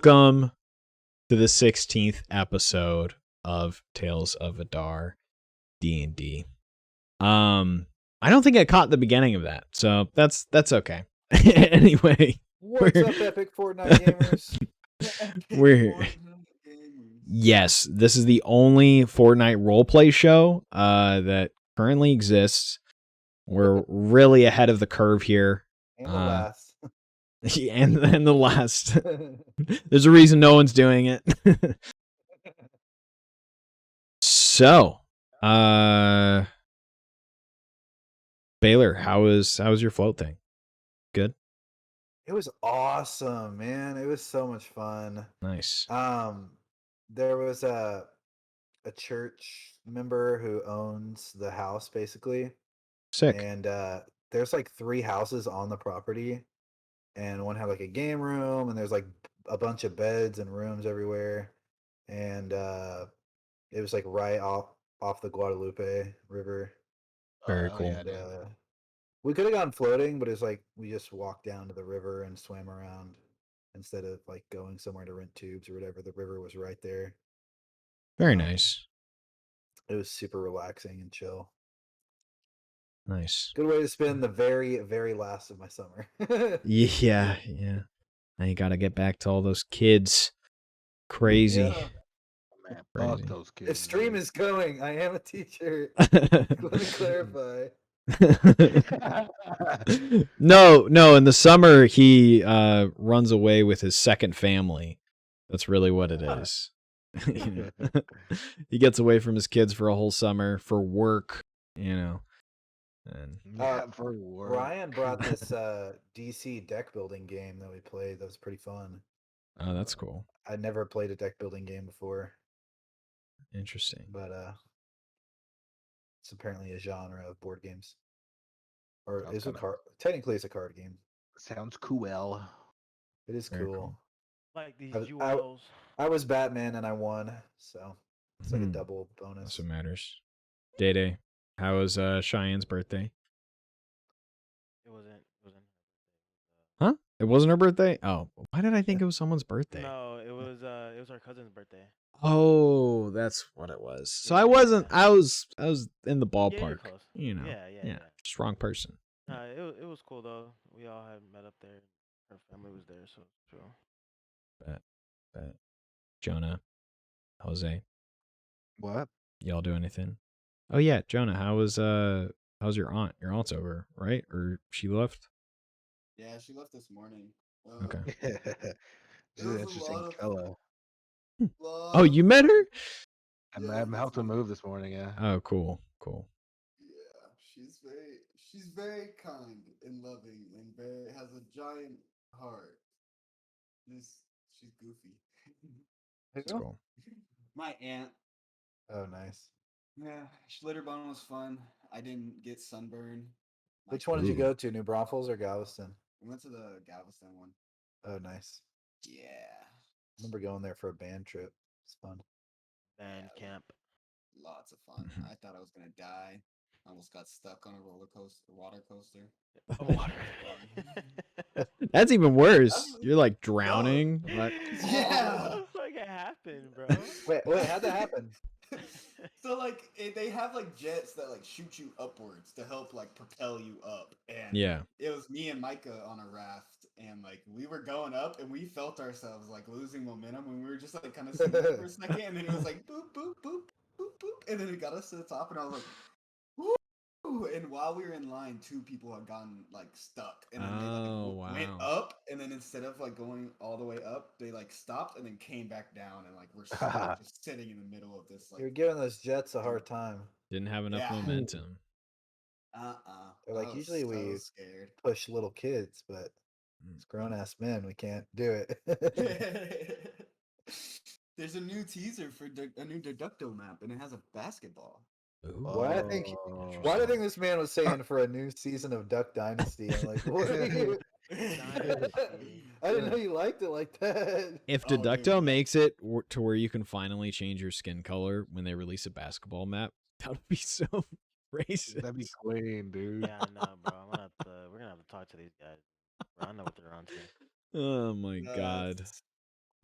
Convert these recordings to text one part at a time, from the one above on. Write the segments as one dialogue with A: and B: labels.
A: Welcome to the 16th episode of Tales of Edar D&D. I don't think I caught the beginning of that, so that's okay. Anyway,
B: what's up, epic Fortnite gamers?
A: We're here. Yes, this is the only Fortnite roleplay show that currently exists. We're really ahead of the curve here.
B: And the last.
A: and the last. There's a reason no one's doing it. So, Baylor, how was your float thing? Good?
B: It was awesome, man. It was so much fun.
A: Nice.
B: There was a church member who owns the house, basically.
A: Sick.
B: And there's like 3 houses on the property, and one had like a game room, and there's like a bunch of beds and rooms everywhere, and it was like right off the Guadalupe River.
A: Very cool.
B: Yeah, we could have gone floating, but it's like we just walked down to the river and swam around instead of like going somewhere to rent tubes or whatever. The river was right there.
A: Very nice.
B: It was super relaxing and chill.
A: Nice.
B: Good way to spend the very, very last of my summer.
A: Yeah. Now you got to get back to all those kids. Crazy.
B: Yeah.
C: Man, fuck those kids.
B: If stream is going, I am a teacher. Let me clarify.
A: No. In the summer, he runs away with his second family. That's really what it is. He gets away from his kids for a whole summer for work, And
C: for work.
B: Ryan brought this DC deck building game that we played. That was pretty fun.
A: Oh, that's cool.
B: I'd never played a deck building game before.
A: Interesting.
B: But it's apparently a genre of board games. Or is it technically it's a card game.
C: Sounds cool.
B: It is cool.
D: Like these jewels.
B: I was Batman and I won, so it's like a double bonus.
A: That's what matters. Day. How was Cheyenne's birthday?
D: It wasn't.
A: Huh? It wasn't her birthday? Oh, why did I think it was someone's birthday?
D: No, it was our cousin's birthday.
A: Oh, that's what it was. So I wasn't. I was in the ballpark.
D: Yeah, you're close.
A: Yeah. Just wrong person.
D: It was cool though. We all had met up there. Her family was there, so true.
A: Bet. Jonah, Jose.
C: What?
A: Y'all do anything? Oh yeah, Jonah. How's your aunt? Your aunt's over, right? Or she left?
E: Yeah, she left this morning.
A: Okay.
C: She's an interesting fellow.
A: Oh, you met her?
C: I helped him move this morning. Yeah.
A: Oh, cool.
E: Yeah, she's very kind and loving and has a giant heart. She's goofy.
A: That's cool.
E: My aunt.
B: Oh, nice.
E: Yeah, Schlitterbahn was fun. I didn't get sunburn.
B: Which one did you go to? New Braunfels or Galveston?
E: We went to the Galveston one.
B: Oh, nice.
E: Yeah.
B: I remember going there for a band trip. It's fun.
D: Band camp.
E: Lots of fun. I thought I was gonna die. I almost got stuck on a water coaster.
A: That's even worse. You're like drowning.
E: Yeah.
D: What the fuck happened, bro?
B: Wait, how'd that happen?
E: So like they have like jets that like shoot you upwards to help like propel you up, and it was me and Micah on a raft, and like we were going up and we felt ourselves like losing momentum, and we were just like kind of sitting there for a second, and then it was like boop boop boop boop boop, and then it got us to the top, and I was like, woo! And while we were in line, 2 people had gotten like stuck, and then they went up, and then instead of like going all the way up, they like stopped and then came back down, and like we're still just sitting in the middle of this. Like
B: you're giving those jets a hard time.
A: Didn't have enough momentum.
B: They're like usually we push little kids, but it's grown ass men. We can't do
E: it. There's a new teaser for a new Deducto map, and it has a basketball.
B: Why do I think this man was saying for a new season of Duck Dynasty? I'm like, what are you? I didn't know you liked it like that.
A: If Deducto makes it to where you can finally change your skin color when they release a basketball map, that would be so racist.
C: That'd be clean, dude.
D: Yeah, no, bro. We're gonna have to talk to these guys. Bro, I know what they're on to.
A: Oh my god.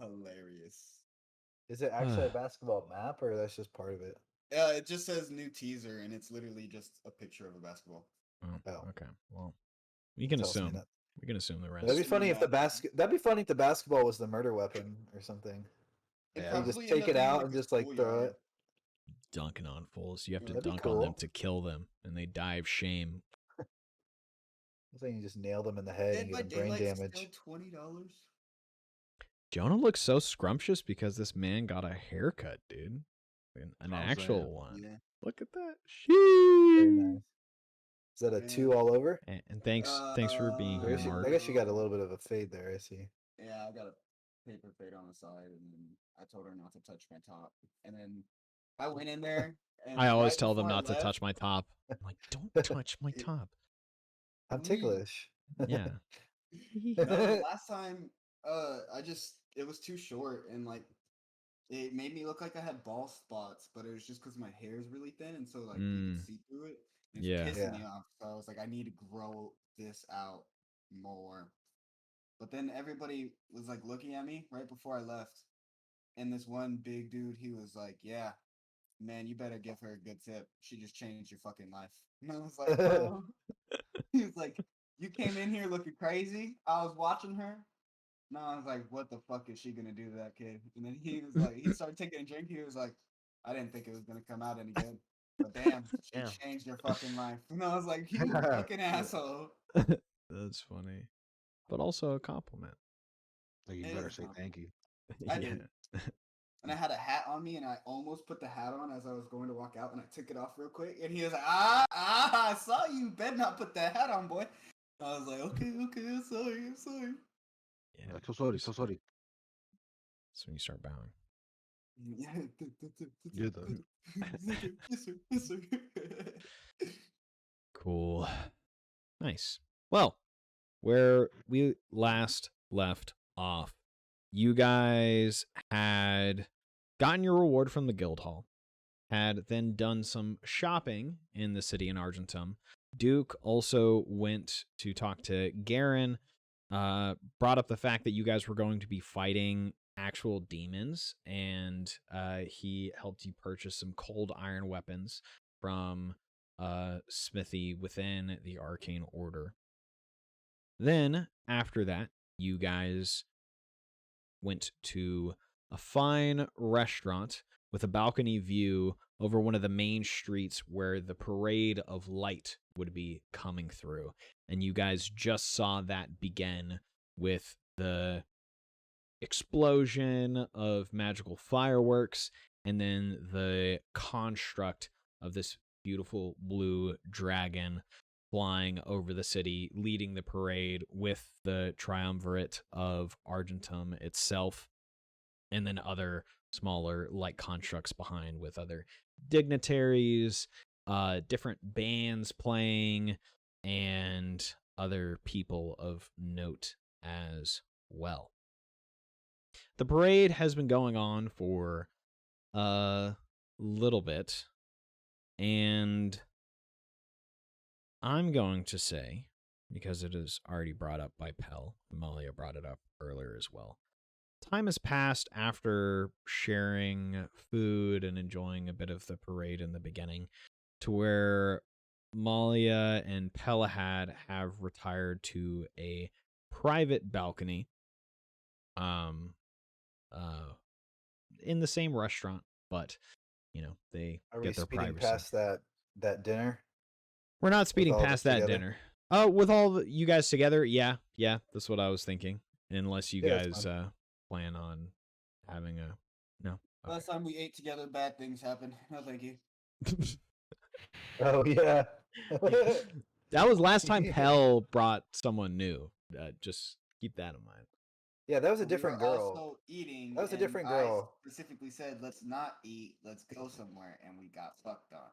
E: hilarious.
B: Is it actually a basketball map, or that's just part of it?
E: It just says new teaser, and it's literally just a picture of a basketball.
A: Oh, okay. Well, we can
B: Tells me
A: assume.
B: that.
A: We can assume the rest.
B: That'd be funny if the basketball was the murder weapon or something.
E: It
C: Yeah.
B: You just
E: probably
B: take
E: ended
B: it
E: up being
B: out
E: like
B: and
E: a
B: just like throw
E: schoolyard.
B: it.
A: Dunking on fools. You have to
B: That'd be
A: dunk on them
B: cool.
A: to kill them, and they die of shame.
B: I think you just nail them in the head
E: Dead
B: and
E: by
B: get them brain
E: Daylight's
B: damage.
E: still $20.
A: Jonah looks so scrumptious because this man got a haircut, dude. An
C: I'm
A: actual
C: saying.
A: one.
E: Yeah.
A: Look at that.
B: Very
A: Sheesh.
B: nice. Is that a
E: Yeah.
B: 2 all over?
A: And thanks for being
B: I
A: here,
B: guess,
A: Mark.
B: I guess you got a little bit of a fade there. I see.
E: Yeah, I got a paper fade on the side, and then I told her not to touch my top. And then I went in there, and
A: I always
E: right
A: tell them
E: before I
A: not to
E: left-
A: touch my top. I'm like, don't touch my top.
B: I'm
E: Please.
B: ticklish.
A: Yeah.
E: No, the last time, it was too short, and like, it made me look like I had bald spots, but it was just because my hair is really thin, and so like you
A: Mm.
E: can see through it. And it's
A: Yeah.
E: pissing me
B: Yeah.
E: off. So I was like, I need to grow this out more. But then everybody was like looking at me right before I left, and this one big dude, he was like, "Yeah, man, you better give her a good tip. She just changed your fucking life." And I was like, "Bro," he was like, "You came in here looking crazy. I was watching her." And I was like, "What the fuck is she gonna do to that kid?" And then he was like, he started taking a drink. He was like, "I didn't think it was gonna come out any good, but damn, she
D: Damn.
E: changed your fucking life." And I was like, "You fucking asshole."
A: That's funny. But also a compliment.
C: Like, you
E: It
C: better
E: is
C: say
E: fun.
C: thank you.
E: I did. And I had a hat on me, and I almost put the hat on as I was going to walk out, and I took it off real quick. And he was like, I saw you. Better not put that hat on, boy. I was like, okay, I'm sorry.
A: Yeah.
C: Like, so sorry.
A: That's when you start bowing.
C: Yeah, though.
E: Yes, sir.
A: Cool. Nice. Well, where we last left off, you guys had gotten your reward from the guild hall, had then done some shopping in the city in Argentum. Duke also went to talk to Garen, brought up the fact that you guys were going to be fighting actual demons, and he helped you purchase some cold iron weapons from smithy within the Arcane Order. Then, after that, you guys went to a fine restaurant with a balcony view over one of the main streets where the parade of light would be coming through. And you guys just saw that begin with the explosion of magical fireworks and then the construct of this beautiful blue dragon flying over the city, leading the parade with the triumvirate of Argentum itself, and then other smaller light constructs behind with other dignitaries, different bands playing, and other people of note as well. The parade has been going on for a little bit, and I'm going to say, because it is already brought up by Pell, Malia brought it up earlier as well, time has passed after sharing food and enjoying a bit of the parade in the beginning to where Malia and Pelahad have retired to a private balcony in the same restaurant, but they
B: Are we
A: get their
B: speeding
A: privacy.
B: past that dinner?
A: We're not speeding
B: all of
A: past
B: us
A: that
B: together?
A: dinner. Oh, with all you guys together, yeah, that's what I was thinking. Unless you
B: Yeah, that's
A: guys plan on having a no. Okay.
E: Last time we ate together, bad things happened. No, thank you.
B: Oh yeah.
A: That was last time Pell brought someone new. Just keep that in mind.
B: Yeah, that was a
E: We
B: different
E: were
B: girl.
E: also eating.
B: That was a
E: and
B: different
E: I
B: girl.
E: specifically said, "Let's not eat. Let's go somewhere," and we got fucked on.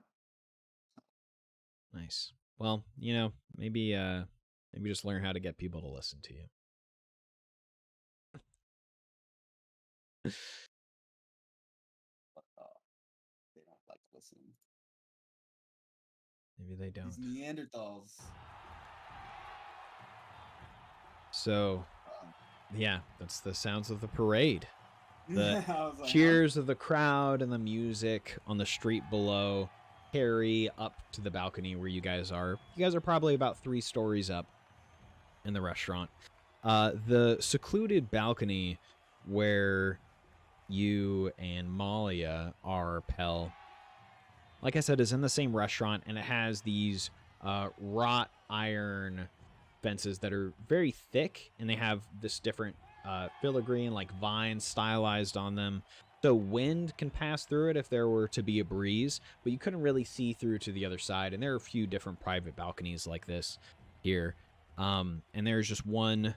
A: Nice. Well, maybe just learn how to get people to listen to you.
E: But, they don't like listening.
A: Maybe they don't.
E: These Neanderthals.
A: So, yeah, that's the sounds of the parade The
E: I was like,
A: cheers of the crowd and the music on the street below carry up to the balcony where you guys are. You guys are probably about 3 stories up in the restaurant. The secluded balcony where you and Malia are, Pell, like I said, is in the same restaurant, and it has these wrought iron fences that are very thick, and they have this different filigree and like vines stylized on them. So wind can pass through it if there were to be a breeze, but you couldn't really see through to the other side. And there are a few different private balconies like this here. And there's just one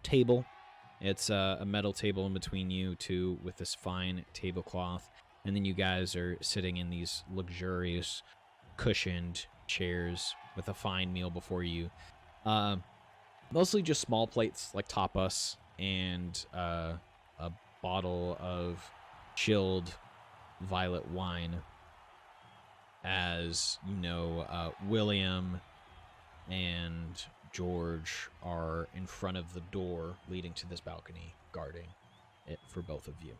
A: table. It's a metal table in between you two with this fine tablecloth. And then you guys are sitting in these luxurious cushioned chairs with a fine meal before you. Mostly just small plates like tapas and a bottle of chilled violet wine. As you know, William and George are in front of the door leading to this balcony, guarding it for both of you.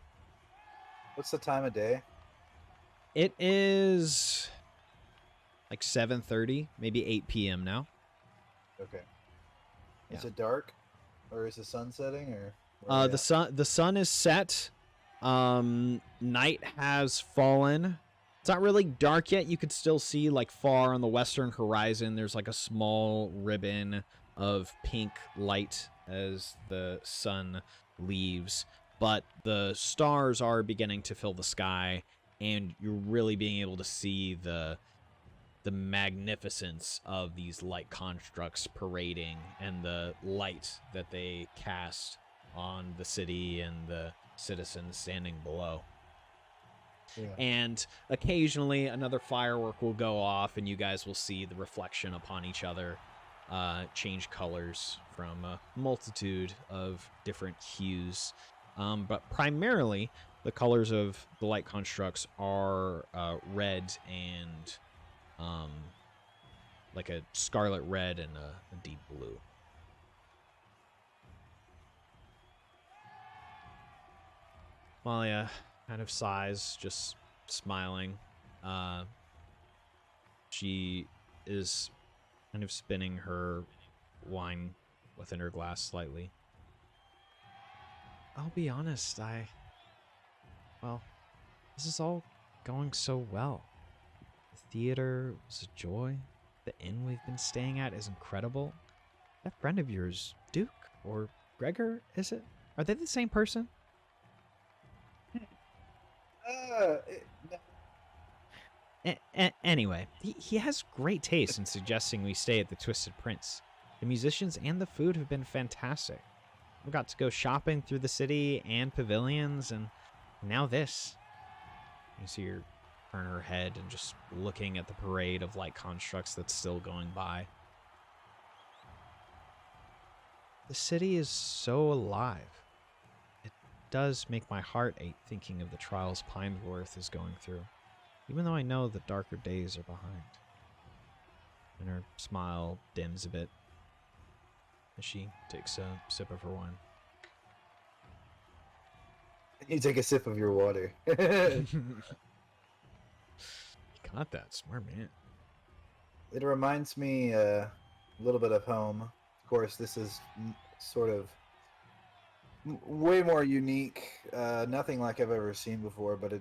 B: What's the time of day?
A: It is like 7:30, maybe 8 p.m. now.
B: Okay. Is
A: Yeah.
B: it dark, or is the sun setting, or? where we at?
A: The sun is set. Night has fallen. It's not really dark yet. You could still see like far on the western horizon. There's like a small ribbon of pink light as the sun leaves, but the stars are beginning to fill the sky, and you're really being able to see the magnificence of these light constructs parading and the light that they cast on the city and the citizens standing below.
B: Yeah.
A: And occasionally another firework will go off and you guys will see the reflection upon each other change colors from a multitude of different hues. But primarily the colors of the light constructs are red and like a scarlet red and a deep blue. Malia kind of sighs, just smiling. She is kind of spinning her wine within her glass slightly. I'll be honest, well, this is all going so well. The theater was a joy. The inn we've been staying at is incredible. That friend of yours, Duke, or Gregor, is it? Are they the same person? Anyway, he has great taste in suggesting we stay at the Twisted Prince. The musicians and the food have been fantastic. We got to go shopping through the city and pavilions, and now this. You see her turn her head and just looking at the parade of light constructs that's still going by. The city is so alive. It does make my heart ache thinking of the trials Pineworth is going through, even though I know the darker days are behind. And her smile dims a bit as she takes a sip of her wine.
B: You take a sip of your water.
A: Got that, smart man.
B: It reminds me a little bit of home. Of course, this is sort of way more unique. Nothing like I've ever seen before, but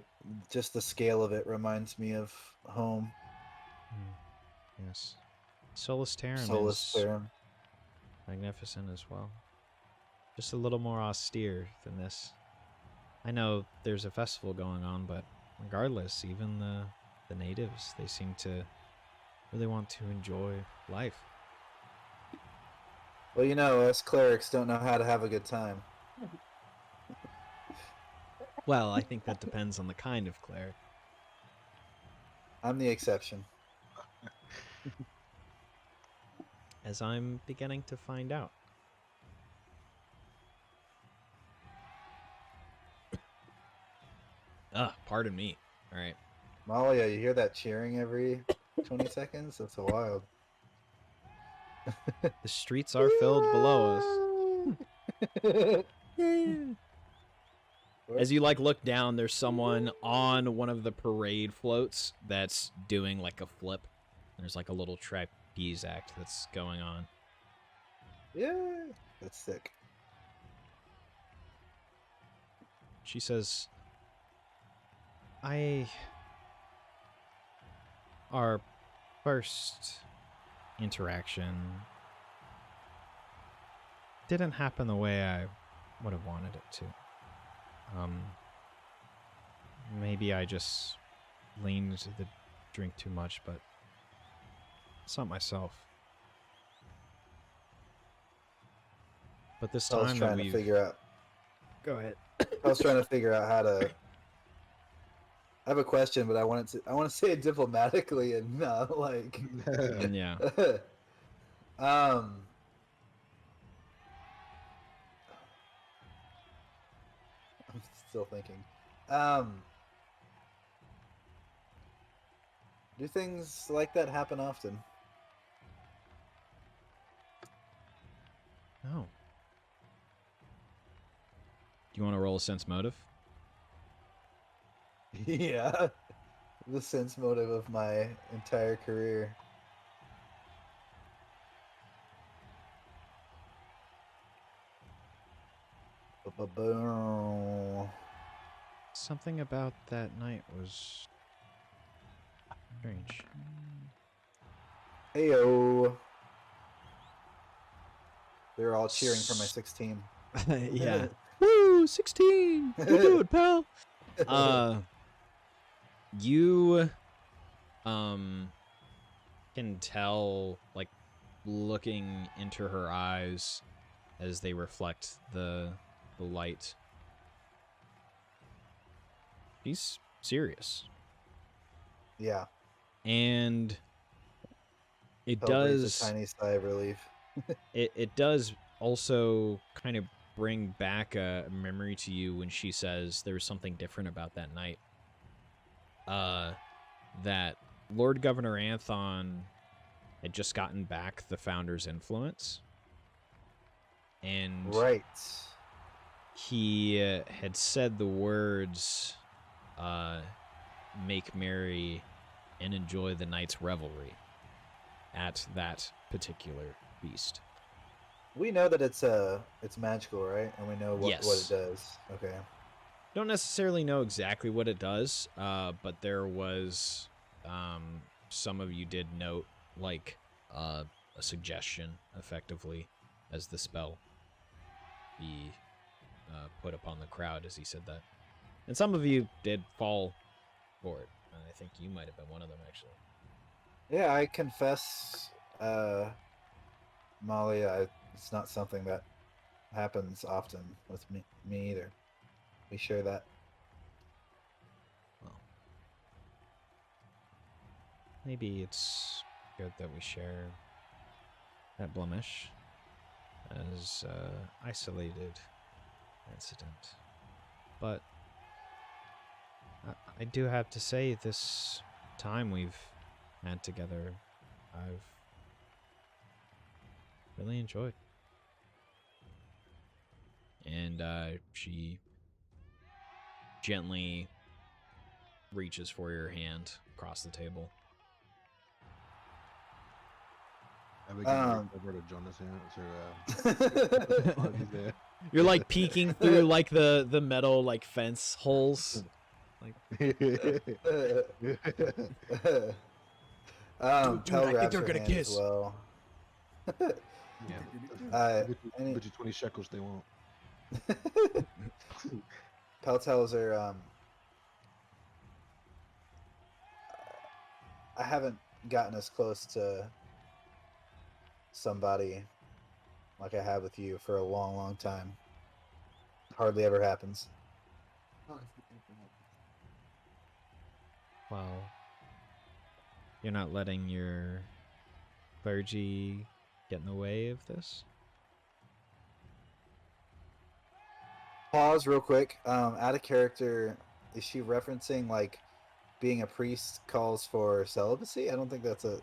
B: just the scale of it reminds me of home.
A: Yes. Solus Terram
B: Solus
A: is
B: Terram.
A: magnificent as well. Just a little more austere than this. I know there's a festival going on, but regardless, even the natives, they seem to really want to enjoy life.
B: Well, you know, us clerics don't know how to have a good time.
A: Well, I think that depends on the kind of cleric.
B: I'm the exception.
A: As I'm beginning to find out. Pardon me. All right.
B: Malia, you hear that cheering every 20 seconds? That's wild.
A: The streets are filled below us.
B: Yeah,
A: as you like look down, there's someone on one of the parade floats that's doing like a flip. There's like a little trapeze act that's going on.
B: Yeah, that's sick.
A: She says, our first interaction didn't happen the way I would have wanted it to. Maybe I just leaned into the drink too much, but it's not myself. But this
B: I was
A: time that
B: trying to
A: we've...
B: figure out.
A: Go ahead.
B: I was trying to figure out how to. I have a question, but I want to say it diplomatically and not like.
A: Yeah.
B: I'm still thinking. Do things like that happen often?
A: No. Do you want to roll a sense motive?
B: Yeah. The sense motive of my entire career. Ba-ba-boom.
A: Something about that night was strange.
B: Heyo. They're all cheering for my 16.
A: Yeah. Woo, 16! You do it, pal! You can tell, like, looking into her eyes as they reflect the light. She's serious.
B: Yeah.
A: And it
B: Hell breathes
A: does...
B: a tiny sigh of relief.
A: it does also kind of bring back a memory to you when she says there was something different about that night. That Lord Governor Anthon had just gotten back the Founder's influence. And
B: Right.
A: he had said the words, make merry and enjoy the night's revelry at that particular feast.
B: We know that it's magical, right? And we know what it
A: Yes.
B: does. Okay.
A: Don't necessarily know exactly what it does, but there was some of you did note like a suggestion, effectively, as the spell be put upon the crowd as he said that, and some of you did fall for it. And I think you might have been one of them, actually.
B: Yeah, I confess, Molly, it's not something that happens often with me either. We share that.
A: Well, maybe it's good that we share that blemish as isolated incident. But I do have to say, this time we've had together, I've really enjoyed. And she gently reaches for your hand across the table.
C: And we can go over to Jonas here.
A: You're like peeking through like the metal like fence holes. Like
B: Dude, I think they're gonna kiss. Well.
C: Yeah. Bet you 20 shekels they won't.
B: Pell tells her, I haven't gotten as close to somebody like I have with you for a long, long time. Hardly ever happens.
A: Well, you're not letting your clergy get in the way of this?
B: Pause real quick. Out of character, is she referencing like being a priest calls for celibacy? I don't think that's a...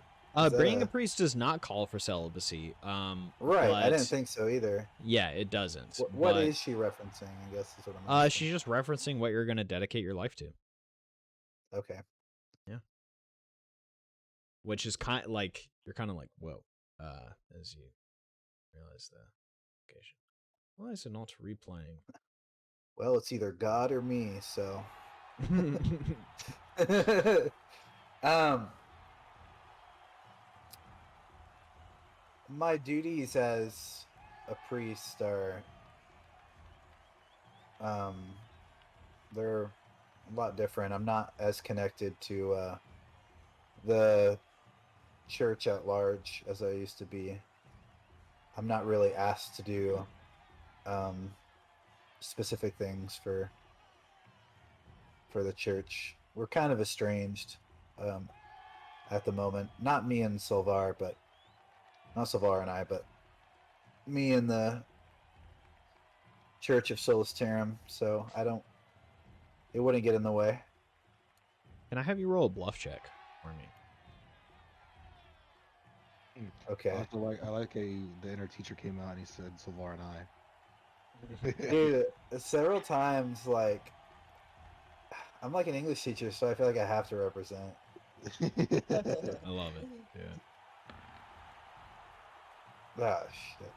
A: Being a priest does not call for celibacy.
B: Right, I didn't think so either.
A: Yeah, it doesn't.
B: What is she referencing? I guess is what I'm asking.
A: She's just referencing what you're going to dedicate your life to.
B: Okay.
A: Yeah. Which is kind of like, you're kind of like, whoa, as you realize the occasion. Why is it not replaying?
B: Well, it's either God or me, so. My duties as a priest are, they're a lot different. I'm not as connected to the church at large as I used to be. I'm not really asked to do specific things for the church. We're kind of estranged at the moment. Not me and Silvar, but not Silvar and I, but me and the Church of Solistarum. So I don't. It wouldn't get in the way.
A: Can I have you roll a bluff check for me?
B: Okay.
C: I like the inner teacher came out and he said Silvar and I.
B: Dude, several times, like, I'm like an English teacher, so I feel like I have to represent.
A: I love it. Yeah.
B: Ah, shit.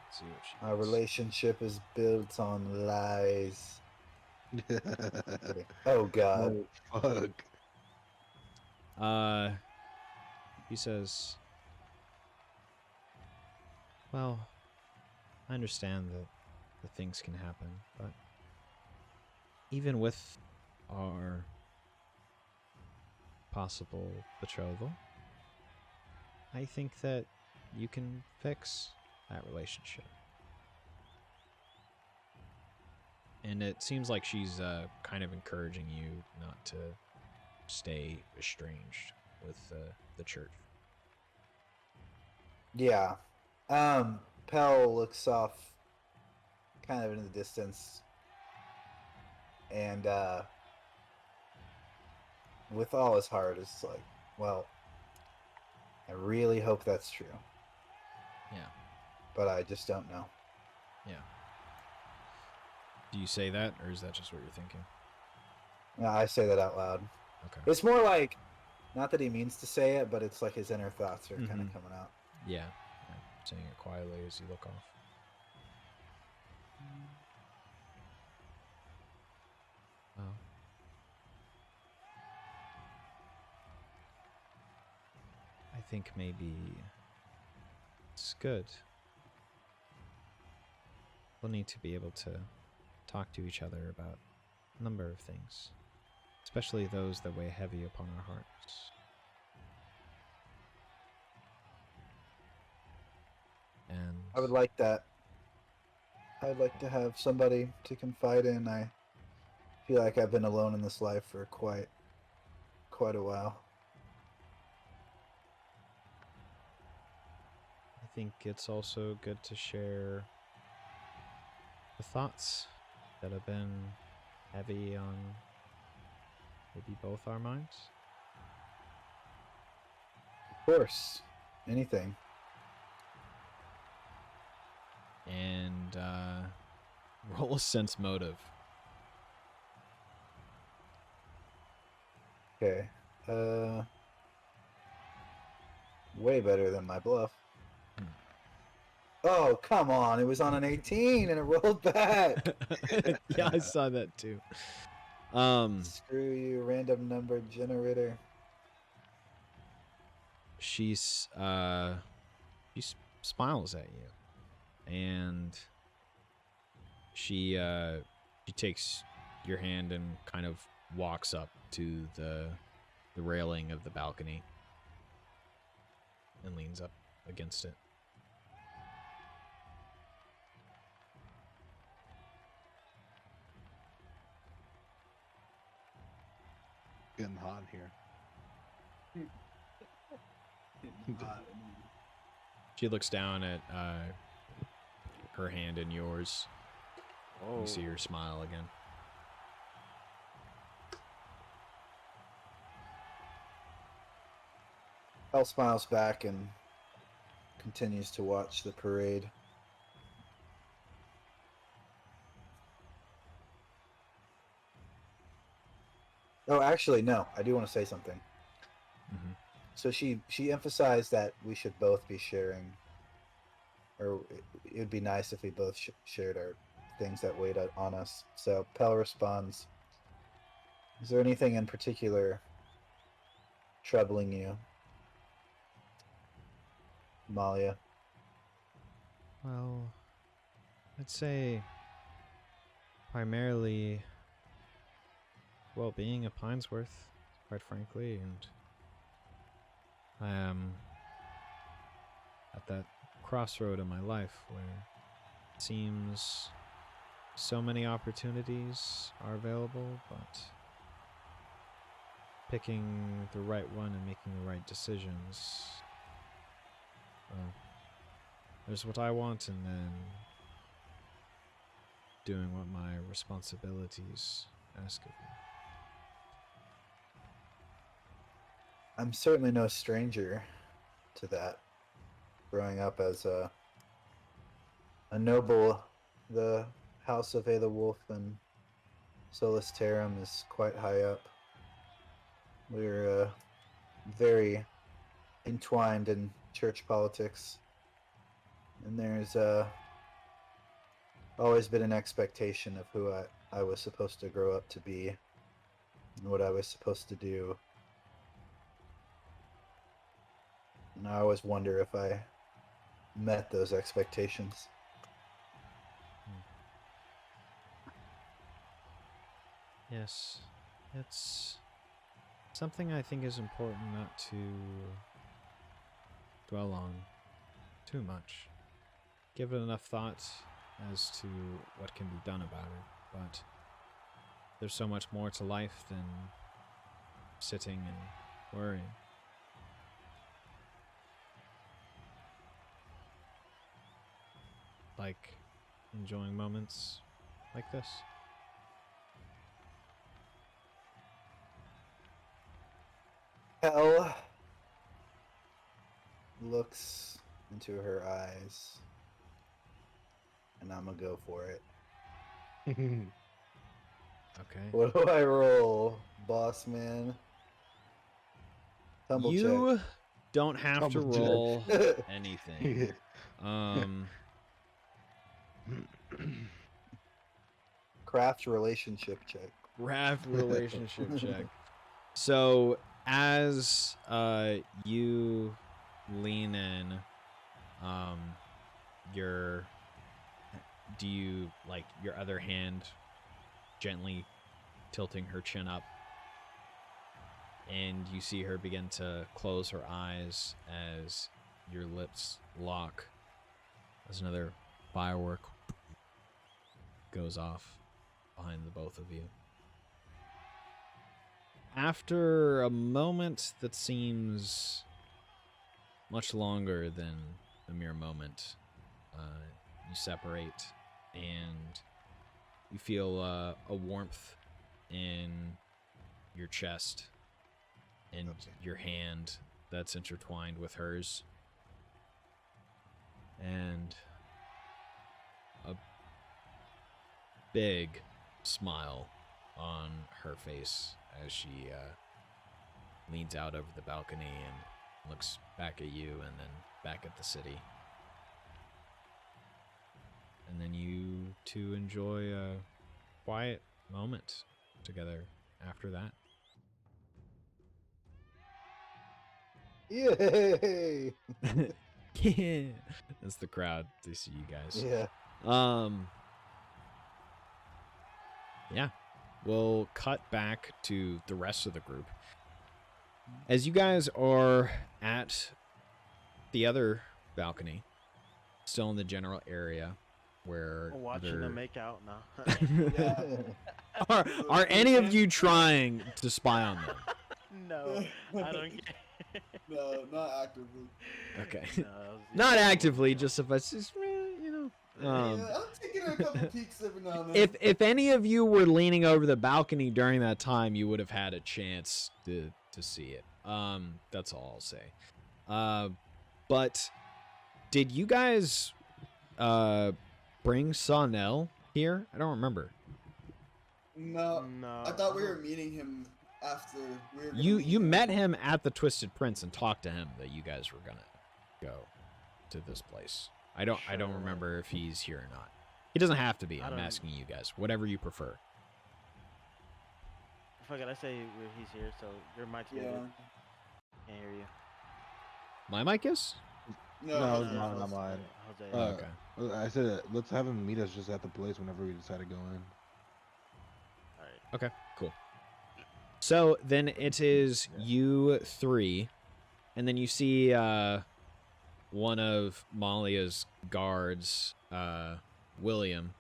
A: Let's see what she
B: Our
A: does.
B: relationship is built on lies. Oh, God.
C: Oh, fuck.
A: He says, well, I understand that things can happen, but even with our possible betrothal, I think that you can fix that relationship. And it seems like she's kind of encouraging you not to stay estranged with the church.
B: Yeah. Pell looks off kind of in the distance. And with all his heart, is like, well, I really hope that's true.
A: Yeah.
B: But I just don't know.
A: Yeah. Do you say that, or is that just what you're thinking?
B: No, I say that out loud.
A: Okay.
B: It's more like, not that he means to say it, but it's like his inner thoughts are kind of coming out.
A: Yeah. Saying it quietly as you look off. Well, I think maybe it's good. We'll need to be able to talk to each other about a number of things, especially those that weigh heavy upon our hearts. And
B: I would like that. I'd like to have somebody to confide in. I feel like I've been alone in this life for quite a while.
A: I think it's also good to share the thoughts that have been heavy on maybe both our minds.
B: Of course. Anything.
A: And roll a sense motive.
B: Okay. Way better than my bluff. Oh, come on. It was on an 18 and it rolled back.
A: Yeah, I saw that too.
B: Screw you, random number generator.
A: She smiles at you, and she takes your hand and kind of walks up to the railing of the balcony and leans up against it.
C: Getting hot in here.
A: She looks down at her hand in yours.
D: Oh.
A: You see her smile again.
B: Hell smiles back and continues to watch the parade. Oh, actually, no. I do want to say something.
A: Mm-hmm.
B: So she emphasized that we should both be sharing, or it would be nice if we both shared our things that weighed on us. So Pell responds, "Is there anything in particular troubling you, Malia?"
A: Well, I'd say primarily well-being of Pinesworth, quite frankly, and I am at that crossroad in my life where it seems so many opportunities are available, but picking the right one and making the right decisions. Well, there's what I want, and then doing what my responsibilities ask of me.
B: I'm certainly no stranger to that. Growing up as a noble, the House of Ada Wolf and Solus Terram is quite high up. We're very entwined in church politics, and there's always been an expectation of who I was supposed to grow up to be and what I was supposed to do. And I always wonder if I met those expectations.
A: Yes, it's something I think is important not to dwell on too much. Give it enough thought as to what can be done about it, but there's so much more to life than sitting and worrying. Like enjoying moments like this.
B: Hell looks into her eyes, and I'm gonna go for it.
A: Okay.
B: What do I roll, boss man? Tumble
A: You don't have to
C: Tumble check.
A: roll
B: check.
A: anything.
B: Craft relationship check.
A: Craft relationship check. So as you lean in, do you like your other hand gently tilting her chin up, and you see her begin to close her eyes as your lips lock as another firework goes off behind the both of you. After a moment that seems much longer than a mere moment, you separate, and you feel a warmth in your chest and your hand that's intertwined with hers, and a big smile on her face as she leans out over the balcony and looks back at you and then back at the city. And then you two enjoy a quiet moment together after that.
B: Yay!
A: Yeah. That's the crowd. They see you guys.
B: Yeah.
A: Yeah. We'll cut back to the rest of the group. As you guys are at the other balcony, still in the general area where
D: Watching them make out now.
E: Yeah.
A: are any of you trying to spy on them?
D: No, I don't care.
E: No, not actively.
A: Okay.
D: No,
A: Not actively, just if it's just, you know.
E: Yeah, I'm taking a couple peeks every now and then.
A: If any of you were leaning over the balcony during that time, you would have had a chance to see it. That's all I'll say. But did you guys bring Sawnell here? I don't remember.
E: No,
D: No,
E: I thought we were meeting him after we were.
A: You met him at the Twisted Prince and talked to him that you guys were gonna go to this place. I don't
D: Sure.
A: remember if he's here or not. He doesn't have to be.
D: I
A: I'm
D: don't-
A: asking you guys. Whatever you prefer.
D: Fuck it, I say he's here, so your mic's
E: Yeah.
D: muted. Can't hear you.
A: My mic is?
C: No, it's not mine.
D: Jose.
A: Okay.
C: I said let's have him meet us just at the place whenever we decide to go in.
D: Alright.
A: Okay, cool. So then it is you three, and then you see one of Malia's guards, William,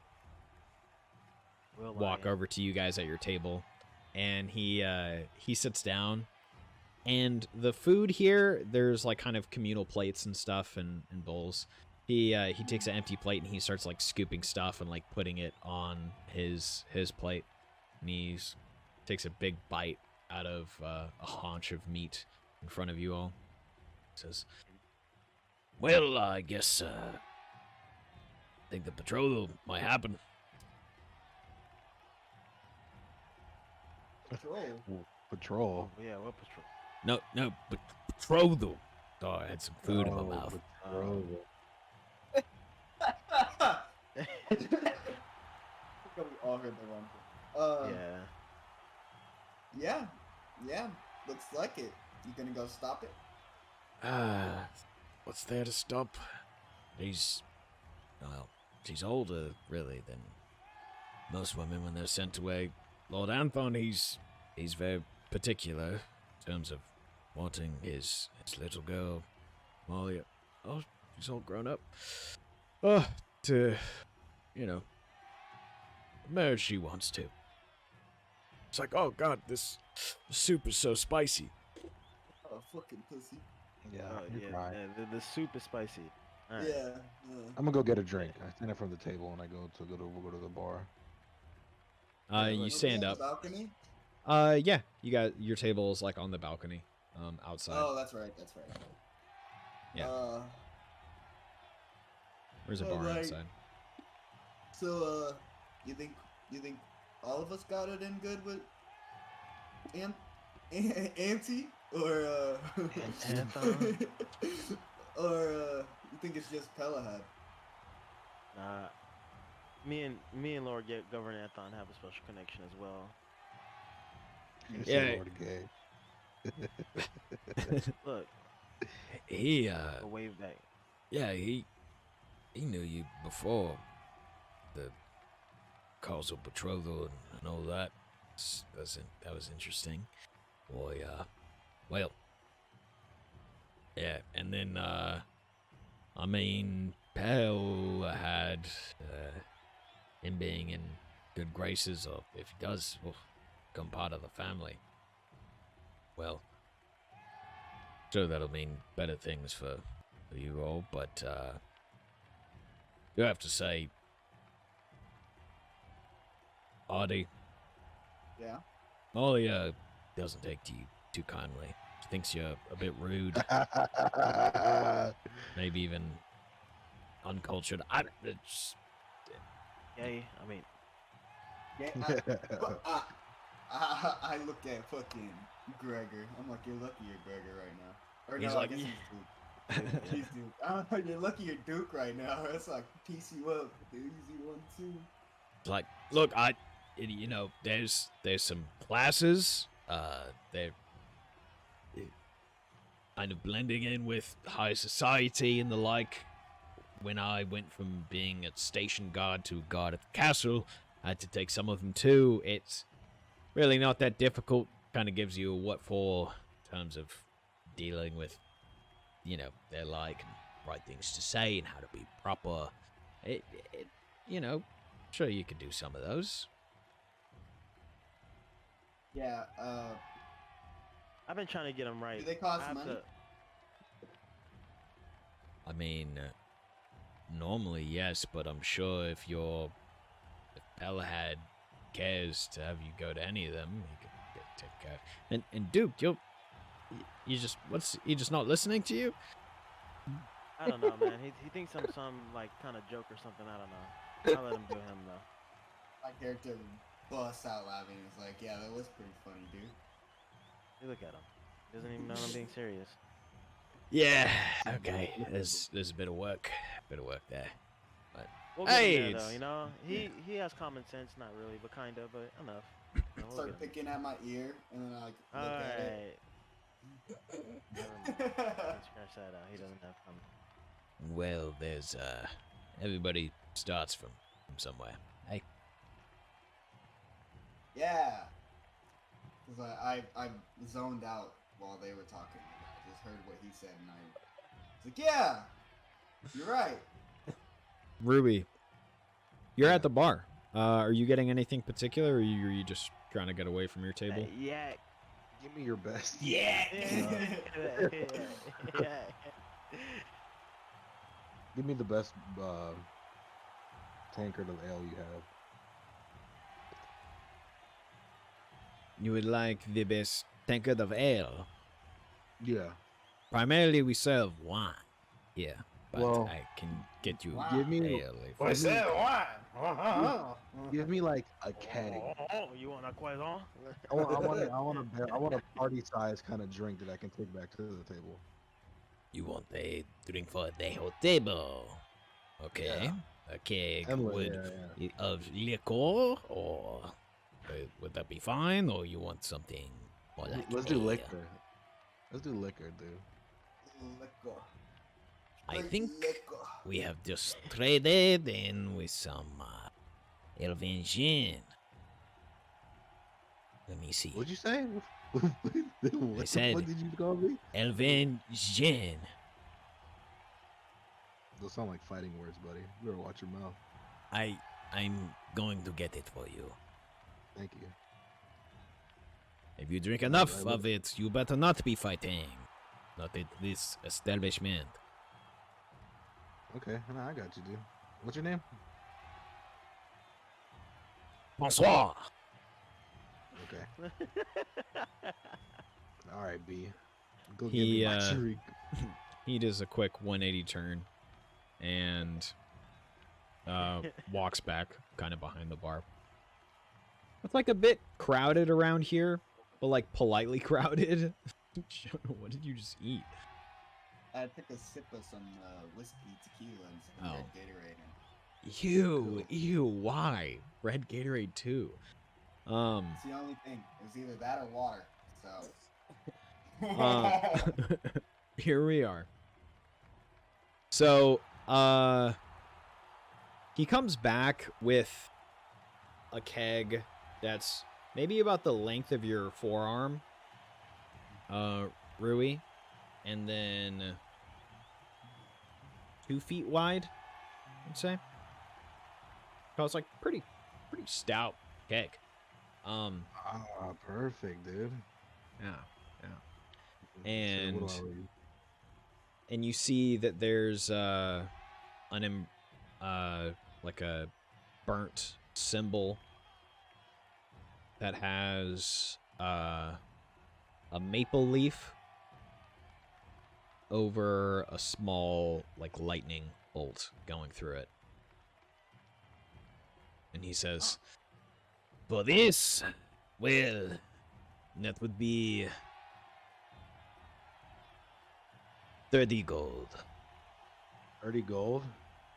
D: Will
A: walk
D: I-
A: over to you guys at your table, and he sits down. And the food here, there's like kind of communal plates and stuff and bowls. He takes an empty plate and he starts like scooping stuff and like putting it on his plate. And he takes a big bite out of a haunch of meat in front of you all. Says, "Well, I guess I think the patrol might happen."
C: Patrol.
D: Oh, yeah, what patrol?
A: No, but betrothal. Oh, I had some food in my mouth.
C: Patrol.
E: We all heard the wrong thing.
D: Yeah.
E: Yeah. Looks like it. You gonna go stop it?
A: What's there to stop? She's older, really, than most women when they're sent away. Lord Anthon, he's very particular in terms of wanting his little girl, Malia. Oh, she's all grown up. To, marriage she wants to. It's like, oh god, this soup is so spicy.
E: Oh, fucking pussy.
C: Yeah,
D: Oh,
C: you're
D: yeah,
C: right.
D: yeah, the soup is spicy. Alright.
E: Yeah.
C: I'm gonna go get a drink. I stand up from the table and we'll go to the bar.
A: You
E: Look
A: stand
E: at
A: up.
E: the balcony.
A: Yeah, you got your table is like on the balcony, outside.
E: Oh, that's right.
A: Yeah. There's a
E: so,
A: bar
E: like-
A: outside.
E: So, you think all of us got it in good with Auntie, or
D: Anthon?
E: or you think it's just Pelahad?
D: Nah. Me and Lord Governor Anthon have a special connection as well.
C: You
A: Yeah.
C: say Lord Gay.
D: Look,
A: He
D: a wave back.
A: yeah, he knew you before the causal betrothal and all that. That was interesting. Boy, well, yeah, and then I mean, Pell had him being in good graces, or if he does, will become part of the family. Well, sure that'll mean better things for you all, but you have to say, Artie,
E: Yeah.
A: Molly doesn't take to you too kindly. She thinks you're a bit rude, maybe even uncultured.
D: Yay, I mean,
E: Yeah. I look at fucking Gregor. I'm like, you're lucky you're Gregor right now. Or
A: He's
E: no,
A: like,
E: I guess he's Duke. He's Duke. You're lucky you're Duke right now. That's like piece you up. The easy one too.
A: Like, look, there's some classes. They're kind of blending in with high society and the like. When I went from being a station guard to a guard at the castle, I had to take some of them too. It's really not that difficult. Kind of gives you a what for in terms of dealing with, their like and right things to say and how to be proper. Sure you could do some of those.
E: Yeah.
D: I've been trying to get them right.
E: Do they cost
D: I have
E: money?
A: I mean, normally yes, but I'm sure if Pelahad cares to have you go to any of them, he could take care. And Duke, You just he just not listening to you?
D: I don't know, man. He thinks I'm some like kind of joke or something. I don't know. I'll let him do him though.
E: My character busts out laughing. He's like, yeah, that was pretty funny, dude.
D: You look at him. He doesn't even know I'm being serious.
A: Yeah. Okay. There's a bit of work. There. But
D: We'll get
A: hey,
D: him there, though.
A: it's-
D: You know, he has common sense. Not really, but kind of. But enough. You know, we'll
E: Start
D: get him.
E: picking at my ear, and then I like
D: All
E: look at it.
D: right. Never mind. Let's scratch that out. He doesn't have common.
A: well, there's everybody starts from somewhere. Hey.
E: Yeah. Cause I zoned out while they were talking. I just heard what he said, and I was like, yeah, you're right.
A: Ruby, you're at the bar. Are you getting anything particular, or are you just trying to get away from your table?
D: Yeah.
C: Give me your best.
E: Yeah.
D: Yeah.
C: Give me the best tankard of ale you have.
A: You would like the best tankard of ale.
C: Yeah.
A: Primarily, we serve wine here, but
C: Well,
A: I can get you
C: give me-
A: ale. If
B: I
A: you-
B: said wine.
C: Give me like a keg.
D: Oh, you want a croissant?
C: I want a party size kind of drink that I can take back to the table.
A: You want a drink for the whole table. Okay.
C: Yeah.
A: A keg
C: Emily, yeah.
A: of liquor, or would that be fine? Or you want something more like
C: Let's do
A: ale?
C: liquor. Let's do liquor, dude.
E: Liquor.
A: I
E: Straight
A: think
E: liquor.
A: we have just traded in with some Elven gin. Let me see.
C: What'd you say? What
A: said-
C: the fuck did you call me?
A: Elven gin.
C: Those sound like fighting words, buddy. You better watch your mouth.
A: I'm going to get it for you.
C: Thank you.
A: If you drink enough
C: I will.
A: of it, you better not be fighting. Not at this establishment.
C: Okay, no, I got you, dude. What's your name?
A: Bonsoir.
C: Okay. All right, B. Go
A: He,
C: get me my drink.
A: He does a quick 180 turn and walks back kind of behind the bar. It's like a bit crowded around here, but like politely crowded. What did you just eat?
E: I took a sip of some whiskey, tequila, and some red
A: Oh.
E: Gatorade.
A: Ew, why? Red Gatorade too.
E: It's the only thing. It was either that or water. So.
A: Here we are. So, he comes back with a keg that's maybe about the length of your forearm, Rui, and then 2 feet wide, I'd say. So it's like pretty stout keg.
C: Ah, perfect, dude.
A: Yeah.
C: So
A: And-
C: what do I read?
A: And you see that there's like a burnt symbol that has a maple leaf over a small like lightning bolt going through it. And he says, "For this, well, that would be 30 gold.
C: 30 gold?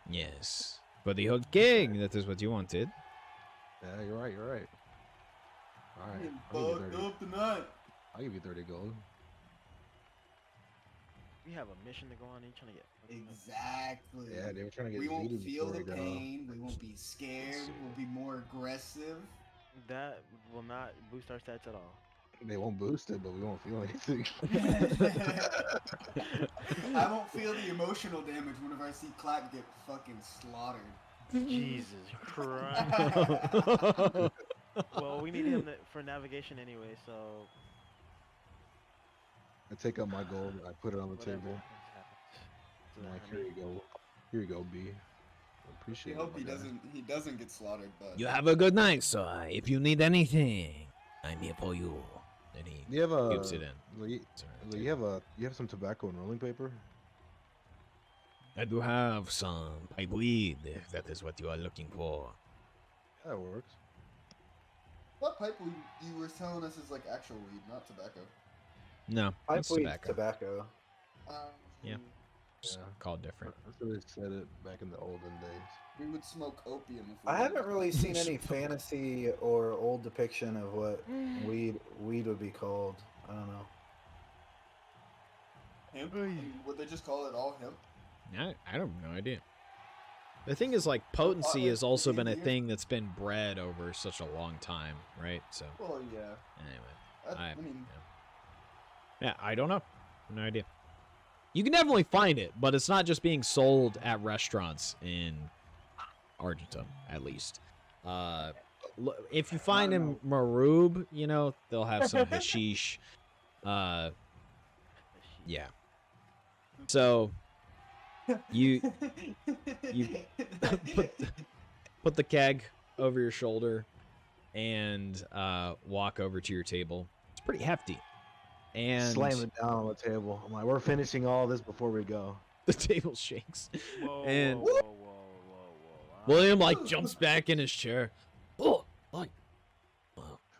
A: Yes. For the whole king, that is what you wanted."
C: Yeah, you're right, you're right. Alright,
E: Getting
C: I'll give you
E: fucked
C: 30.
E: up tonight.
C: I'll give you 30 gold.
D: We have a mission to go on. Are you trying to get?
E: Exactly.
C: Yeah, they were trying to get
E: We won't
C: Zeta
E: feel the
C: before he got off.
E: pain. We won't be scared. We'll be more aggressive.
D: That will not boost our stats at all.
C: They won't boost it, but we won't feel anything.
E: I won't feel the emotional damage whenever I see Clack get fucking slaughtered.
D: Jesus Christ. Well, we need him for navigation anyway, so
C: I take out my gold, I put it on the
D: whatever
C: table.
D: happens. So
C: I'm
D: that,
C: like,
D: I
C: here
D: mean,
C: you go. Here you go, B. I
E: We
C: appreciate
E: hope
C: it.
E: he
C: my guy.
E: doesn't get slaughtered, but
A: You have a good night, sir. If you need anything, I'm here for you. and he
C: You have a.
A: scoops it in.
C: You have some tobacco and rolling paper.
A: I do have some pipe weed, if that is what you are looking for.
C: That works.
E: What pipe weed you were telling us is like actual weed, not tobacco?
A: No,
B: Pipe
A: that's
B: weed's
A: tobacco.
B: tobacco.
A: Yeah. Just
C: Yeah.
A: called different.
C: That's what they said it back in the olden days.
E: We would smoke opium if we
B: I haven't really seen any
A: Smoke.
B: fantasy or old depiction of what weed would be called. I don't know.
E: hemp. I mean, would they just call it all hemp?
A: I don't have no idea. The thing is, like, potency has also been a
E: weird.
A: thing that's been bred over such a long time, right? So,
E: Well, yeah.
A: anyway.
E: I mean,
A: Yeah, I don't know. No idea. You can definitely find it, but it's not just being sold at restaurants in Argentina, at least. If you find in Marub, you know, they'll have some hashish. Yeah. So you put the keg over your shoulder and walk over to your table. It's pretty hefty. And
C: Slam it down on the table. I'm like, we're finishing all this before we go.
A: the table shakes.
D: Whoa,
A: And
D: whoa.
A: William like jumps back in his chair. Oh, like,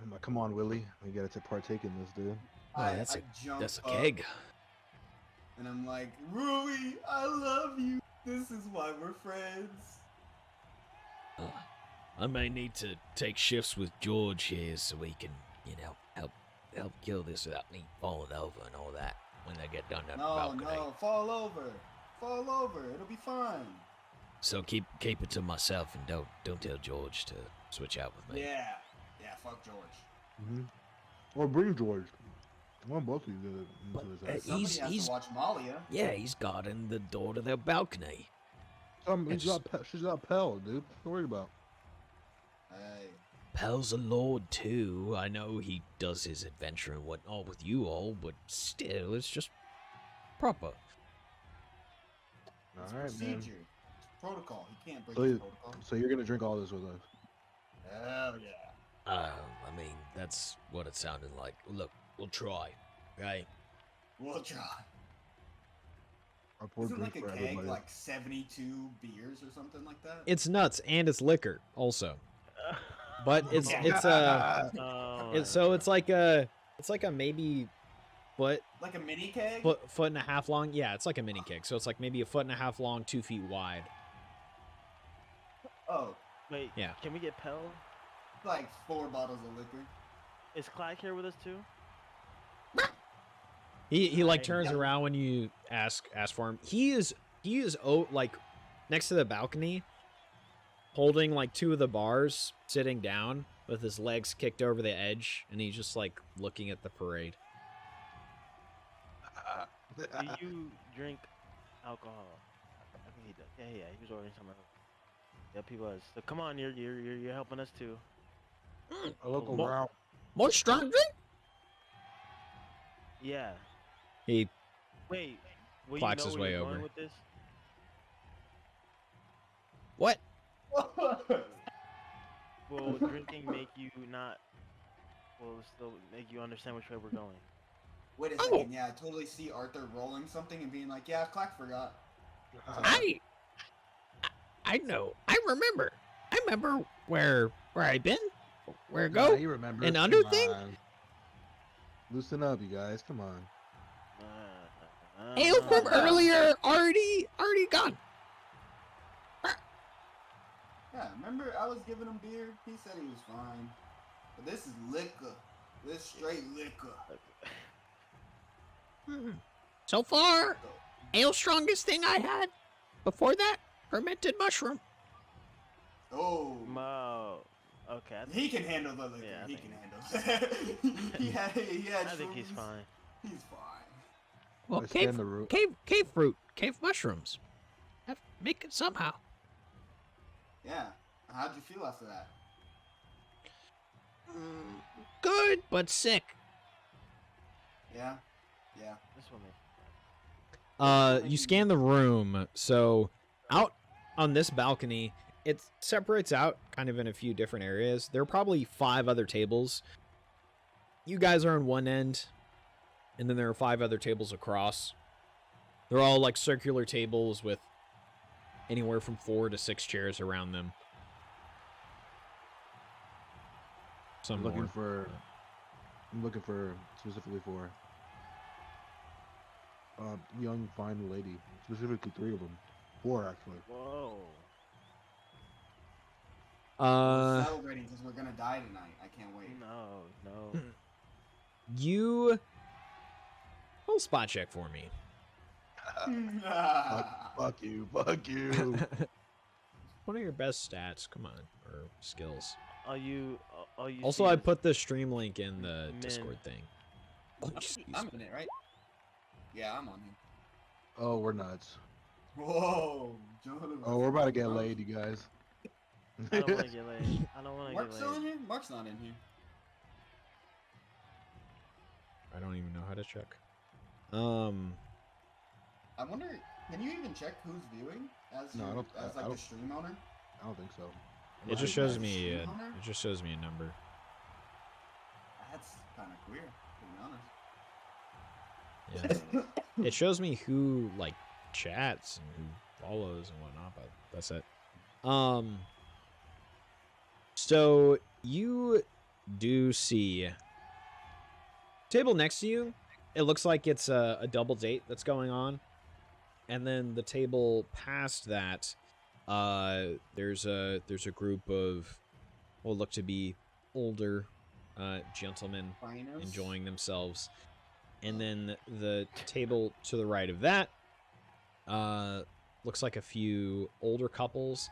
C: I'm like, come on, Willie. We gotta partake in this, dude.
A: that's a
E: jump
A: that's a
E: up
A: keg.
E: And I'm like, Rui, I love you. This is why we're friends.
A: I may need to take shifts with George here so we can, you know, help kill this without me falling over and all that when they get done on the balcony.
E: No, fall over. Fall over. It'll be fine.
A: So keep it to myself and don't tell George to switch out with me.
E: Yeah, fuck George.
C: Mm-hmm. Or bring George. I want both of you to into this.
E: Somebody
A: He's-
E: has to watch Malia.
A: Yeah, he's guarding the door to their balcony.
C: She's got Pell, dude. Don't worry about.
E: Hey,
A: Pel's a lord too. I know he does his adventure and whatnot with you all, but still, it's just proper.
E: it's
C: All right,
E: procedure.
C: man.
E: It's protocol. He can't break
C: So
E: the
C: you-
E: protocol.
C: So you're gonna drink all this with us?
E: Hell yeah.
A: I mean, that's what it sounded like. Look, we'll try, right?
E: We'll try.
C: I poured
E: Isn't like
C: drinks
E: a
C: for
E: keg
C: everybody.
E: like 72 beers or something like that?
A: It's nuts and it's liquor also, but it's
D: Oh,
A: it's like a maybe foot
E: like a mini keg?
A: foot and a half long. Yeah, it's like a mini keg, so it's like maybe a foot and a half long, 2 feet wide.
E: Oh,
D: wait.
A: Yeah.
D: Can we get Pell?
E: like 4 bottles of liquor.
D: Is Clyde here with us too?
A: He like
D: Right.
A: turns
E: Yeah.
A: around when you ask for him. He is like next to the balcony, holding like 2 of the bars, sitting down with his legs kicked over the edge, and he's just like looking at the parade.
D: Do you drink alcohol? I think he does. Yeah, he was ordering something. Yep, he was. So come on, you're helping us too.
C: I look
D: Mo-
C: around.
A: More strong drink?
D: Yeah.
A: He
D: Wait. Will you
A: Clocks
D: know
A: his
D: where
A: way
D: you're going
A: over.
D: with this?
A: what?
D: Will drinking make you not? Will it still make you understand which way we're going?
E: Wait a
A: Oh.
E: second, yeah, I totally see Arthur rolling something and being like, yeah, Clack forgot.
A: I know. I remember where I've been. Where to
C: Nah,
A: go?
C: you remember?
A: An
C: Come
A: under thing?
C: on. Loosen up, you guys. Come on.
A: Ale from earlier already gone.
E: Yeah, remember I was giving him beer? He said he was fine. But this is liquor. This straight liquor.
A: So far, ale strongest thing I had. Before that, fermented mushroom.
E: Oh.
D: Mo. Okay.
E: He can handle the liquor.
D: Yeah, I
E: he
D: think-
E: can handle he had
D: I think he's
E: shrooms.
D: fine.
E: He's fine.
A: Well,
C: I scan the room.
A: cave fruit, cave mushrooms. Have to make it somehow.
E: Yeah. How'd you feel after that?
A: Good, but sick.
E: Yeah. Yeah.
D: This one.
A: You scan the room. So out on this balcony, it separates out kind of in a few different areas. There are probably 5 other tables you guys are on one end, and then there are 5 other tables across. They're all like circular tables with anywhere from 4 to 6 chairs around them. Some
C: I'm
A: more.
C: looking for specifically for young fine lady, specifically 3 of them, 4 actually.
D: Whoa.
E: We're celebrating because we're gonna die tonight. I can't wait.
D: No.
A: You roll spot check for me.
C: Fuck you.
A: One of your best stats, come on, or skills.
D: You
A: Also,
D: see
A: I
D: is
A: put the stream link in the
D: men.
A: Discord thing.
E: I'm in it, right? Yeah, I'm on here.
C: Oh, we're nuts.
E: Whoa, Jonah.
C: Oh, we're about to get laid, you guys.
D: I don't want to get laid. I don't want to get
E: Mark's still in
D: laid.
E: here? Mark's not in here.
A: I don't even know how to check.
E: I wonder, can you even check who's viewing as
C: No, I don't-
E: as
C: I
E: like
C: don't-
E: the stream owner?
C: I don't think so.
A: It just
E: Right,
A: shows
E: as a
A: me.
E: stream
A: It
E: owner?
A: just shows me a number.
E: That's kind of queer, to be honest.
A: Yeah. It shows me who like chats and who follows and whatnot, but that's it. So you do see table next to you. It looks like it's a double date that's going on, and then the table past that, there's a group of what look to be older gentlemen
E: Finers?
A: enjoying themselves. And then the table to the right of that looks like a few older couples.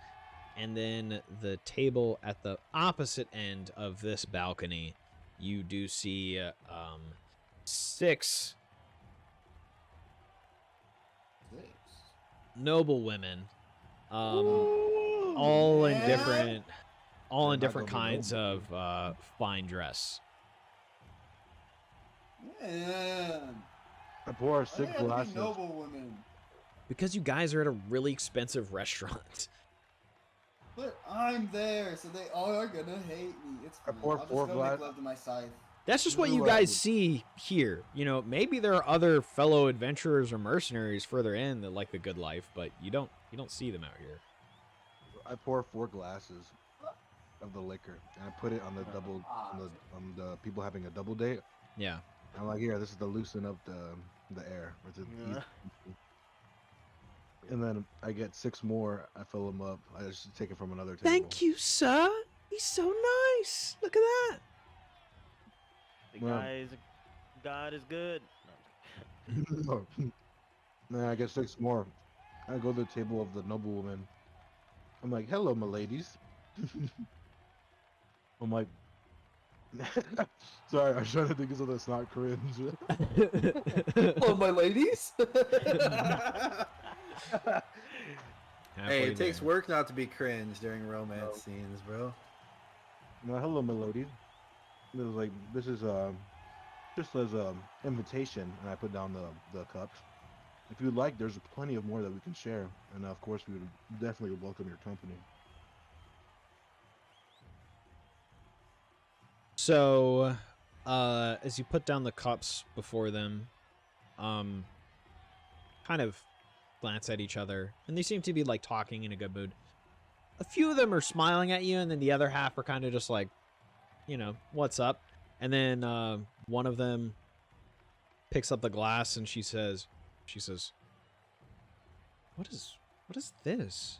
A: And then the table at the opposite end of this balcony, you do see 6 noble women, all in
E: yeah.
A: different
C: They're not
A: different
C: noble
A: kinds
C: noble.
A: of fine dress.
E: Man,
C: I pour
E: why
C: 6
E: they have to be
C: glasses.
E: noble women.
A: Because you guys are at a really expensive restaurant.
E: But I'm there, so they all are gonna hate me. It's
C: I
E: fine.
C: pour
E: I'll just
C: 4
E: go
C: gla-
E: make love to my scythe.
A: That's just what you
C: Ooh,
A: guys see here. You know, maybe there are other fellow adventurers or mercenaries further in that like the good life, but you don't see them out here.
C: I pour 4 glasses of the liquor and I put it on the double on the people having a double date.
A: Yeah.
C: I'm like, here, this is to loosen up the air, or to
D: Yeah.
C: and then I get 6 more. I fill them up. I just take it from another table.
A: Thank you, sir. He's so nice. Look at that.
D: The God is good.
C: No. Then I get 6 more. I go to the table of the noble woman. I'm like, hello, my ladies. I'm like, sorry, I was trying to think of something that's not cringe.
B: Hello, my ladies.
A: Halfway
B: Hey, it takes
A: there.
B: work not to be cringe during romance scenes, bro.
C: I'm like, hello, my ladies. It was like, this is just as invitation, and I put down the cups. If you'd like, there's plenty of more that we can share, and of course, we would definitely welcome your company.
A: So, as you put down the cups before them, kind of glance at each other, and they seem to be like talking in a good mood. A few of them are smiling at you, and then the other half are kind of just like, you know, what's up? And then one of them picks up the glass and she says, what is this?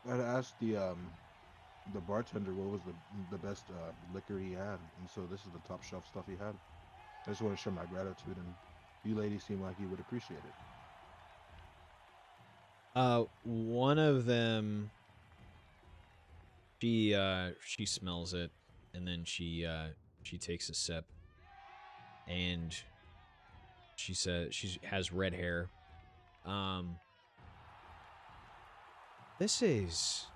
C: I'd asked the bartender what was the best liquor he had, and so this is the top shelf stuff he had. I just want to show my gratitude, and you ladies seem like you would appreciate it.
A: One of them, she smells it, and then she takes a sip, and she says she has red hair. This is,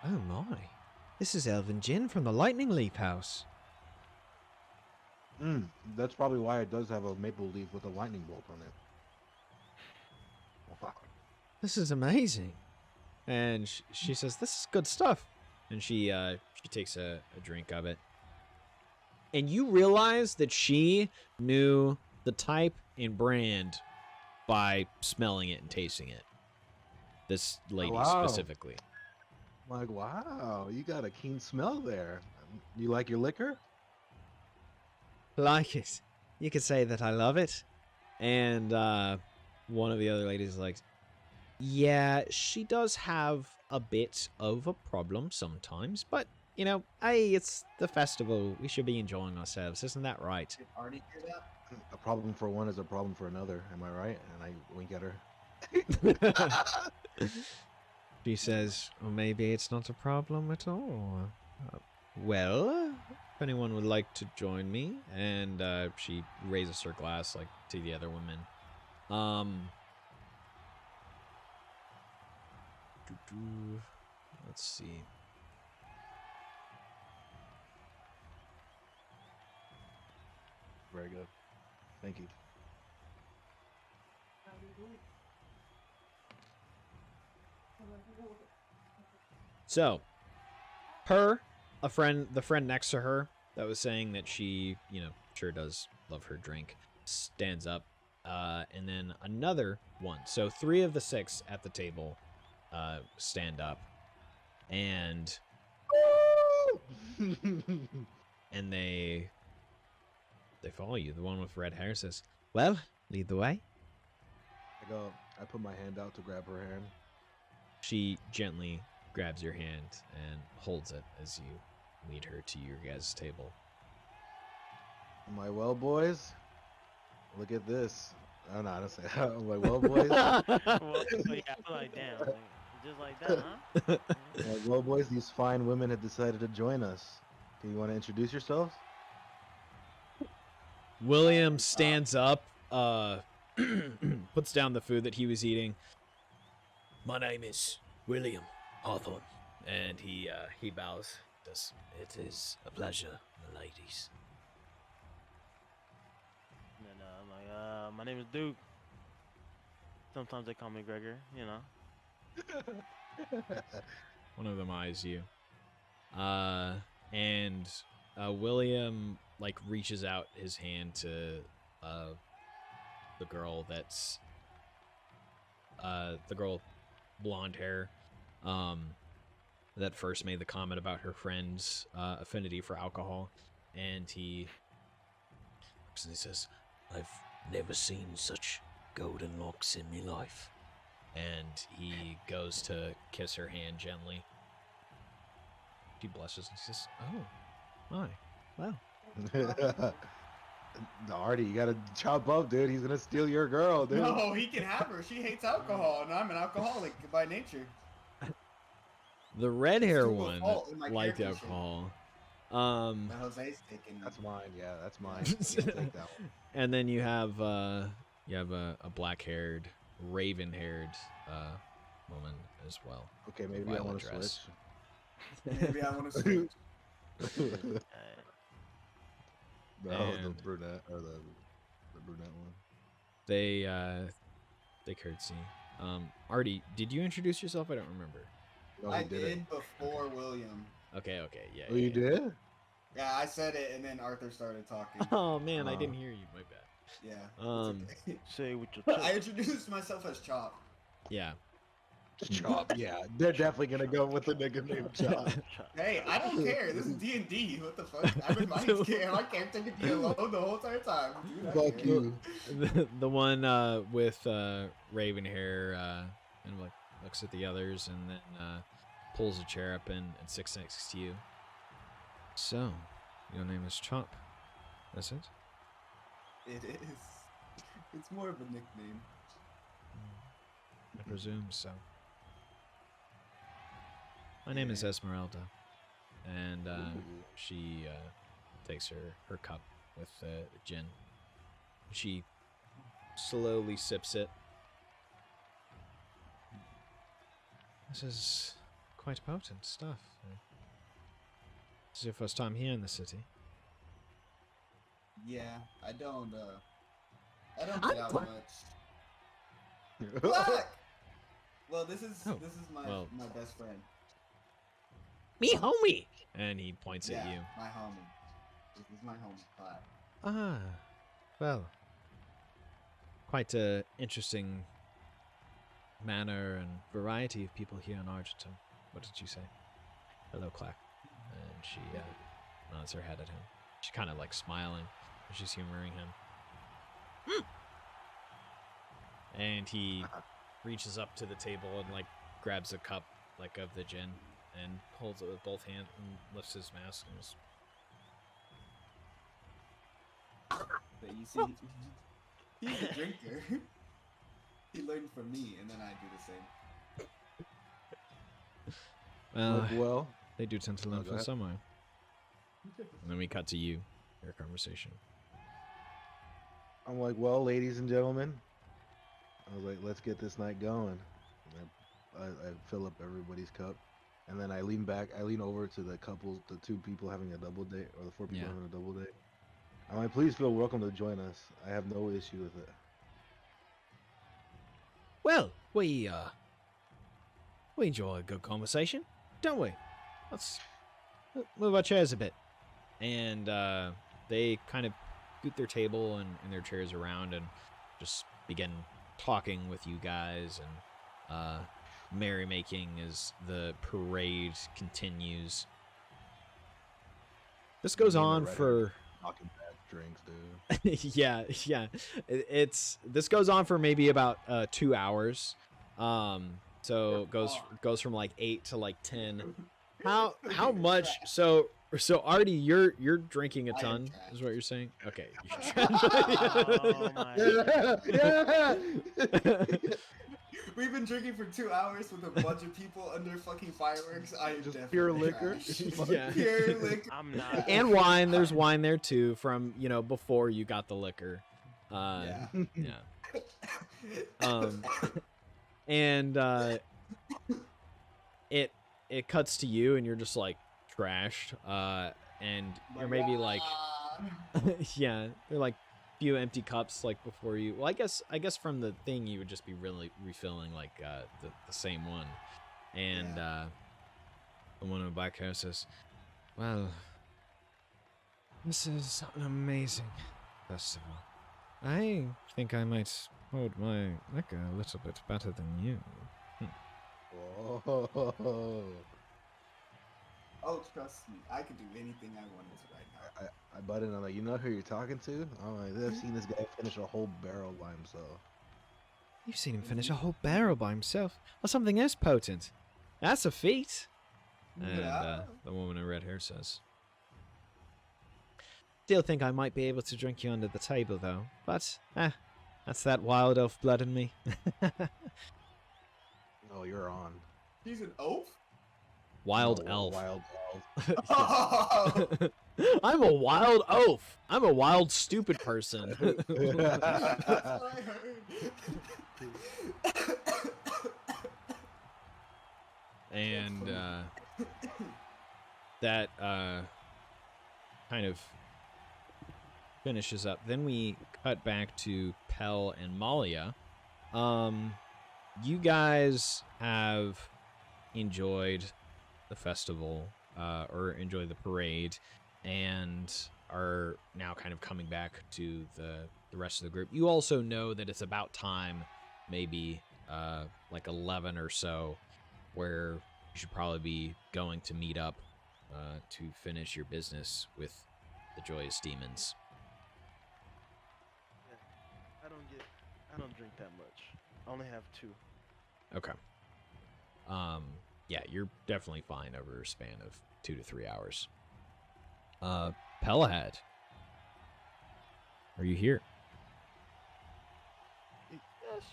A: oh my, this is Elven Gin from the Lightning Leaf House.
C: That's probably why it does have a maple leaf with a lightning bolt on it. Wow.
A: This is amazing. And she says, this is good stuff. And she takes a drink of it. And you realize that she knew the type and brand by smelling it and tasting it. This lady specifically.
C: Like, wow, you got a keen smell there. You like your liquor?
A: Like it. You could say that I love it. And one of the other ladies is like, yeah, she does have a bit of a problem sometimes, but, you know, hey, it's the festival. We should be enjoying ourselves. Isn't that right?
E: Did Artie hear that?
C: A problem for one is a problem for another. Am I right? And I wink at her.
A: She says, well, maybe it's not a problem at all. Well, if anyone would like to join me, and she raises her glass like to the other women. Let's see.
C: Very good. Thank you.
A: So, the friend next to her that was saying that she, you know, sure does love her drink, stands up, and then another one. So 3 of the 6 at the table stand up, and and they follow you. The one with red hair says, "Well, lead the way."
C: I put my hand out to grab her hand.
A: She gently grabs your hand and holds it as you lead her to your guys' table.
C: I'm like, well, boys, look at this. I don't know how to say that. I'm like, well, boys.
D: Well, yeah, I feel like, damn, like, just like that, huh?
C: I'm like, well, boys, these fine women have decided to join us. Do you want to introduce yourselves?
A: William stands up, puts down the food that he was eating. My name is William Hawthorne, and he bows. It is a pleasure, the ladies.
D: And then I'm like, my name is Duke. Sometimes they call me Gregor, you know.
A: One of them eyes you. And William like reaches out his hand to the girl that's the girl, blonde hair, that first made the comment about her friend's affinity for alcohol, and he says, "I've never seen such golden locks in my life," and he goes to kiss her hand gently. She blushes and says, "Oh, my, well."
C: Artie, you gotta chop up, dude. He's gonna steal your girl, dude.
E: No, he can have her. She hates alcohol, and I'm an alcoholic by nature.
A: The red hair
E: to a
A: one
E: fault in my
A: liked
E: character sheet.
A: alcohol.
E: Now Jose's taking.
C: That's mine. Yeah, that's mine. You can take that one.
A: And then you have a black-haired, raven-haired woman as well.
C: Okay, maybe I
A: Violet
C: want to
A: dress.
C: switch.
E: Maybe I want to switch.
C: The
A: And-
C: brunette or the brunette one.
A: They curtsy. Artie, did you introduce yourself? I don't remember.
C: No,
E: I
C: he didn't.
E: did before William.
A: Okay, yeah.
C: Oh, you
A: yeah.
C: did?
E: Yeah, I said it, and then Arthur started talking.
A: Oh man, I
C: Oh.
A: didn't hear you. My bad.
E: Yeah. it's okay.
D: Say with your
E: I
D: chest.
E: introduced myself as Chop.
A: Yeah.
C: Chop. Yeah, they're definitely gonna go with the nigga named Chop.
E: Hey, I don't care. This is D&D. What the fuck? I've been my character could be alone the whole entire time. Dude, I
C: Fuck
E: care.
C: you.
A: the one with raven hair and like looks at the others and then pulls a chair up and sits next to you. So, your name is Chop. That's it?
E: It is. It's more of a nickname.
A: I presume so. My name is Esmeralda, and
C: Ooh.
A: she takes her cup with gin. She slowly sips it. This is quite potent stuff. This is your first time here in the city.
E: Yeah, I don't get out much. Black! Well, this is
A: Oh,
E: my
A: well.
E: my best friend.
A: Me homie. And he points at you.
E: My homie. This is my homie. Clyde.
A: Ah, well, quite a interesting manner and variety of people here in Argenton. What did you say? Hello, Clack. And she nods her head at him. She's kind of like smiling. She's humoring him. And he reaches up to the table and like grabs a cup like of the gin and holds it with both hands and lifts his mask and just...
E: But you see, he's a drinker. He learned from me, and then I do the same.
A: Well, they do tend to learn
C: go
A: from
C: ahead.
A: somewhere. And then we cut to you, your conversation.
C: I'm like, well, ladies and gentlemen, I was like, let's get this night going. And I fill up everybody's cup, and then I lean over to the two people having a double date, or the four people having a double date. I'm like, please feel welcome to join us. I have no issue with it.
A: Well, we enjoy a good conversation, don't we? Let's move our chairs a bit. And they kind of scoot their table and their chairs around and just begin talking with you guys and merrymaking as the parade continues. This goes on for...
C: Talking bad drinks, dude.
A: yeah. This goes on for maybe about 2 hours. So goes from like 8 to like 10. How much? So Artie, you're drinking a ton, is what you're saying? Okay.
D: Oh my God.
E: We've been drinking for 2 hours with a bunch of people under fucking fireworks. I am
C: Just
E: definitely
C: pure liquor?
E: trash.
A: Yeah.
E: Pure liquor.
D: I'm not.
A: And wine. There's wine there too from before you got the liquor.
E: Yeah.
A: And it cuts to you and you're just like trashed. And you're maybe like yeah, they're like few empty cups like before you. Well, I guess from the thing you would just be really refilling like the same one. And the one in the back here says, "Well, this is an amazing festival. I think I might hold my liquor a little bit better than you."
C: Whoa.
E: Oh, trust me, I could do anything I wanted to right now.
C: I butt in. I'm like, you know who you're talking to? I'm like, I've seen this guy finish a whole barrel by himself.
A: You've seen him finish a whole barrel by himself, or something as potent. That's a feat. And the woman in red hair says, "Still think I might be able to drink you under the table, though. But, that's that wild elf blood in me."
C: Oh, you're on.
E: He's an oaf?
A: Wild
C: No,
A: elf.
C: Wild elf.
E: Oh!
A: I'm a wild oaf. I'm a wild, stupid person.
E: That's what I heard.
A: And that kind of finishes up. Then we cut back to Pell and Malia. You guys have enjoyed the festival or enjoyed the parade and are now kind of coming back to the rest of the group. You also know that it's about time, maybe like 11 or so, where you should probably be going to meet up to finish your business with the Joyous Demons.
D: I don't drink that much. I only have 2.
A: Okay. Yeah, you're definitely fine over a span of 2 to 3 hours. Pelahad, are you here?
D: Yes.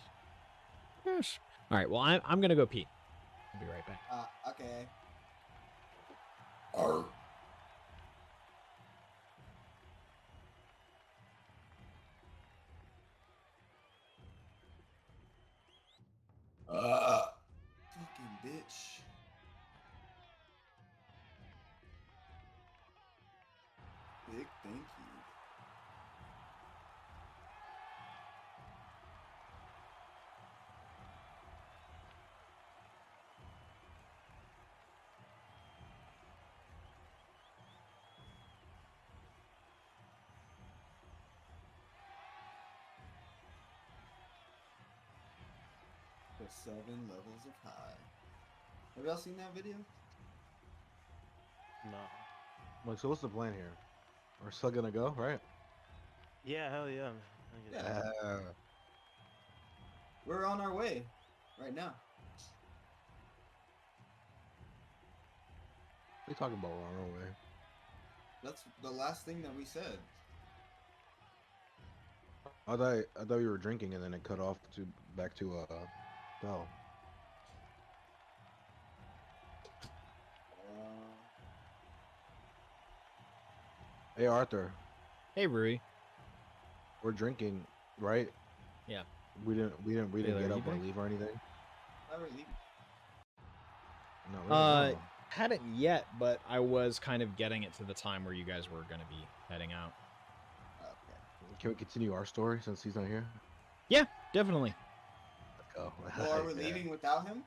A: Yes. All right. Well, I'm gonna go pee. I'll be right back.
E: Okay. Fucking bitch. Big thank you. for 7 levels of high. Have y'all seen that video?
D: No.
C: Like, so what's the plan here? We're still gonna go, right?
D: Yeah, hell yeah.
E: Yeah. We're on our way right now.
C: What are you talking about? We're on our way.
E: That's the last thing that we said.
C: I thought we were drinking and then it cut off to back to Bell. Hey Arthur,
A: Hey, Rui.
C: we're drinking, right?
A: Yeah.
C: We didn't
A: Taylor,
C: get
A: you
C: up or
A: drink?
C: leave or anything.
E: Not really.
C: No.
A: Hadn't yet, but I was kind of getting it to the time where you guys were going to be heading out.
E: Okay.
C: Can we continue our story since he's not here?
A: Yeah, definitely.
C: Let's go.
E: Well, are we
C: Yeah.
E: leaving without him?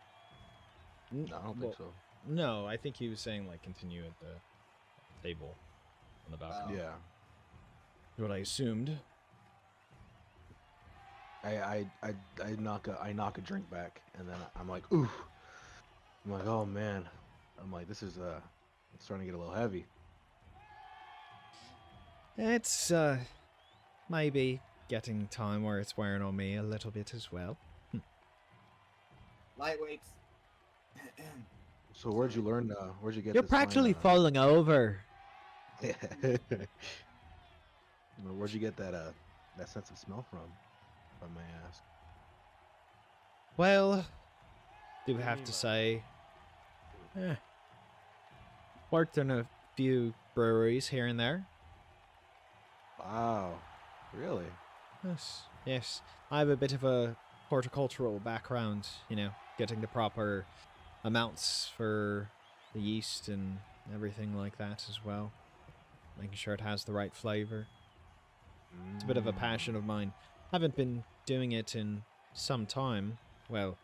C: No, I don't think so.
A: No, I think he was saying like continue at the table on the balcony.
C: Yeah.
A: What I assumed.
C: I knock a drink back and then I'm like, ooh. I'm like, oh man. I'm like, this is it's starting to get a little heavy.
A: It's maybe getting time where it's wearing on me a little bit as well.
E: Lightweights.
C: So where'd you learn? Where'd you get?
A: You're
C: this line,
A: practically falling over.
C: Where'd you get that that sense of smell from? If I may ask.
A: Well, do
D: What do you
A: have
D: mean
A: to
D: by
A: say, worked in a few breweries here and there.
C: Wow, really?
A: Yes, yes. I have a bit of a horticultural background, you know, getting the proper amounts for the yeast and everything like that as well. Making sure it has the right flavor. It's a bit of a passion of mine. Haven't been doing it in some time. Well,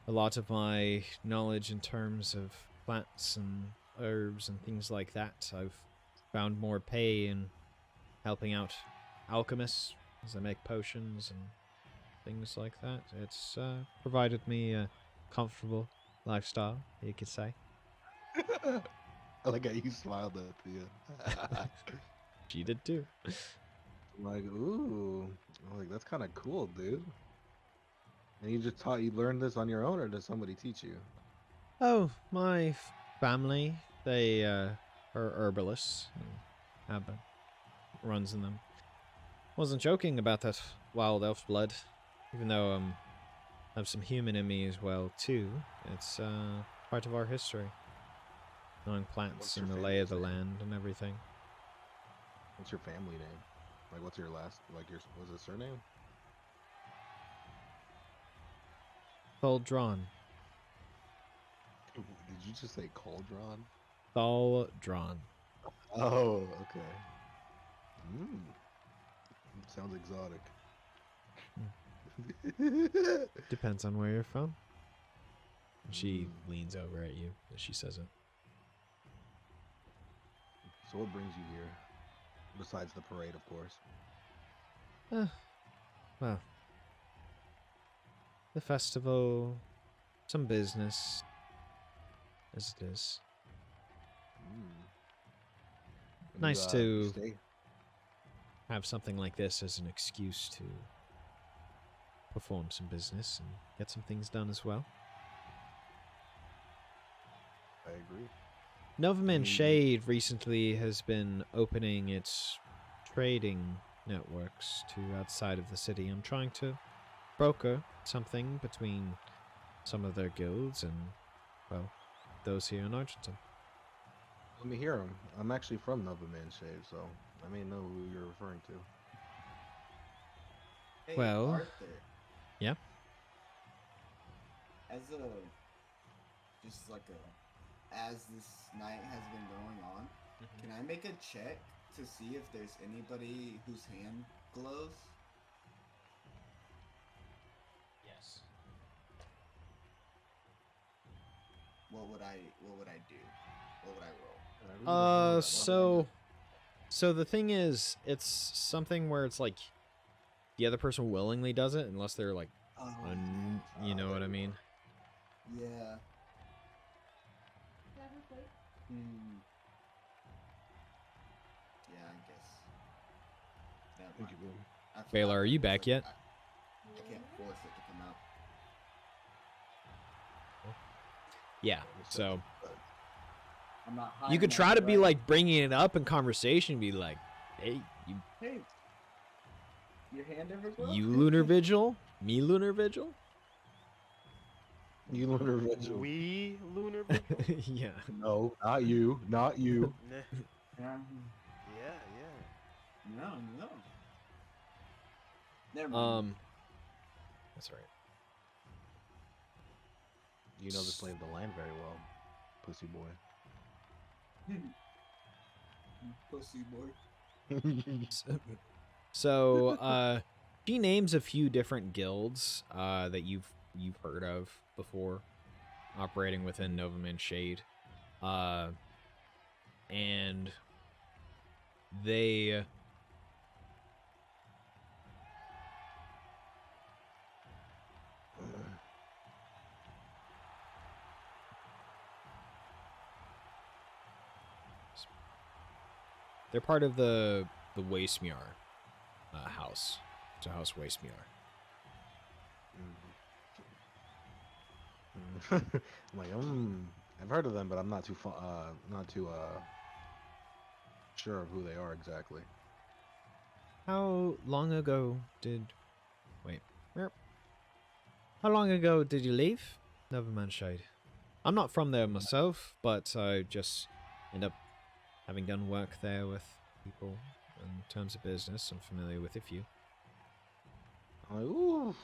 A: a lot of my knowledge in terms of plants and herbs and things like that, I've found more pay in helping out alchemists as I make potions and things like that. It's provided me a comfortable lifestyle, you could say.
C: I like how you smiled at the.
A: She did too.
C: I'm like, ooh, I'm like that's kind of cool, dude. And you learned this on your own, or did somebody teach you?
A: Oh, my family, they are herbalists and have runs in them. Wasn't joking about that wild elf blood, even though I have some human in me as well too. It's part of our history, knowing plants
C: What's
A: and
C: your
A: the lay of the
C: family's name?
A: land and everything.
C: What's your family name? Like, what's your last? Like, was it surname?
A: Thal Drawn.
C: Did you just say Cauldron?
A: Thal Drawn.
C: Oh, okay. Sounds exotic.
A: Depends on where you're from. She leans over at you as she says it.
C: So what brings you here? Besides the parade, of course.
A: Well, the festival, some business, as it is.
C: And
A: Nice
C: you
A: to
C: stay?
A: have something like this as an excuse to perform some business and get some things done as well.
C: I agree.
A: Novaman
C: Mm.
A: Shade recently has been opening its trading networks to outside of the city. I'm trying to broker something between some of their guilds and, well, those here in Argenton.
C: Let me hear him. I'm actually from Nova Man Shade, so I may know who you're referring to.
E: Hey,
A: Well,
E: Arthur.
A: yeah?
E: As this night has been going on, can I make a check to see if there's anybody whose hand glows?
A: Yes.
E: What would I do? What would I roll?
C: I really don't know that
A: So the thing is, it's something where it's like the other person willingly does it unless they're like You know what I mean?
E: Yeah. Hmm. Yeah, I guess. Never
C: Thank you,
E: mind.
C: Boom.
E: I forgot
A: Baylor, are
E: that
A: you
E: it's
A: back
E: like,
A: yet?
E: I can't force it to come out.
A: Yeah. So
E: I'm not
A: you could
E: hiding
A: try
E: out,
A: to be
E: right?
A: like bringing it up in conversation, be like, "Hey,
E: Hey, your hand ever broke?
A: you lunar vigil, me lunar vigil."
C: You lunar vigil.
D: We lunar vigil?
A: Yeah.
C: No, not you. Not you.
D: Nah.
E: Yeah.
D: Yeah.
E: No. Never mind.
A: That's right.
C: You know this lay of the land very well, pussy boy.
E: Pussy boy.
A: So, she names a few different guilds that you've heard of before, operating within Novaman Shade, and they they're part of the Wastemuir house. It's a house Wastemuir.
C: I'm like, I've heard of them, but I'm not too sure of who they are exactly.
A: How long ago did How long ago did you leave Novaman Shade? I'm not from there myself, but I just end up having done work there with people in terms of business. I'm familiar with a few.
C: I'm like, ooh.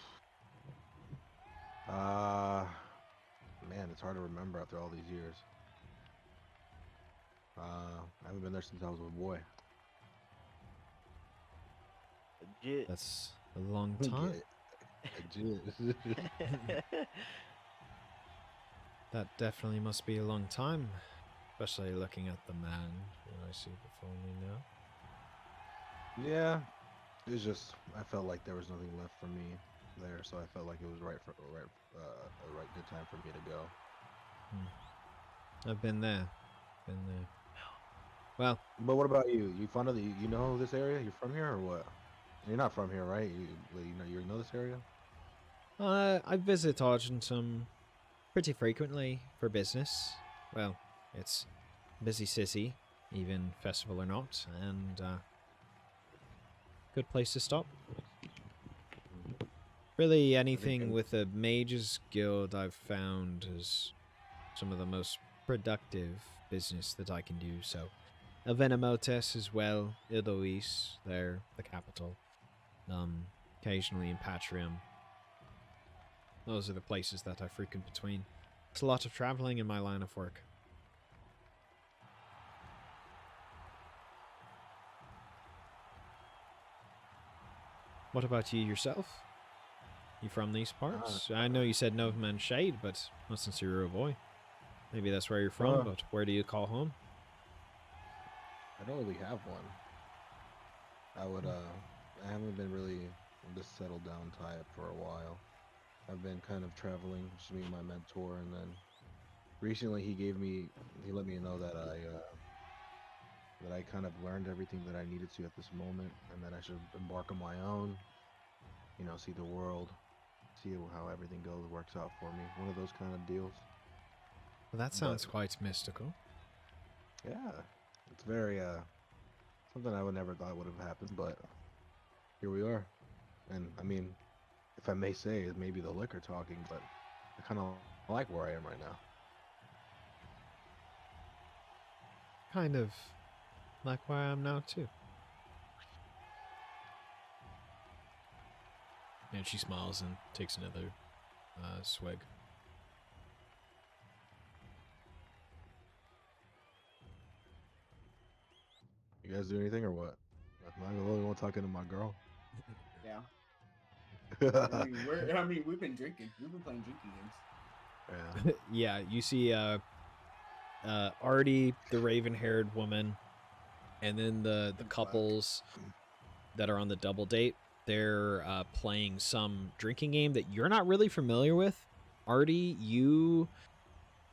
C: Man, it's hard to remember after all these years. I haven't been there since I was a boy.
D: Legit.
A: That's a long time. That definitely must be a long time, especially looking at the man who I see before me now.
C: Yeah, it's just I felt like there was nothing left for me there, so I felt like it was a right good time for me to go.
A: I've been there. Well,
C: but what about you? You fond of you know this area? You're from here or what? You're not from here, right? You know this area?
A: I visit Argentum pretty frequently for business. Well, it's busy city, even festival or not, and good place to stop. Really, anything with a mage's guild I've found is some of the most productive business that I can do. So, Avenamotes as well, Joyous, they're the capital. Occasionally in Patrium. Those are the places that I frequent between. It's a lot of traveling in my line of work. What about you yourself? You from these parts? I know you said Novaman Shade, but not since you were a boy. Maybe that's where you're from, but where do you call home?
C: I don't really have one. I haven't been really this settled down type for a while. I've been kind of traveling, just me and my mentor, and then recently he let me know that I kind of learned everything that I needed to at this moment, and that I should embark on my own, see the world, see how everything works out for me. One of those kind of deals.
A: Well, that sounds quite mystical.
C: Yeah, it's very something I would never thought would have happened, but here we are. And I mean, if I may say, it may be the liquor talking, but I kind of like where I am right now.
A: Kind of like where I am now too. And she smiles and takes another swig.
C: You guys do anything or what? Am I the only one talking to my girl?
E: Yeah. We've been drinking. We've been playing drinking games.
A: Yeah. Yeah, you see Artie, the raven-haired woman, and then the couples that are on the double date. they're playing some drinking game that you're not really familiar with. Artie,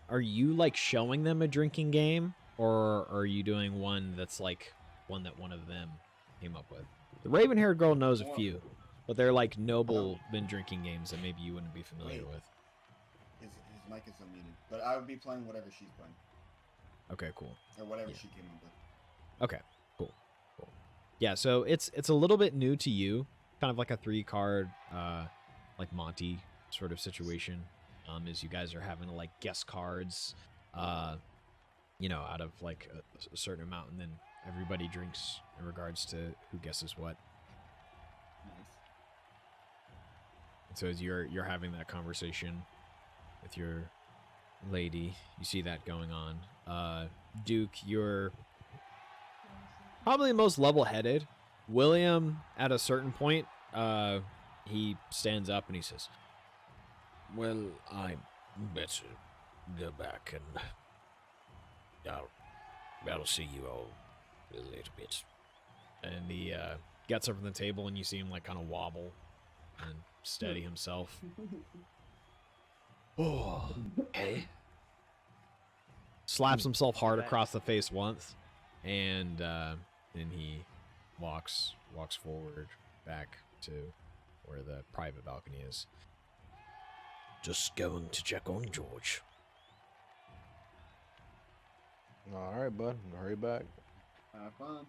A: are you like showing them a drinking game, or are you doing one that's like one that one of them came up with? The raven-haired girl knows a few, but they're like nobleman drinking games that maybe you wouldn't be familiar with.
E: His mic is unmuted, but I would be playing whatever she's playing.
A: Okay, cool.
E: Or whatever she came up with.
A: Okay, cool. Yeah, so it's a little bit new to you, kind of like a 3-card, like Monty sort of situation. As you guys are having to like guess cards, out of like a certain amount, and then everybody drinks in regards to who guesses what.
E: Nice.
A: And so as you're having that conversation with your lady, you see that going on. Duke, you're probably the most level-headed. William, at a certain point, he stands up and he says, "Well, I better go back and I'll see you all a little bit." And he gets up from the table, and you see him like kind of wobble and steady himself. Oh, okay. Slaps himself hard across the face once, and then he walks forward back to where the private balcony is. "Just going to check on George."
C: All right, bud. Hurry back.
E: Have fun.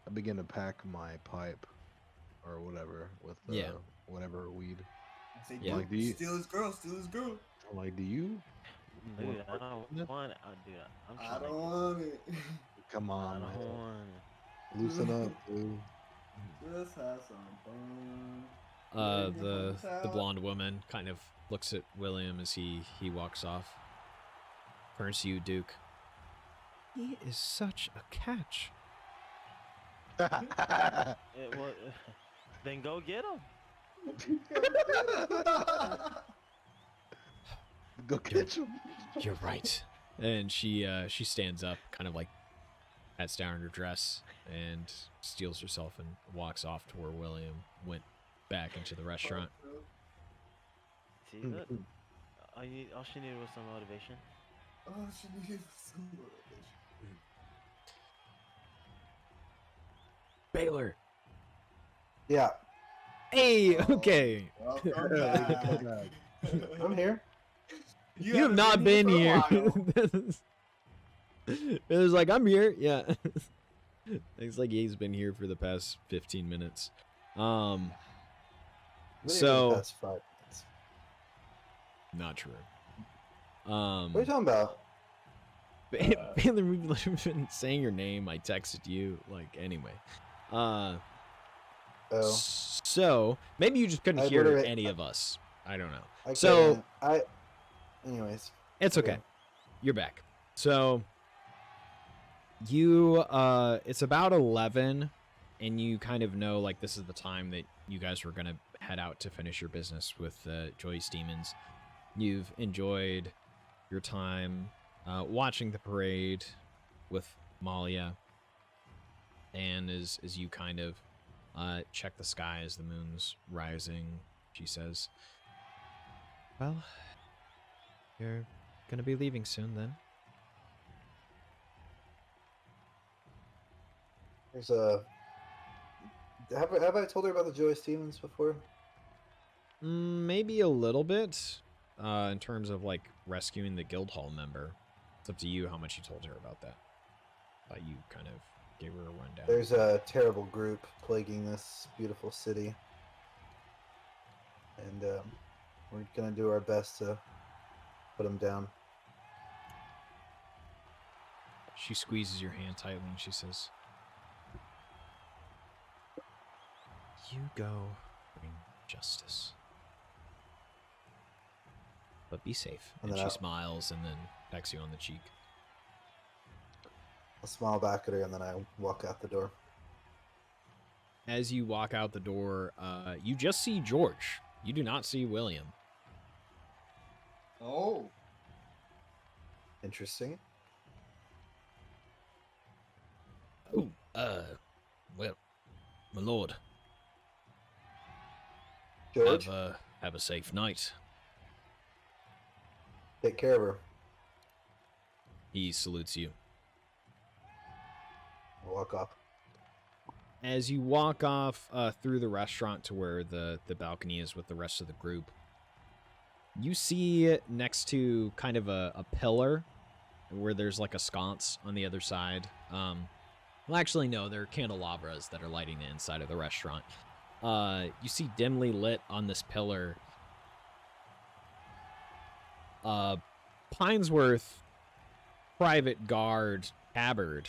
C: I begin to pack my pipe or whatever with whatever weed.
E: I say,
A: Yeah.
E: dude, steal his girl.
C: I'm like, do you?
D: Dude, I don't want it.
E: I don't want it.
C: Come
D: I
C: on,
D: don't
C: man.
D: want it.
C: Loosen up, dude.
E: Just have some fun.
A: The blonde woman kind of looks at William as he walks off. Turns to you, Duke. "He is such a catch."
D: Then go get him.
C: Go catch him.
A: You're right. And she stands up, kind of like hats down her dress, and steals herself and walks off to where William went back into the restaurant.
D: See, look. All she needed was some motivation.
E: Oh, she needed some motivation.
A: Baylor.
B: Yeah,
A: Hey, okay.
E: Welcome back.
B: I'm here.
A: You have not been here. It was like, "I'm here." Yeah. It's like he's been here for the past 15 minutes.
B: Literally
A: So
B: the past 5 minutes.
A: not true.
B: What are you talking about?
A: Baylor, we've been saying your name. I texted you. Like, anyway.
B: Oh,
A: So maybe you just couldn't
B: I
A: hear
B: literally-
A: any of us. I don't know.
B: I
A: So
B: couldn't. Anyways,
A: it's okay.
B: Okay.
A: You're back. So you it's about 11, and you kind of know like this is the time that you guys were gonna head out to finish your business with Joyous Demons. You've enjoyed your time watching the parade with Malia, and as you kind of check the sky as the moon's rising, she says, "Well, you're gonna be leaving soon then."
B: there's a. Have I told her about the Joyous Demons before?
A: Maybe a little bit, in terms of like rescuing the Guildhall member. It's up to you how much you told her about that. Thought you kind of gave her a rundown.
B: There's a terrible group plaguing this beautiful city, and we're gonna do our best to put them down.
A: She squeezes your hand tightly and she says, "You go bring justice. But be safe."
B: And
A: And
B: then
A: she smiles and then pecks you on the cheek.
B: I'll smile back at her, and then I walk out the door.
A: As you walk out the door, you just see George. You do not see William.
E: Oh.
B: Interesting.
A: Oh, well, my lord,
B: George,
A: Have a safe night.
B: take care of her.
A: He salutes you.
B: I'll walk off.
A: As you walk off through the restaurant to where the balcony is with the rest of the group, you see next to kind of a pillar where there's like a sconce on the other side. Well, actually, no, there are candelabras that are lighting the inside of the restaurant. You see dimly lit on this pillar Pinesworth private guard tabard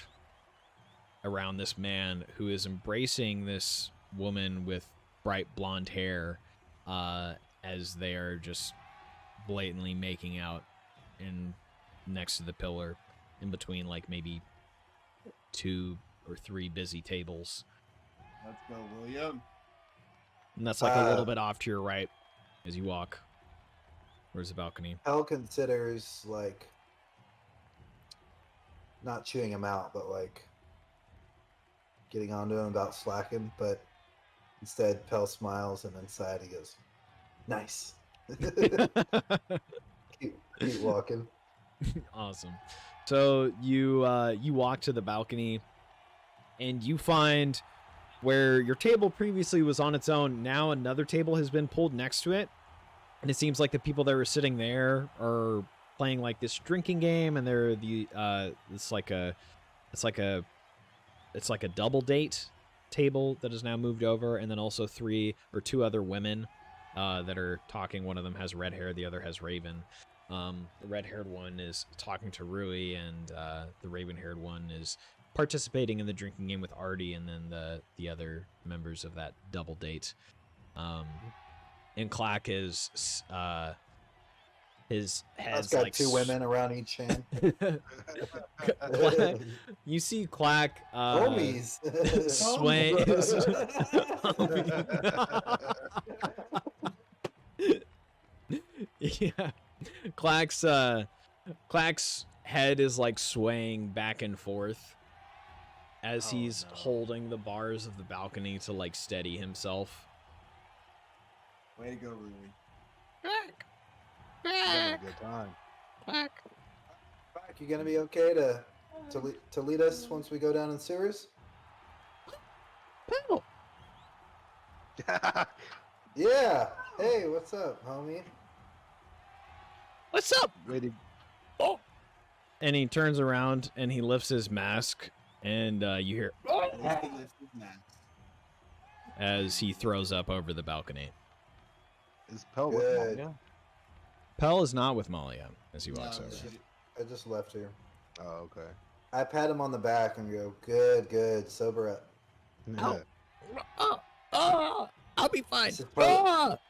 A: around this man who is embracing this woman with bright blonde hair as they are just blatantly making out in next to the pillar in between like maybe 2 or 3 busy tables.
E: Let's go, William.
A: And that's like a little bit off to your right as you walk. Where's the balcony?
B: Hell considers like not chewing him out, but like getting onto him about slacking. But instead, Pell smiles and inside he goes, "Nice." keep walking.
A: Awesome. So you walk to the balcony, and you find where your table previously was on its own. Now another table has been pulled next to it, and it seems like the people that were sitting there are playing like this drinking game, and they're it's like a double date table that has now moved over, and then also 3 or 2 other women that are talking. One of them has red hair, the other has raven. The red-haired one is talking to Rui, and the raven-haired one is participating in the drinking game with Artie, and then the other members of that double date. And Clack is his head's
B: got
A: like
B: 2 women around each hand.
A: Clack, you see Clack
B: Homies.
A: sway. Yeah, Clack's head is like swaying back and forth as he's holding the bars of the balcony to like steady himself.
E: Way to go, Rui.
D: Quack.
C: Having a good time.
D: Quack.
B: Back, you gonna be okay to lead us once we go down in sewers?
D: Pell.
B: Yeah. Hey, what's up, homie?
D: What's up?
C: Ready?
D: Oh.
A: And he turns around and he lifts his mask, and you hear
E: At least he lifts his mask.
A: as he throws up over the balcony.
C: Is Pell with
B: Good.
C: Malia?
A: Pell is not with Malia as he
E: No,
A: walks over.
B: I just left here.
C: Oh, okay.
B: I pat him on the back and go, "Good, sober up."
C: Yeah.
D: I'll be fine.
B: This is part-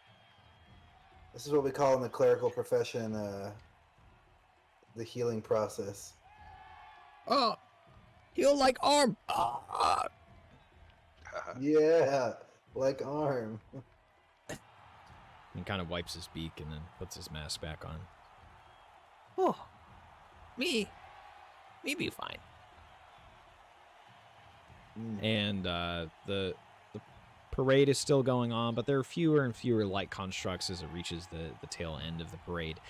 B: This is what we call in the clerical profession the healing process.
D: Heal like arm.
B: Yeah, like arm.
A: He kind of wipes his beak and then puts his mask back on.
D: Oh, me be fine.
A: And the parade is still going on, but there are fewer and fewer light constructs as it reaches the tail end of the parade.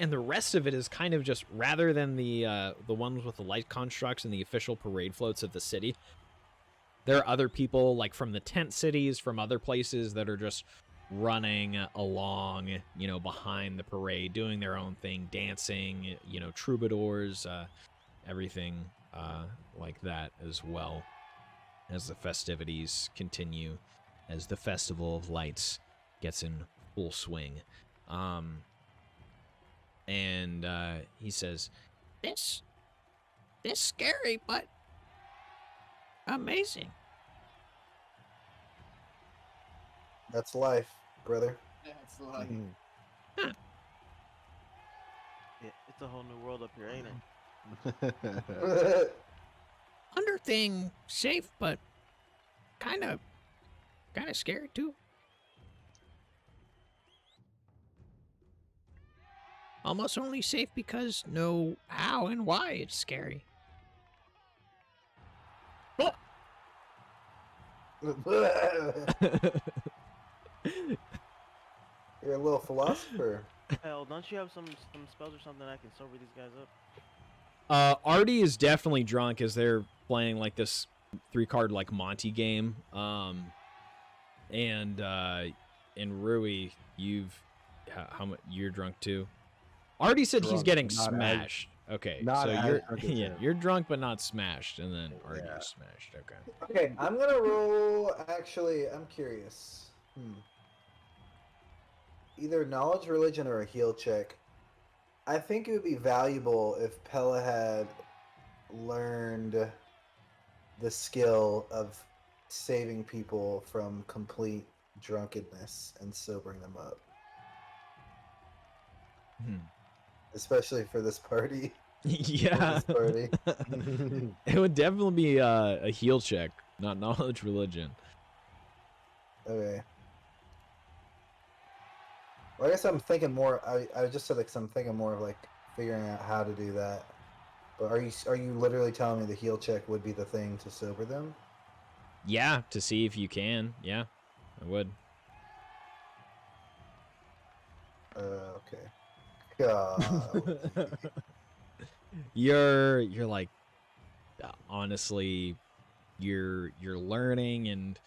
A: And the rest of it is kind of just, rather than the ones with the light constructs and the official parade floats of the city, there are other people like from the tent cities, from other places that are just running along, you know, behind the parade, doing their own thing, dancing, you know, troubadours, everything like that as well, as the festivities continue, as the Festival of Lights gets in full swing. And he says,
D: This scary, but amazing.
B: That's life, brother.
E: That's like,
D: Yeah, it's a whole new world up here, ain't it?
B: That's
D: Under thing safe, but kind of scary too. Almost only safe because know how and why it's scary.
B: You're a little philosopher.
D: Hell, don't you have some spells or something that can sober these guys up?
A: Artie is definitely drunk as they're playing like this 3-card like Monty game. And Rui, how much you're drunk too? Artie said he's
C: Drunk,
A: getting
C: not as-
A: smashed. Okay,
C: not
A: so
C: as
A: you're
C: drunk as him.
A: you're drunk but not smashed, and then Artie
C: Yeah.
A: is smashed. Okay.
B: Okay, I'm gonna roll. Actually, I'm curious. Either knowledge, religion, or a heal check. I think it would be valuable if Pella had learned the skill of saving people from complete drunkenness and sobering them up, especially for this party.
A: Yeah,
B: This party.
A: it would definitely be a heal check, not knowledge, religion.
B: Okay. Well, I guess I'm thinking more. I just said I'm thinking more of like figuring out how to do that. But are you literally telling me the heal check would be the thing to sober them?
A: Yeah, to see if you can. Yeah, I would.
B: Okay. God.
A: You're like honestly, you're learning and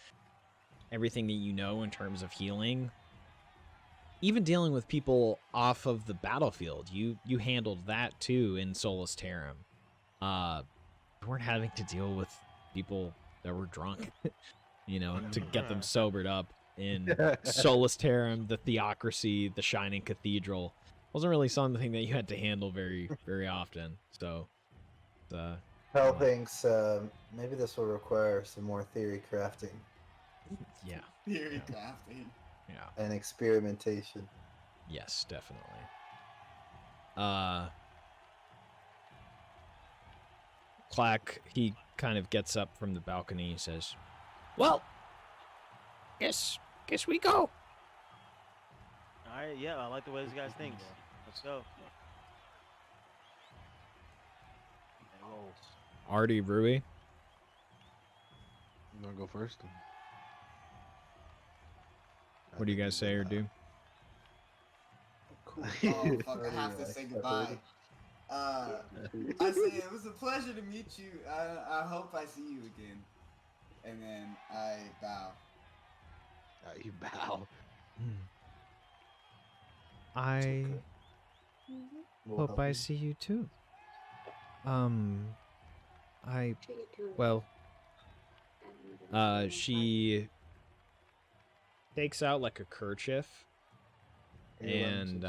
A: everything that you know in terms of healing. Even dealing with people off of the battlefield, you handled that too in Solus Terram. You weren't having to deal with people that were drunk, to get them sobered up in Solus Terram, the Theocracy, the Shining Cathedral. Wasn't really something that you had to handle very, very often. So,
B: Hell thinks maybe this will require some more theory crafting
A: yeah,
E: Theory crafting.
A: yeah,
B: and experimentation.
A: yes, definitely. Clack, he kind of gets up from the balcony. He says, "Well, guess we go."
D: All right, yeah, I like the way this guy thinks. Let's go.
A: Artie, Rui.
C: You wanna go first?
A: What do you guys say or do?
B: Cool.
E: Oh, fuck, I have to say goodbye. I say it was a pleasure to meet you. I hope I see you again. And then I bow.
C: You bow.
A: I
B: We'll
A: hope
B: help
A: I
B: you.
A: see you too. She takes out like a kerchief, and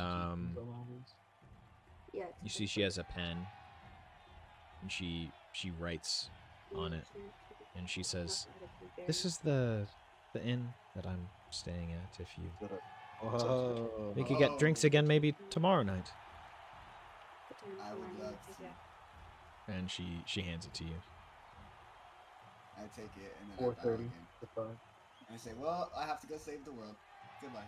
A: you see she has a pen, and she writes on it, and she says, "This is the inn that I'm staying at. If you
C: Oh,
A: we could get drinks again, maybe tomorrow night."
E: I would love to.
A: And she hands it to you.
E: I take it and then I bow
B: 4:30
E: again.
B: to 5.
E: And I say, well, I have to go save the world. Goodbye.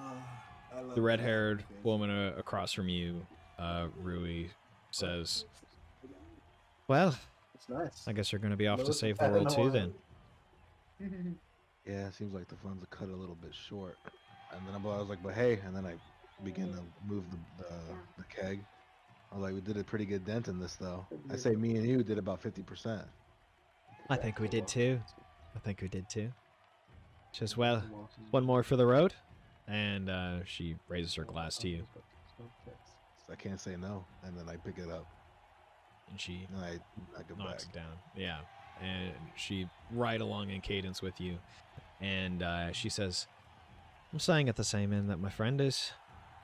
E: I love
A: The
E: that
A: red-haired
E: face.
A: woman across from you, Rui, says, "Well,
B: It's nice.
A: I guess you're going to be off to
B: Lowest
A: save the
B: pet in
A: world
B: the
A: too,
B: world.
A: then."
C: yeah, it seems like the funds are cut a little bit short. And then I was like, but hey, and then I began to move the keg. I was like, we did a pretty good dent in this, though. I say me and you did about 50%.
A: I think we did too. Just, well, one more for the road. And she raises her glass to you,
C: So I can't say no. And then I pick it up.
A: and she
C: And I go back.
A: knocks it down. Yeah. And she right along in cadence with you. And she says, "I'm staying at the same inn that my friend is.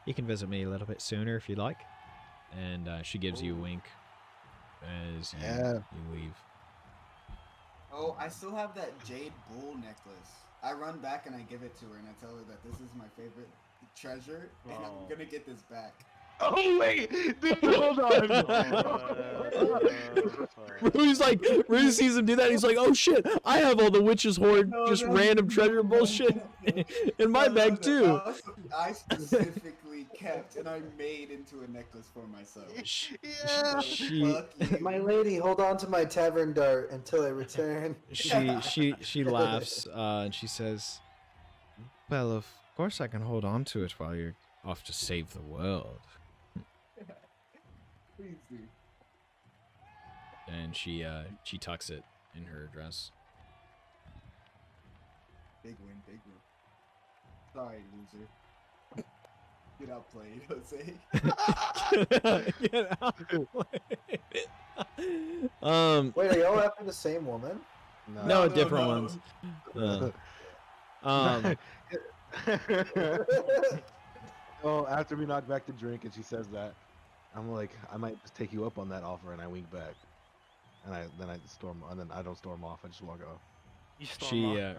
A: You can visit me a little bit sooner if you'd like." And she gives you a wink as
C: Yeah.
A: you leave.
E: Oh, I still have that jade bull necklace. I run back and I give it to her and I tell her that this is my favorite treasure and
D: Oh.
E: I'm gonna get this back.
C: Oh, wait! Dude, hold on!
A: Rudy sees him do that. He's like, "Oh shit! I have all the witch's hoard, just random treasure bullshit in my bag too."
E: I specifically kept and I made into a necklace for myself.
C: Yeah.
E: Fuck you.
B: My lady, hold on to my tavern dart until I return.
A: She laughs and she says, "Well, of course I can hold on to it while you're off to save the world."
E: Please do.
A: And she tucks it in her dress.
E: Big win, big win. Sorry, loser. Get outplayed, Jose.
A: Get out.
B: Wait, are y'all after the same woman?
A: No, different ones.
C: Oh, after we knock back the drink and she says that, I'm like, I might just take you up on that offer, and I wink back, and then I don't storm off. I just walk off.
D: You storm
A: She
D: off.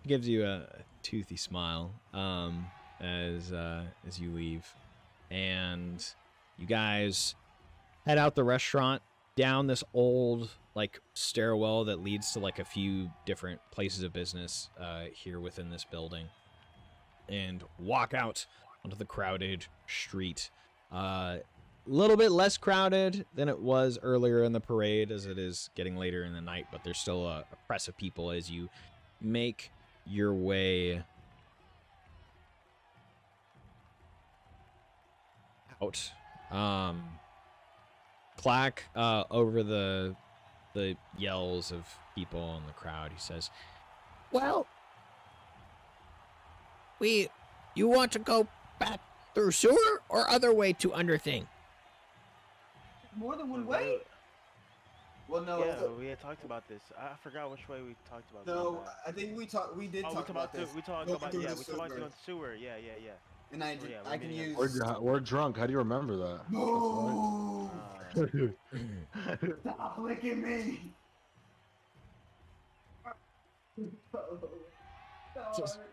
A: gives you a toothy smile as you leave, and you guys head out the restaurant, down this old like stairwell that leads to like a few different places of business here within this building, and walk out onto the crowded street. A little bit less crowded than it was earlier in the parade, as it is getting later in the night, but there's still a press of people as you make your way out. Clack, over the yells of people in the crowd, he says, "Well, you want to go back through sewer or other way to Underthing?"
E: More than one way? Well, no.
D: Yeah, we had talked about this. I forgot which way we talked about.
E: No, I think we did talk about this.
D: We talked
E: Going
D: about
E: through
D: yeah,
E: the
D: we talked about
E: sewer.
D: doing sewer. Yeah.
E: And I
D: we're
E: can
D: meeting
E: use.
C: We're drunk. How do you remember that?
E: No!
C: That's right.
E: Stop licking me! No, I'm so sorry.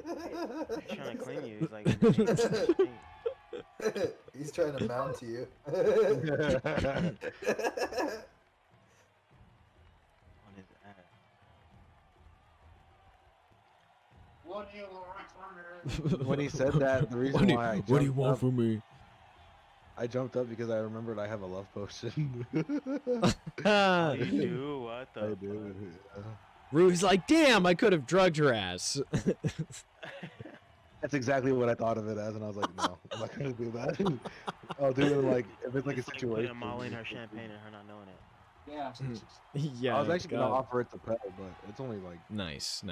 D: He's trying to clean you. He's like,
B: He's trying to mount you.
D: on his ass.
E: What do you want from me?
C: When he said that, the reason why I
A: what do you
C: jumped
A: want
C: up,
A: from me?
C: I jumped up because I remembered I have a love potion.
D: Oh, you do? What the?
C: I do. Yeah.
A: Rue's like, damn, I could have drugged her ass.
C: That's exactly what I thought of it as, and I was like, no, I'm not gonna do that. I'll do it like if it's like a
D: It's like
C: situation.
D: putting Molly in her champagne and her not knowing it.
E: Yeah.
A: Yeah,
C: I was actually
A: God.
C: gonna offer it to Pet, but it's only like
A: Nice.
C: a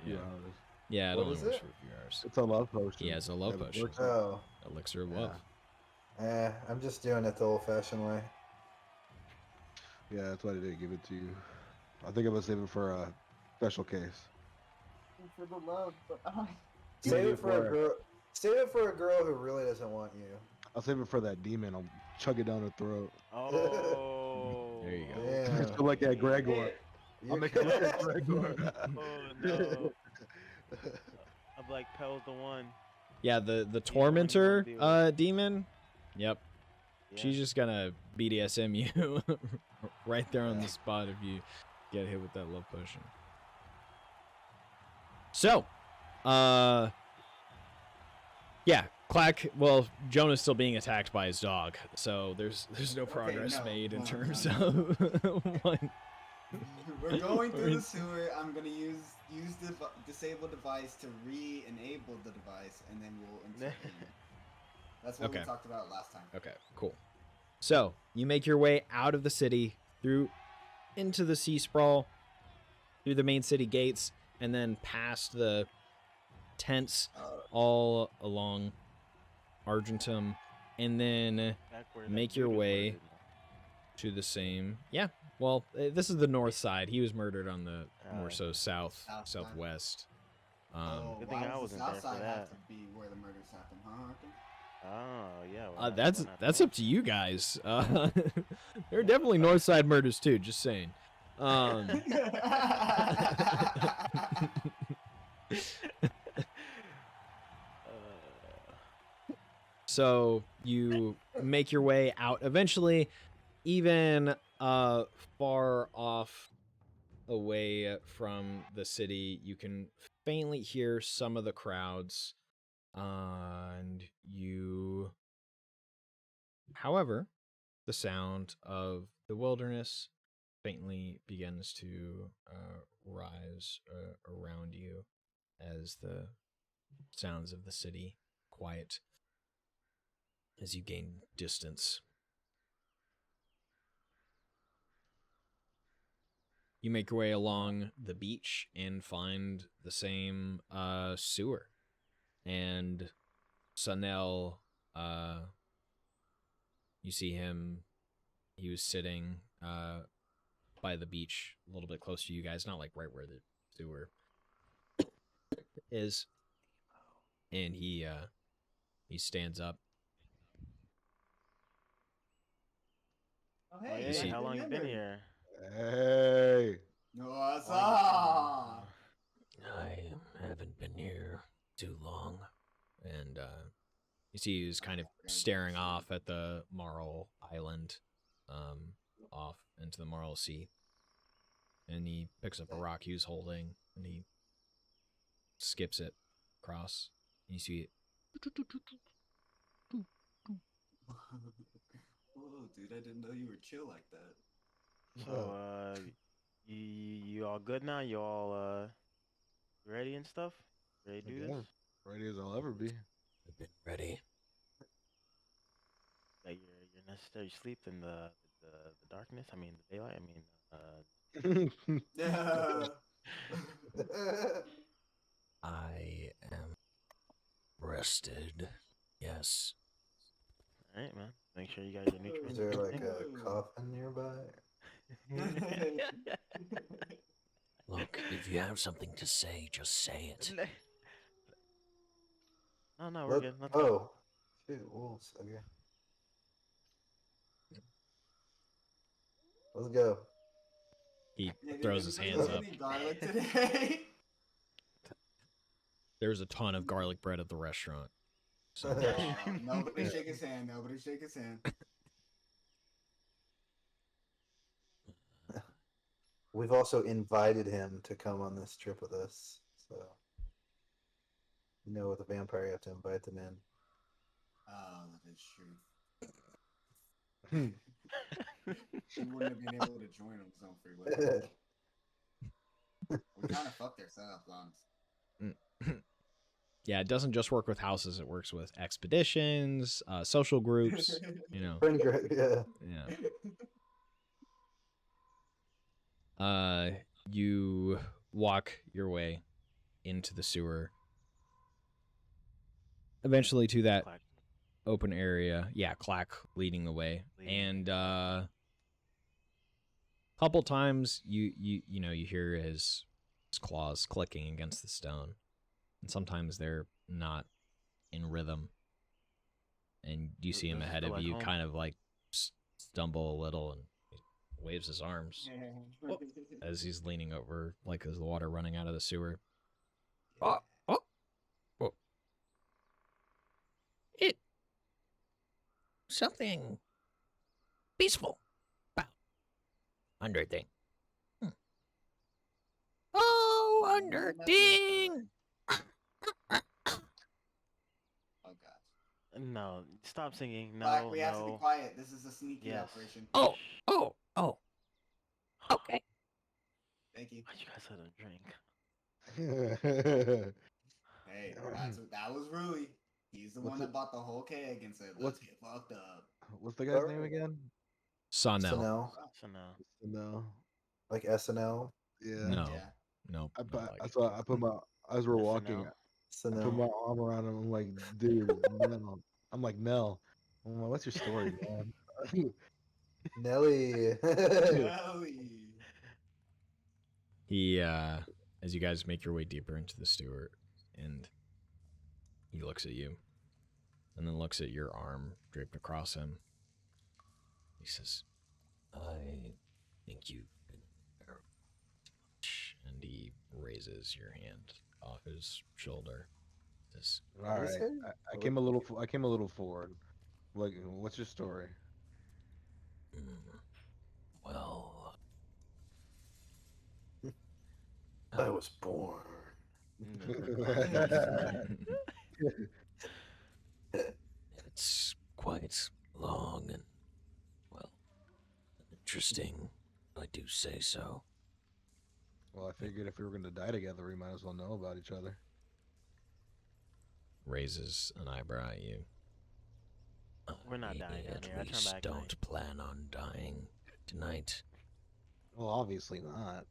C: few
A: Yeah,
C: hours.
A: yeah. It
B: What
A: only
B: is
A: works
B: it?
A: for a few hours.
C: It's a love potion.
A: He has a love
C: Yeah, it
A: potion.
C: works.
B: Oh,
A: Elixir of
C: Yeah.
A: love.
B: I'm just doing it the old-fashioned way.
C: Yeah, that's why I didn't give it to you. I think I'm gonna save it for a special case.
E: For the love, but
B: Save it for a girl. Save it for a girl who really doesn't want you.
C: I'll save it for that demon. I'll chug it down her throat.
D: Oh.
A: There you go.
B: Yeah.
C: Just like that Gregor. I'll
B: You
C: make it look like
B: can-
C: Gregor.
D: Oh no. I'm like Pel's the one.
A: Yeah, the
D: the one you
A: tormentor
D: wanna deal
A: demon. Yep.
D: Yeah.
A: She's just gonna BDSM you right there on the spot if you get hit with that love potion. So, yeah, Clack. Well, Jonah's still being attacked by his dog, so there's no progress
E: no,
A: made in
E: no,
A: terms
E: no.
A: of what.
E: We're going through the sewer. I'm gonna use the disable device to re-enable the device, and then we'll intervene. That's what
A: Okay.
E: we talked about last time.
A: Okay, cool. So you make your way out of the city through into the sea sprawl, through the main city gates, and then past the tents all along Argentum, and then
D: Back where that
A: make your
D: dude was
A: way
D: murdered.
A: to the same. Yeah, well, this is the north side. He was murdered on the more so
E: South side.
A: southwest.
D: Good thing
E: why
D: I
E: does
D: wasn't
E: the
D: there
E: south
D: for
E: side have
D: that.
E: to be where the murders happen, huh, Arthur?
D: Oh yeah. Well,
A: That's up to you guys. There are definitely north side murders too. Just saying. So you make your way out eventually, even far off away from the city, you can faintly hear some of the crowds. And you, however, the sound of the wilderness faintly begins to rise around you as the sounds of the city quiet as you gain distance. You make your way along the beach and find the same sewer. And Sunel, you see him, he was sitting by the beach a little bit close to you guys, not like right where the sewer is. And he stands up.
E: Oh,
D: Oh,
E: hey,
D: yeah,
A: see-
D: how long you been here?
C: Hey.
E: What's
D: How long you
E: up?
A: I haven't been here too long. And you see he's kind of staring off at the Marl Island, off into the Marl Sea. And he picks up a rock he was holding, and he skips it across. And you see it.
E: Whoa, dude, I didn't know you were chill like that.
D: So, you all good now? You all ready and stuff? Ready to do
C: Yeah.
D: this?
C: Ready as I'll ever be.
A: I've been ready.
D: Like your necessary sleep in the darkness. I mean the daylight. I mean
E: Yeah.
A: I am rested. Yes.
D: all right, man. Make sure you got your nutrients.
B: Is there
D: and
B: like
D: everything.
B: a coffin nearby?
A: Look, if you have something to say, just say it.
D: No, we're
B: Look,
D: good. Let's
B: oh, shoot, wolves. Okay, let's go.
A: He
E: Hey,
A: throws his
E: anybody
A: hands
E: get
A: up.
E: any garlic today?
A: There's a ton of garlic bread at the restaurant. So
E: Nobody shake his hand. Nobody shake his hand.
B: We've also invited him to come on this trip with us. So, with a vampire, you have to invite them in.
E: Oh, that is true. He wouldn't have been able to join on his own free will. We kind of fucked ourselves, honestly.
A: yeah, it doesn't just work with houses. It works with expeditions, social groups,
B: Friend group, yeah.
A: Yeah. You walk your way into the sewer. Eventually to that
D: Clack.
A: open area. Yeah, Clack leading the way. And couple times you hear his claws clicking against the stone. And sometimes they're not in rhythm. And you see him
D: Does it
A: ahead
D: feel
A: of
D: like
A: you
D: home?
A: kind of like stumble a little, and he waves his arms as he's leaning over, like there's the water running out of the sewer. Oh. It something peaceful about under thing. Oh, under thing.
E: Oh god.
D: No, stop singing.
E: Black,
D: No,
E: we have to be
D: no.
E: quiet. This is a sneaky
D: Yes.
E: operation.
A: Oh. Okay.
E: Thank you.
D: Why you guys had a drink?
E: Hey, that was Rui. He's the one that bought the whole keg and said, "Let's get fucked up."
C: What's the guy's name again?
A: Sonel.
B: SNL,
D: So no.
C: No.
B: like SNL.
C: Yeah.
A: No.
E: Yeah.
A: Nope.
C: I
A: not like
C: put my as we're walking.
D: SNL.
C: I put my
B: SNL.
C: arm around him. I'm like, dude, Nell. I'm like, Nell. I'm like, what's your story, man?
B: Nelly.
E: Nelly.
A: He as you guys make your way deeper into the sewer, and he looks at you and then looks at your arm draped across him. He says, I think you've been there much. And he raises your hand off his shoulder. Says,
C: All right.
B: say?
C: I came a little forward. Like, what's your story?
A: well,
B: was born.
F: It's quite long and, well, interesting. I do say so.
C: Well, I figured if we were going to die together, we might as well know about each other.
A: Raises an eyebrow at you.
D: We're not dying down
F: At
D: here. I turn
F: least
D: back.
F: don't plan on dying tonight.
C: Well, obviously not.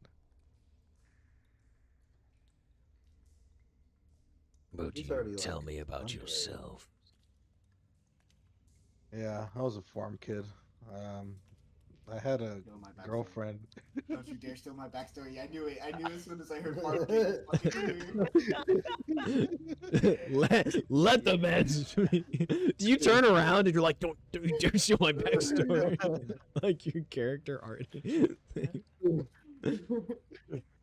F: But
B: He's
F: you
B: already,
F: tell
B: like,
F: me about
B: hungry.
F: yourself.
C: Yeah, I was a farm kid. I had a
E: Steal my backstory.
C: girlfriend.
E: Don't you dare steal my backstory. I knew it. I knew as soon as I heard farm kid.
A: let the man speak. Do you turn around and you're like, don't you dare steal my backstory? Like your character already.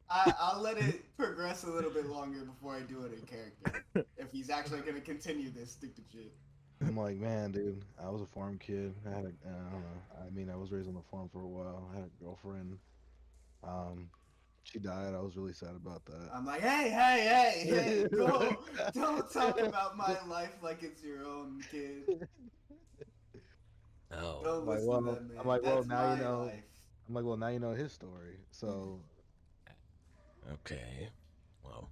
E: I'll let it progress a little bit longer before I do it in character. If he's actually gonna continue this stupid shit.
C: I'm like, man, dude, I was a farm kid. I had I don't know. I mean, I was raised on the farm for a while. I had a girlfriend. She died. I was really sad about that.
E: I'm like, hey, don't talk about my life like it's your own, kid.
F: Oh,
E: Don't
C: like,
E: listen
C: well,
E: to that man.
C: I'm like, well,
E: That's
C: now you
E: my
C: know.
E: life.
C: I'm like, well, now you know his story. So,
F: okay. Well,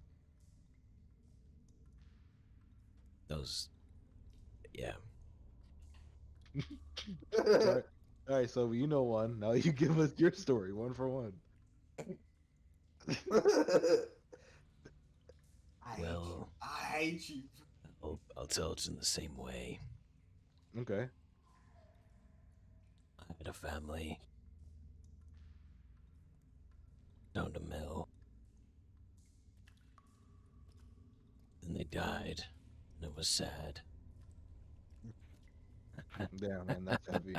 F: those, yeah.
C: all right. So you know one. Now you give us your story, one for one.
F: Well,
E: I hate you.
F: I'll tell it in the same way.
C: Okay.
F: I had a family. Owned a mill. Then they died, and it was sad.
C: Damn, man, that's heavy.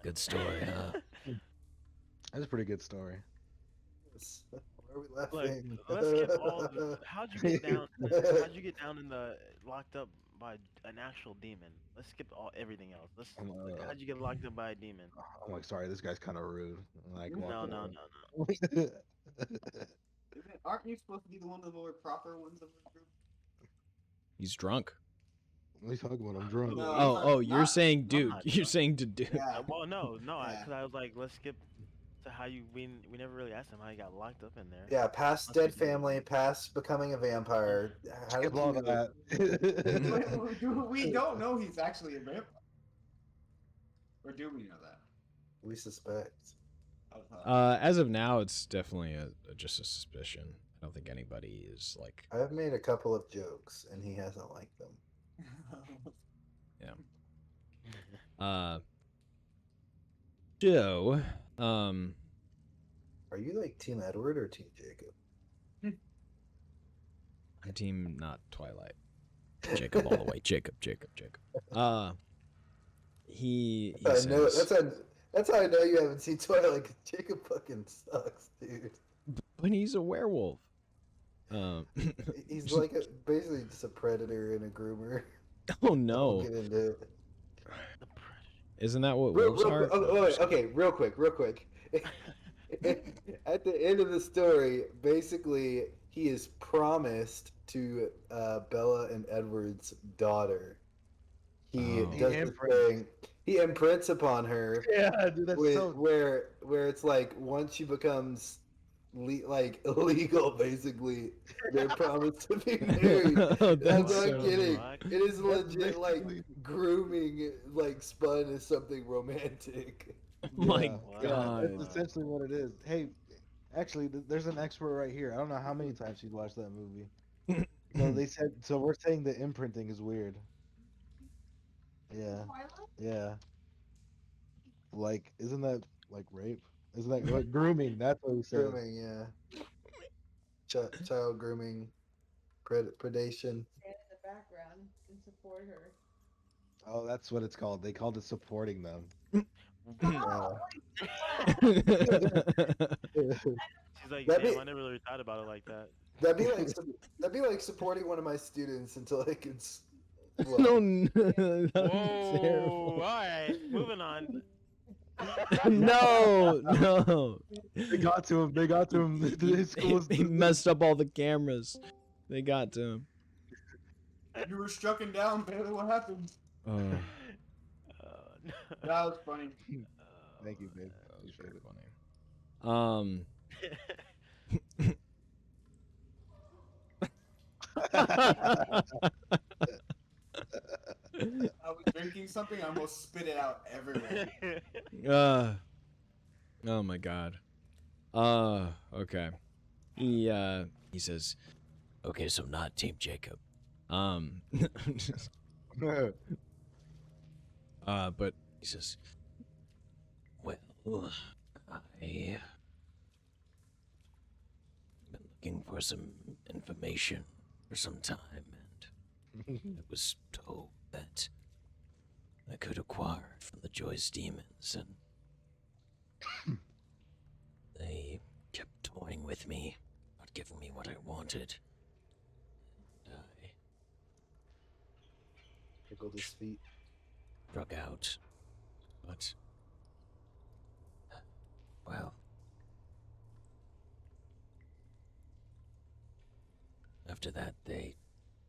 F: Good story, huh?
C: That's a pretty good story.
B: Why are we
D: Look,
B: laughing?
D: let's skip all the. How'd you get down? How'd you get down in the locked up by an actual demon? Let's skip everything else. How'd you get locked up by a demon?
C: I'm like, sorry, this guy's kind of rude. Like,
D: No.
E: Aren't you supposed to be the one of the more proper ones of the group?
A: He's drunk.
C: What are you talking about? I'm drunk.
E: No.
A: Oh, you're
E: not-
A: saying dude.
D: not
A: You're
D: drunk.
A: saying to dude.
E: Yeah.
D: Well, no,
E: Yeah.
D: because I was like, let's skip to how you. We never really asked him how he got locked up in there.
B: Yeah, past dead family, past becoming a vampire. How did
C: Skip all
B: you
C: of that.
E: We don't know he's actually a vampire. Or do we know that?
B: We suspect.
A: As of now, it's definitely just a suspicion. I don't think anybody is like.
B: I've made a couple of jokes, and he hasn't liked them.
A: Joe.
B: Are you like Team Edward or Team Jacob?
A: Team not Twilight. Jacob all the way. Jacob. He
B: I know
A: says,
B: that's how I know you haven't seen Twilight. 'Cause Jacob fucking sucks, dude.
A: but he's a werewolf.
B: He's like basically just a predator and a groomer.
A: Oh
B: We'll
A: no!
B: get into it.
A: Isn't that what
B: Real,
A: wolves
B: real,
A: are?
B: oh, wait, okay, real quick. At the end of the story, basically, he is promised to Bella and Edward's daughter. He
A: Oh.
B: does the thing. He imprints upon her.
C: Yeah, dude, that's so.
B: where it's like once she becomes like illegal, basically, they're promised to be married.
A: Oh,
B: I'm
A: that's
B: not
A: so
B: kidding.
D: What?
B: It is legit
C: basically-
B: like grooming, like spun as something romantic.
A: My
C: Yeah.
A: God.
C: That's essentially what it is. Hey, actually, there's an expert right here. I don't know how many times she's watched that movie. So they said. So we're saying the imprinting is weird. Yeah. Yeah. Like, isn't that like rape? Isn't that like grooming? That's what he said.
B: Grooming, yeah. Child grooming, predation.
G: Stand in the background and support her.
C: Oh, that's what it's called. They called it supporting them.
D: She's like,
B: That'd
D: damn,
B: be-
D: I never really thought about it like that.
B: That'd be like supporting one of my students until I could.
A: No, that'd be
D: Whoa!
A: terrible.
D: All right, moving on.
A: No, no.
C: They got to him. They got to him. His school's
A: He messed up all the cameras. They got to him.
E: You were strucken down, Bailey. What happened?
A: Oh,
D: No.
E: That was funny.
C: Thank you, babe.
A: that was
C: Appreciate
A: pretty
C: it.
A: funny.
E: I was drinking something. I almost spit it out everywhere.
A: Oh my god. Okay. He says,
F: Okay, so not Team Jacob.
A: but he says,
F: Well, I've been looking for some information for some time, and I was told that I could acquire it from the Joyous demons, and they kept toying with me, not giving me what I wanted. And I
B: Tickled his feet.
F: struck out, but well, after that they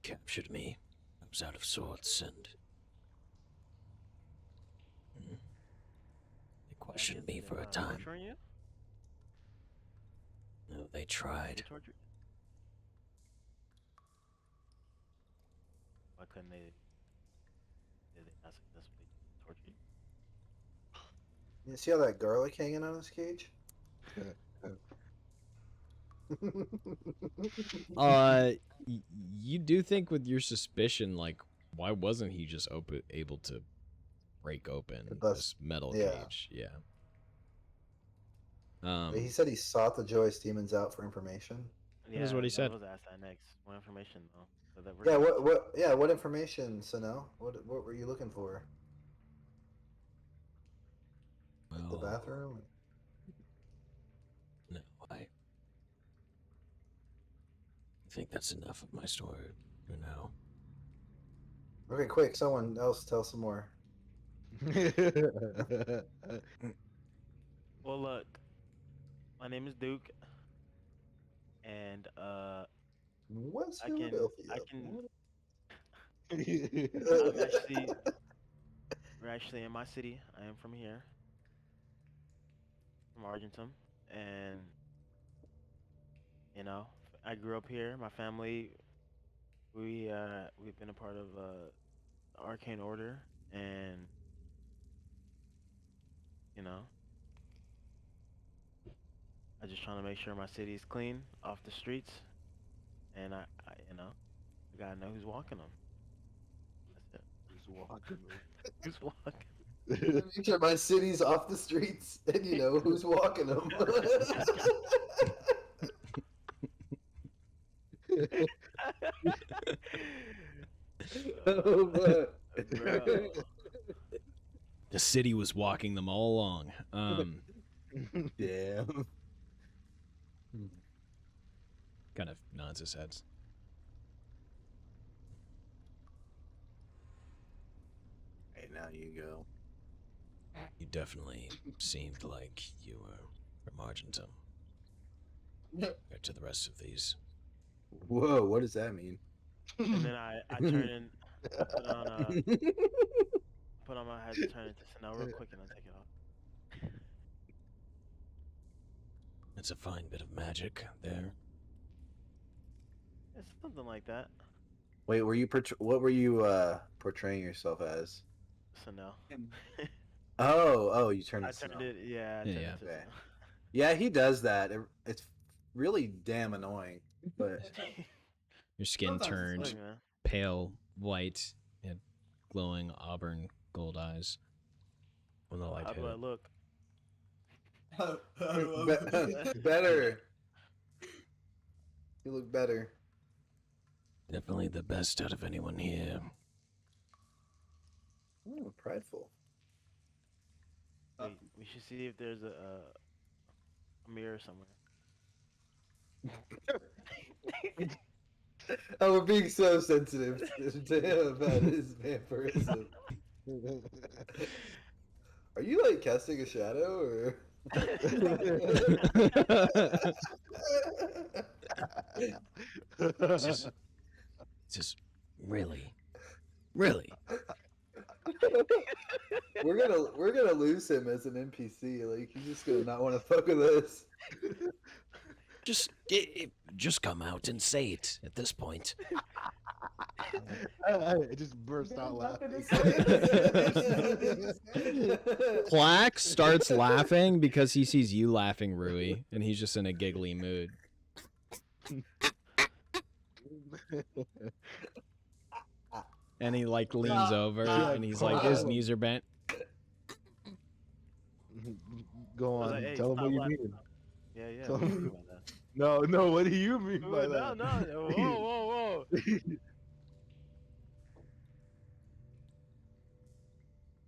F: captured me. I was out of sorts, and they questioned me for a time.
D: Torturing you?
F: No, they tried.
D: They tortured you? Why couldn't they? Did they not successfully torture you?
B: You see how that garlic hanging on his cage?
A: you do think with your suspicion, like, why wasn't he just able to break open this metal cage? Yeah.
B: He said he sought the Joyous demons out for information.
D: Yeah,
A: That's what he said.
D: I was asked that next. What information though? So that
B: Yeah, what information, Sano? What were you looking for?
F: Well,
B: The bathroom?
F: no, I think that's enough of my story for now.
B: Okay, quick, someone else tell some more.
D: Well, look, my name is Duke, and
B: What's
D: I can, I'm
B: Philadelphia?
D: actually, we're actually in my city. I am from here, from Argentina, and you know, I grew up here. My family, we've been a part of the Arcane Order, and you know, I just trying to make sure my city is clean off the streets, and I you know, I gotta know who's walking them. That's it.
C: He's walking.
D: Who's walking?
B: Make sure my city's off the streets, and you know who's walking them.
A: Oh, the city was walking them all along.
B: Damn.
A: Kind of nods his head.
B: Hey, now you go.
F: You definitely seemed like you were from Argentina compared to the rest of these.
B: Whoa, what does that mean?
D: And then I turn in, I put on my head, turn into Snow real quick, and then take it off.
F: It's a fine bit of magic there.
D: It's something like that.
B: Wait, what were you portraying yourself as?
D: Snow.
B: Oh, you turned.
D: I turned it. Yeah. I turned it to
B: Okay.
D: Snow.
B: Yeah, he does that. It's really damn annoying. But
A: Your skin
E: Sometimes it's
A: turned
D: Look, man.
A: pale white and glowing auburn gold eyes when the light
D: How
A: hit
D: do I
A: it.
D: look?
B: better. You look better.
F: Definitely the best out of anyone here.
B: Oh, prideful.
D: Wait, we should see if there's a mirror somewhere.
B: Oh, we're being so sensitive to him about his vampirism. Are you like casting a shadow, or?
F: Just really, really.
B: We're gonna lose him as an NPC. Like he's just gonna not want to fuck with us.
F: Just come out and say it at this point.
C: I just burst out laughing.
A: Clack starts laughing because he sees you laughing, Rui, and he's just in a giggly mood. And he like leans over and he's like, his knees are bent.
C: Go on,
D: Like, hey,
C: tell him
D: stop
C: what you
D: laughing.
C: mean.
D: Yeah.
C: Tell
D: what do you
C: him-
D: mean by that?
C: No, what do you mean by
D: No,
C: that?
D: whoa.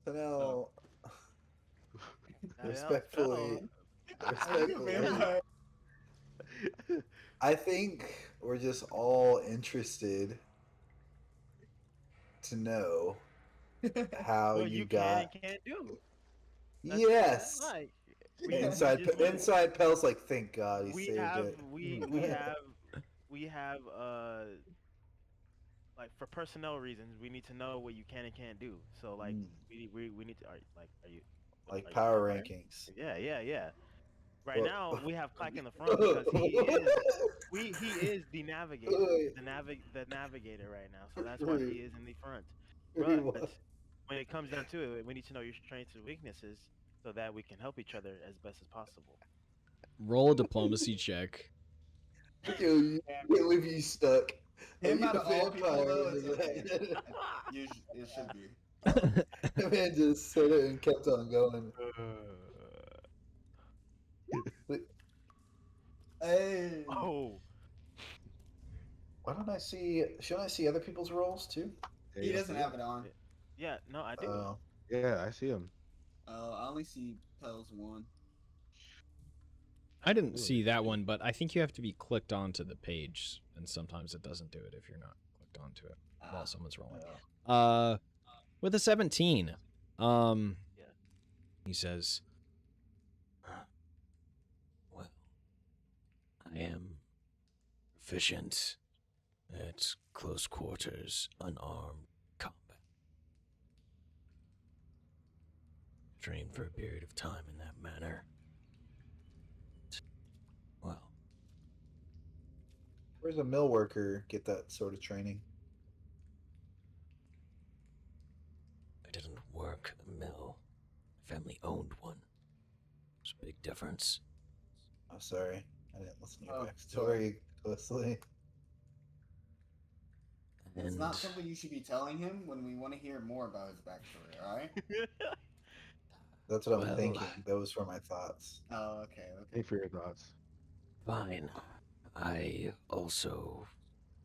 B: So now,
D: Now,
B: respectfully,
E: Vampire.
B: I think we're just all interested to know how
D: what
B: you
D: can
B: got.
D: and can't do.
B: Yes.
D: Like,
B: Inside Pel's like, thank God he
D: we
B: saved
D: have
B: it.
D: we have like for personnel reasons we need to know what you can and can't do. So like we need to are you
B: Like
D: are you
B: power
D: vampire?
B: rankings.
D: Yeah. Right
B: Well-
D: now we have Clack in the front because he is the navigator, the navigator right now. So that's why he is in the front. But when it comes down to it, we need to know your strengths and weaknesses so that we can help each other as best as possible.
A: Roll a diplomacy check.
B: Yo, you can't believe you stuck.
E: Him
B: a
E: out of all people,
B: vampire
E: though,
B: in
E: it's
B: the
E: okay.
B: red.
E: It should be.
B: The man just said it and kept on going. Hey.
D: Oh,
B: Why don't I see? Shouldn't I see other people's rolls too?
C: Yeah,
E: He
C: you
E: doesn't
C: see
E: have
C: him?
E: it on.
D: yeah, no, I do.
B: Oh.
C: Yeah, I see him.
E: I only see Pell's one.
A: I didn't see that one, but I think you have to be clicked onto the page, and sometimes it doesn't do it if you're not clicked onto it while someone's rolling. With a 17, he says,
F: Well, I am proficient at close quarters, unarmed combat. Trained for a period of time in that manner. Well,
B: Where's a mill worker get that sort of training?
F: I didn't work a mill. My family owned one. There's a big difference.
B: Oh, sorry, I didn't listen to your
E: Oh,
B: backstory closely.
E: It's
F: And
E: not something you should be telling him when we want to hear more about his backstory, alright?
B: That's what I'm
F: Well-
B: thinking. Those were my thoughts.
E: Oh, okay.
C: Thanks for your thoughts.
F: fine. I also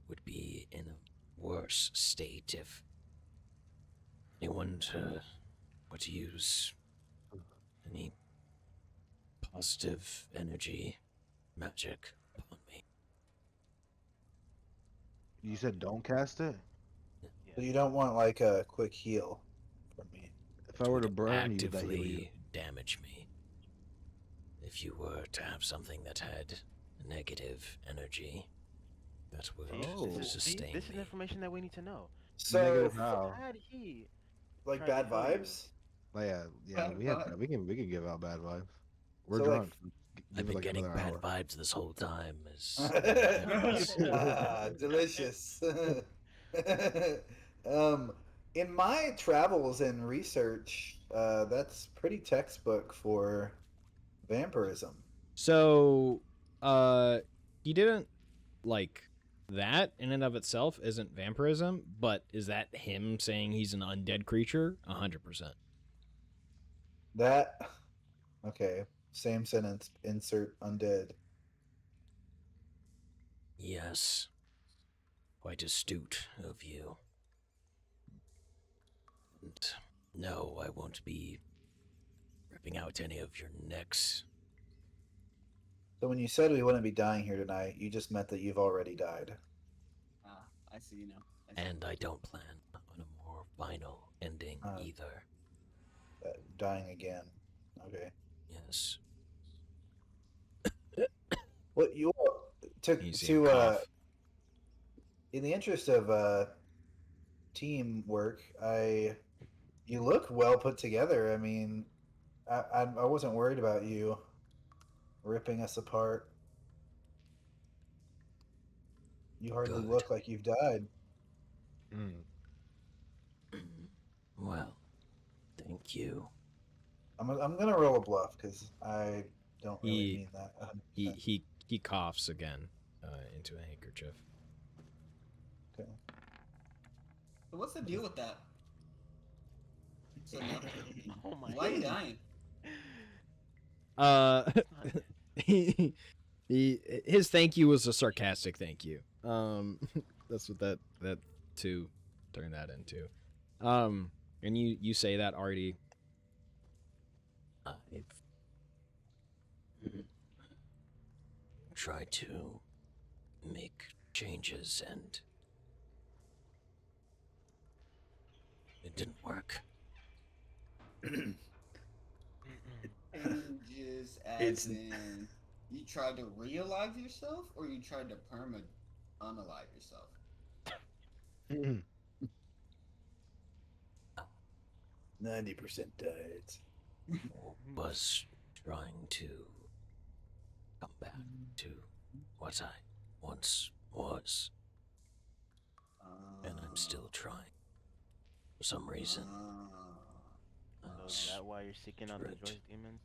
F: would be in a worse state if anyone were to use any positive energy, magic upon me.
C: You said don't cast it?
B: So you don't want like a quick heal from me.
C: If I were to
F: Would
C: burn you, would I heal you?
F: actively damage me. If you were to have something that had negative energy, that would sustain
D: this is
F: me.
D: information that we need to know.
B: So,
C: Negative how?
D: Had he
B: like
D: tried to
B: bad
D: kill you.
B: vibes?
C: Oh, yeah,
E: Bad
C: we can give out bad vibes. We're
B: So, like,
C: drunk.
F: I've
C: Give it
F: been
C: like
F: getting
C: another
F: bad
C: hour.
F: vibes this whole time.
B: Delicious. In my travels and research, that's pretty textbook for vampirism.
A: so, he didn't like that in and of itself isn't vampirism, but is that him saying he's an undead creature? 100%.
B: That, okay, same sentence, insert undead.
F: Yes. Quite astute of you. And no, I won't be ripping out any of your necks.
B: So when you said we wouldn't be dying here tonight, you just meant that you've already died.
E: I see now. I see.
F: And I don't plan on a more final ending
B: Oh.
F: either.
B: Dying again. Okay.
F: Yes.
B: What you to
A: You see him
B: to
A: cough.
B: in the interest of teamwork, you look well put together. I mean, I wasn't worried about you ripping us apart. You hardly
F: Good.
B: look like you've died.
C: Mm.
F: Well, thank you.
B: I'm gonna roll a bluff because I don't really
A: He
B: mean that 100%.
A: he coughs again into a handkerchief.
B: Okay.
E: So what's the deal with that? So no.
D: Oh my
E: Why are you
D: god.
E: dying?
A: Uh, he his thank you was a sarcastic thank you. That's what that two turned that into. And you say that already.
F: I've tried to make changes and it didn't work.
E: Changes as
B: It's
E: in you tried to realize yourself or you tried to unalive yourself?
B: 90% died.
F: Was trying to come back to what I once was, and I'm still trying. For some reason, I
D: So is
F: was
D: that why you're seeking out the
F: tricked.
D: Joyous demons?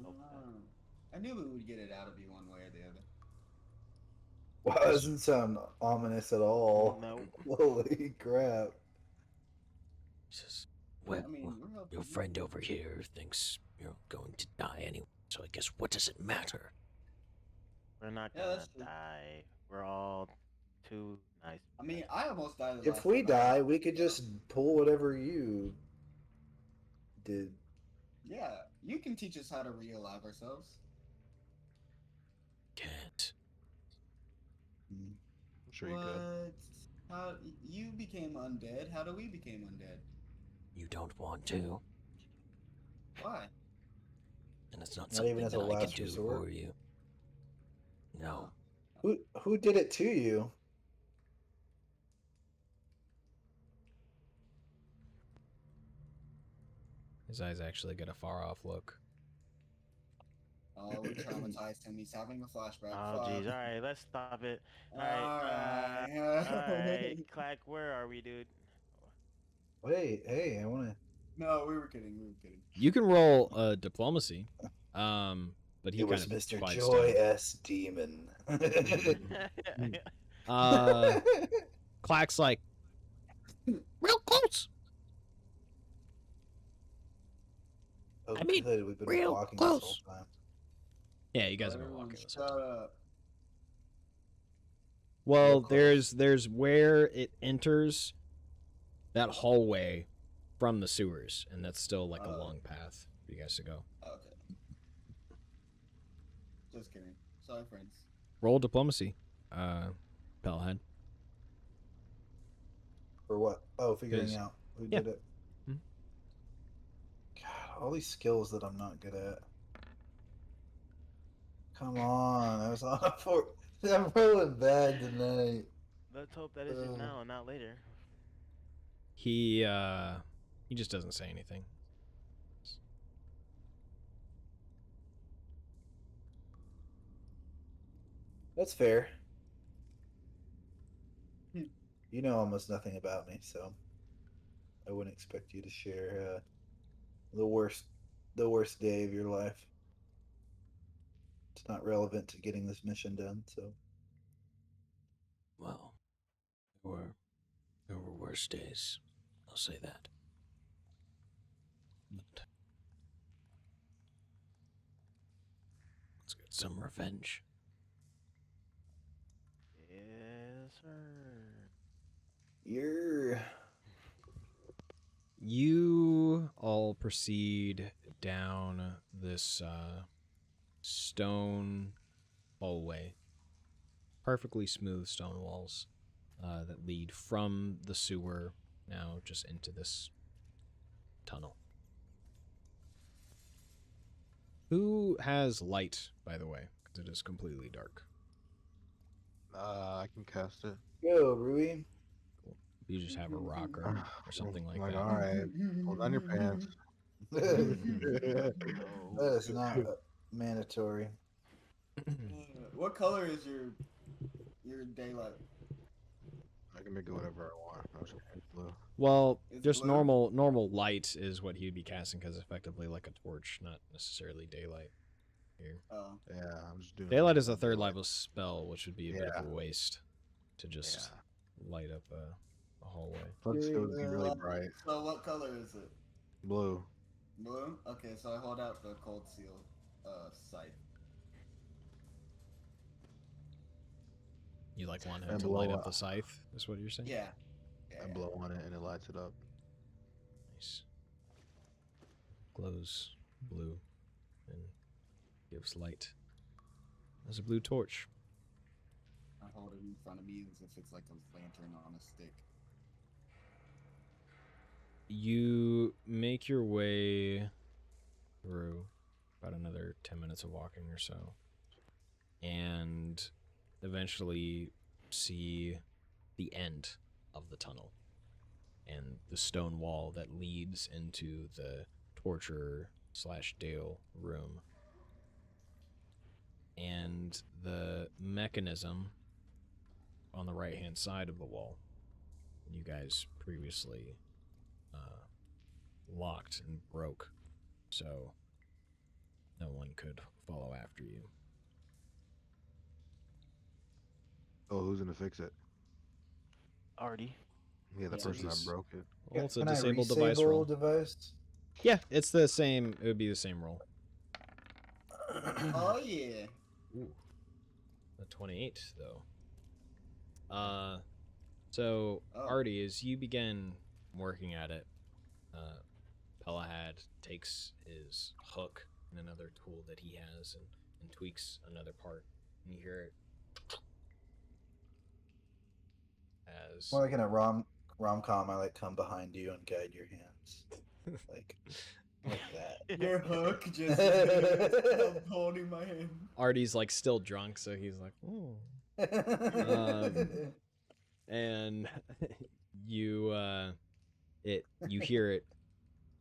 D: Hope that.
E: I knew we would get it out of you one way or the other.
B: Wow, that doesn't sound ominous at all.
D: No.
B: Holy crap.
F: Says, well,
E: I mean, we're helping
F: your
E: you.
F: friend over here thinks you're going to die anyway, so I guess what does it matter?
D: We're not
E: Yeah,
D: gonna
E: that's true.
D: die. We're all too nice.
E: I mean, I almost died the
B: If
E: last
B: we
E: time I
B: die,
E: went,
B: we could
E: so-
B: just pull whatever you did.
E: Yeah, you can teach us how to re-alive ourselves.
F: Can't.
B: Hmm.
C: I'm sure you could.
E: What? How you became undead? How do we became undead?
F: You don't want to,
E: Why?
F: and it's not
B: Not even
F: something
B: as
F: that
B: a
F: I can
B: last
F: do
B: resort?
F: for you. No.
B: Who did it to you?
A: His eyes actually get a far off look.
E: Oh, we traumatized him. He's having a flashback.
D: Oh
E: Fuck.
D: jeez. All right, let's stop it. All
E: Alright.
D: right, Clack, where are we, dude?
B: Wait, hey, I want to.
E: No, we were kidding. We were kidding.
A: You can roll diplomacy. But he
B: It
A: kind
B: was
A: of
B: Mr.
A: quiets
B: Joy
A: down.
B: S. Demon.
A: Clack's like real close.
B: Oh,
F: I mean,
B: good. We've been
F: real
B: walking
F: close.
B: this whole time.
A: Yeah, you guys have been
E: Everyone
A: walking this
E: shut
A: whole time.
E: up.
A: Well,
B: Real close.
A: there's where it enters that hallway from the sewers, and that's still like a
E: Oh.
A: long path for you guys to go.
E: Okay. Just kidding. Sorry, friends.
A: Roll diplomacy, Pellhead.
B: For what? Oh, figuring
A: 'Cause-
B: out who
A: yeah.
B: did it.
A: Mhm.
B: God, all these skills that I'm not good at. Come on, I was on a four. I'm rolling bad tonight.
D: Let's hope that it's just now and not later.
A: He just doesn't say anything.
B: That's fair. You know almost nothing about me, so I wouldn't expect you to share the worst day of your life. It's not relevant to getting this mission done, so
F: Well, there were worse days. I'll say that. But let's get some revenge.
D: Yes, sir.
A: You all proceed down this stone hallway, perfectly smooth stone walls that lead from the sewer now just into this tunnel. Who has light, by the way? Because it is completely dark.
C: I can cast it.
B: Go, Rui.
A: Cool. You just have a rocker or something like
C: Like,
A: that.
C: all right, hold on your pants.
B: That is not mandatory.
E: What color is your daylight?
C: I can make it whatever I want. I was just blue.
A: Well,
E: It's
A: just
E: blue?
A: normal light is what he'd be casting because effectively like a torch, not necessarily daylight. Here,
E: Oh,
C: Yeah, I'm just doing.
A: daylight is a
C: like
A: third
C: daylight.
A: level spell, which would be a bit of a waste to just
C: Yeah.
A: light up a hallway.
C: Plus, it would be really
E: so,
C: bright.
E: so what color is it?
C: Blue.
E: Blue. Okay, so I hold out the cold seal sight.
A: You like want him
C: And
A: to light
C: blow
A: up the
C: up.
A: scythe? Is what you're saying?
E: Yeah.
C: I blow on it and it lights it up.
A: Nice. Glows blue and gives light. There's a blue torch.
E: I hold it in front of me as if it's like a lantern on a stick.
A: You make your way through about another 10 minutes of walking or so, and eventually see the end of the tunnel and the stone wall that leads into the torture/Dale room. And the mechanism on the right-hand side of the wall, you guys previously locked and broke, so no one could follow after you.
C: Oh, who's gonna fix it?
D: Artie.
C: Yeah, the
E: Yeah,
C: person that
A: Jesus.
C: broke it.
A: Well, it's a
B: Can I
A: disabled device
B: resable
A: roll.
B: device?
A: Yeah, it's the same. It would be the same roll.
E: Oh yeah.
A: Ooh. A 28, though. So,
E: Oh.
A: Artie, as you begin working at it, Pelahad takes his hook and another tool that he has and tweaks another part. And you hear it as...
B: More like in a rom-com, I like come behind you and guide your hands. like that.
E: Your hook just holding my hand.
A: Artie's like still drunk, so he's like, "Oh." And you you hear it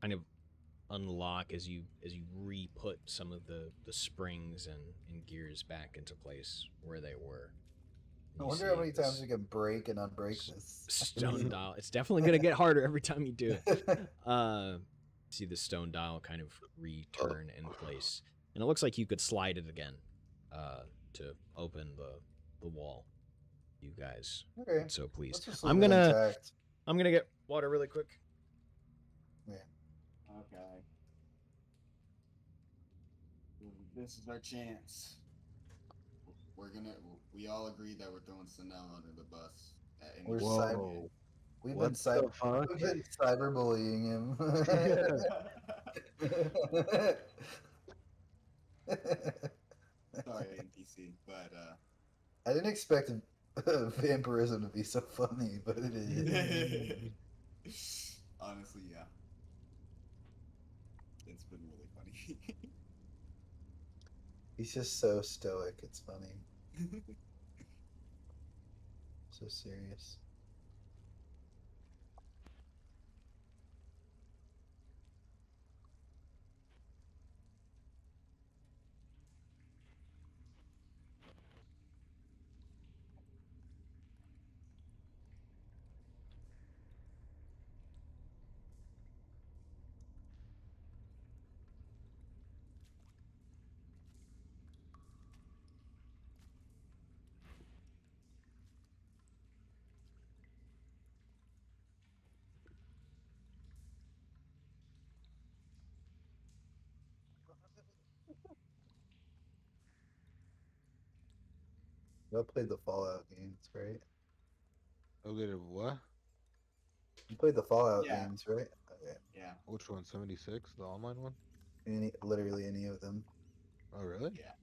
A: kind of unlock as you re-put some of the springs and gears back into place where they were.
B: I
A: You
B: wonder
A: see
B: how many times
A: this
B: we can break and unbreak this.
A: stone dial. It's definitely gonna get harder every time you do it. See the stone dial kind of return in place, and it looks like you could slide it again to open the wall. You guys,
B: Okay.
A: so please.
B: Let's just
A: I'm
B: leave it
A: gonna
B: intact.
A: get water really quick.
E: Okay. This is our chance. We all agree that we're throwing Sanel under the bus. At any
B: We're
E: point.
C: Whoa.
B: We've
C: What
B: been,
C: the fuck?
B: we've been cyberbullying him.
E: Sorry, NPC, but
B: I didn't expect vampirism to be so funny, but it is.
E: honestly, yeah, it's been really funny.
B: He's just so stoic. It's funny. So serious. Y'all played the Fallout games, right?
C: Okay, what?
B: You played the Fallout
E: Yeah.
B: games, right? Okay.
E: Yeah,
C: Which one? 76? The online one?
B: Literally any of them.
C: Oh, really?
E: yeah.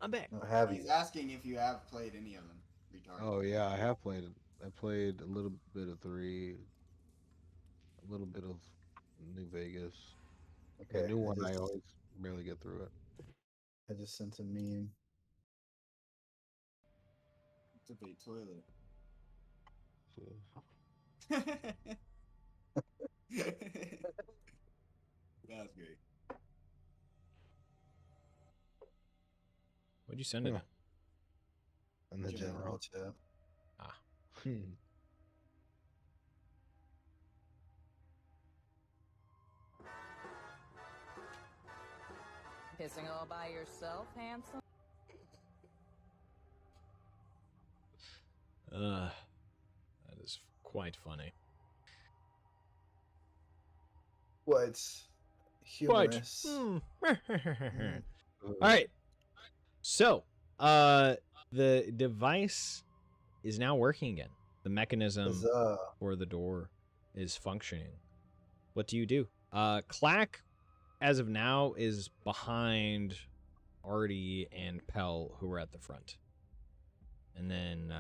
A: I'm back.
B: No, have you?
E: He's asking if you have played any of them. Retarded.
C: Oh, yeah, I have played it. I played a little bit of 3, a little bit of New Vegas.
B: Okay.
C: The new one, I
B: just-
C: always barely get through it.
B: I just sent a meme.
E: Debate toilet. That's great.
A: What'd you send it?
C: Yeah.
A: in?
C: In the
B: General
C: general.
B: chat.
A: Ah.
H: Pissing all by yourself, handsome?
A: That is quite funny.
B: Quite humorous.
A: All right. So, the device is now working again. The mechanism
B: Huzzah.
A: for the door is functioning. What do you do? Clack, as of now, is behind Artie and Pell, who are at the front. And then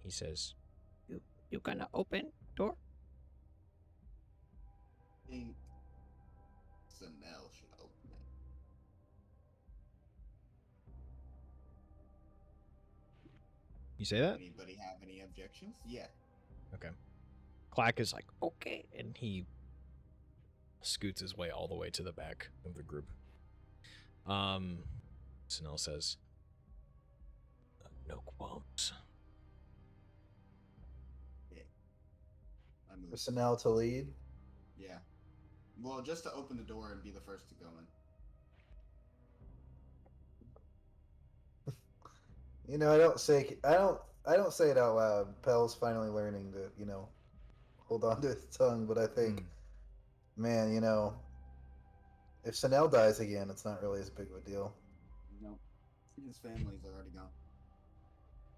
A: he says,
F: You gonna open door?
E: I think Sanel should open it.
A: you say that?
E: Anybody have any objections? Yeah.
A: Okay. Clack is like, okay. And he scoots his way all the way to the back of the group. Sanel says,
F: No qualms.
E: Yeah. I move.
B: Personnel to lead.
E: Yeah. Well, just to open the door and be the first to go in.
B: You know, I don't say it out loud. Pell's finally learning to, hold on to his tongue, but I think, man, if Sanel dies again, it's not really as big of a deal.
E: No. His family's already gone.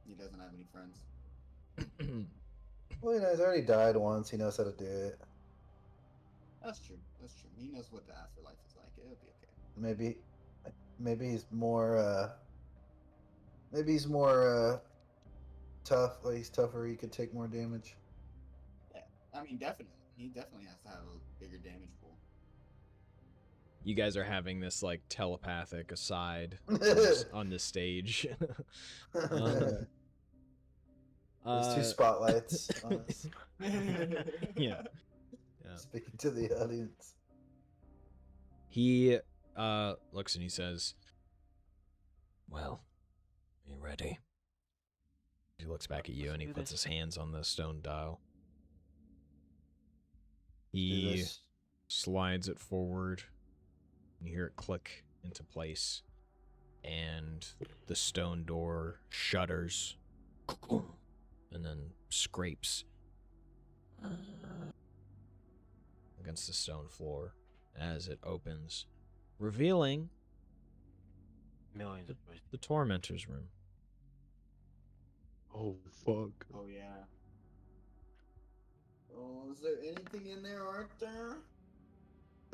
E: He doesn't have any friends.
B: Well, he's already died once. He knows how to do it.
E: That's true. That's true. He knows what the afterlife is like. It'll be okay.
B: Maybe he's more tough. Like he's tougher. He could take more damage.
E: Yeah. I mean, definitely. He definitely has to have a bigger damage pool.
A: you guys are having this like telepathic aside on the stage.
B: There's two spotlights on us.
A: Yeah.
B: Speaking to the audience.
A: He looks and he says,
F: Well, you ready?
A: he looks back at you and he puts his hands on the stone dial.
B: Do
A: He
B: this.
A: slides it forward. You hear it click into place, and the stone door shudders and then scrapes against the stone floor as it opens, revealing
D: Millions of choices.
A: the tormentor's room.
C: Oh fuck.
E: Oh, yeah. Oh, is there anything in there, Arthur?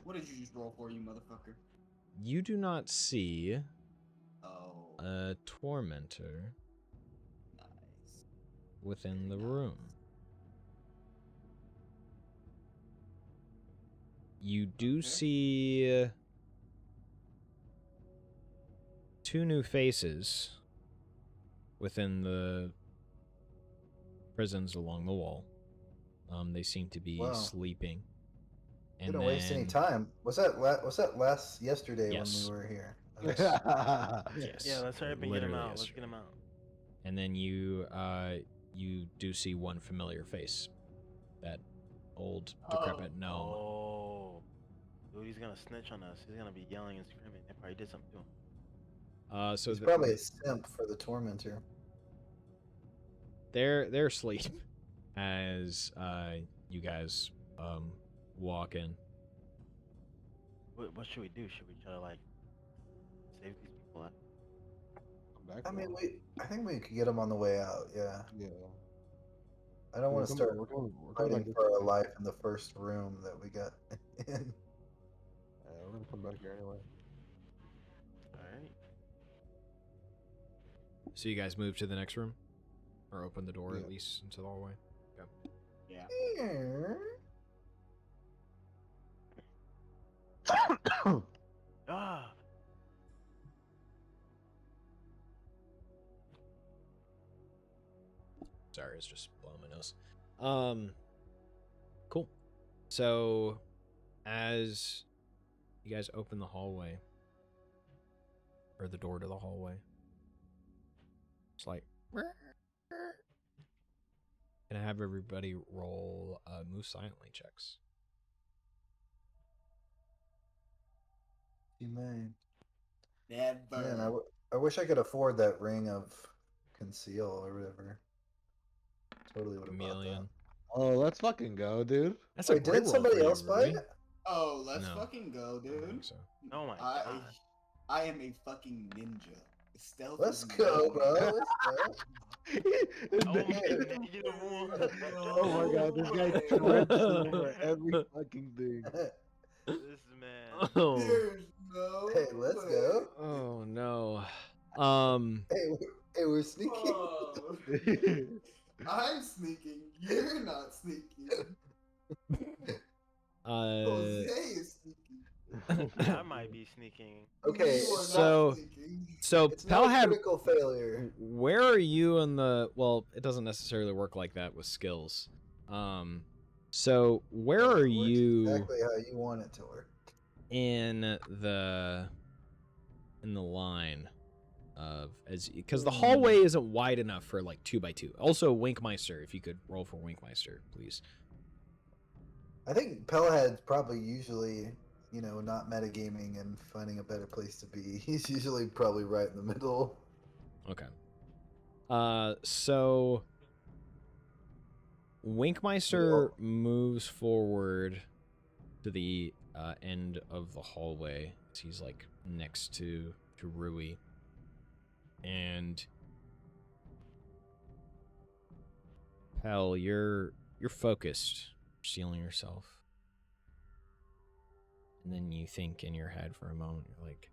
E: What did you just roll for, you motherfucker?
A: You do not see
E: Oh,
A: a tormentor
E: nice.
A: within the room. You do
E: Okay.
A: see two new faces within the prisons along the wall. They seem to be
B: Wow.
A: sleeping.
B: We didn't waste any time. Was that yesterday
A: Yes.
B: when we were here?
A: Yes.
D: Yeah, let's hurry up and get him
A: Literally
D: out. Let's
A: yesterday.
D: get him out.
A: And then you do see one familiar face. That old decrepit gnome.
D: Oh. Dude, he's gonna snitch on us. He's gonna be yelling and screaming. They probably did something to him.
A: So
B: He's probably a simp for the tormentor.
A: they're asleep as you guys walk in.
D: What should we do? Should we try to like save these people?
C: Come back.
B: I mean,
C: now.
B: I think we could get him on the way out. Yeah.
C: Yeah.
B: I don't want to start
C: We're coming
B: fighting
C: back
B: for our
C: this way.
B: life in the first room that we got in.
C: Yeah, we're gonna come back here anyway.
D: All right.
A: So you guys move to the next room, or open the door
C: Yeah.
A: at least into the hallway.
E: Yeah.
D: Ah.
A: Sorry, it's just blowing my nose. Cool. So, as you guys open the hallway, or the door to the hallway, it's like, can I have everybody roll move silently checks?
B: You may.
E: Never.
B: Man, I wish I could afford that ring of conceal or whatever. Totally would have bought that.
A: Chameleon.
C: Oh, let's fucking go, dude.
A: That's a
B: Wait,
A: great
B: didn't
A: roll for
B: somebody
A: you,
B: else buy
A: Ruby.
B: it?
E: Oh, let's
A: No.
E: fucking go,
A: I don't
E: dude.
A: think so.
D: Oh my god.
E: I am a fucking ninja. Stealth
B: Let's
E: is
B: go,
E: my-
B: bro. Let's go.
D: Oh my negative one.
C: Oh my god, this guy trips over every fucking thing.
D: This man.
A: Oh,
E: There's no
B: Hey, let's
E: way.
B: go.
A: oh no.
B: Hey, we're sneaking.
E: Oh, I'm sneaking. You're not sneaking. Jose is sneaking.
D: I might be sneaking.
B: Okay,
E: You are not
A: so-
E: sneaking.
A: So
B: it's
A: Pell
B: not a
A: had.
B: critical failure.
A: Where are you in the? Well, it doesn't necessarily work like that with skills. So where
B: It
A: are
B: works
A: you
B: exactly how you want it to work.
A: in the line of because the hallway isn't wide enough for like 2x2. Also, Winkmeister, if you could roll for Winkmeister, please.
B: I think Pellhead's probably usually, not metagaming and finding a better place to be. He's usually probably right in the middle.
A: Okay. So Winkmeister moves forward to the end of the hallway. He's like next to Rui, and Pell, you're focused, sealing yourself, and then you think in your head for a moment. You're like,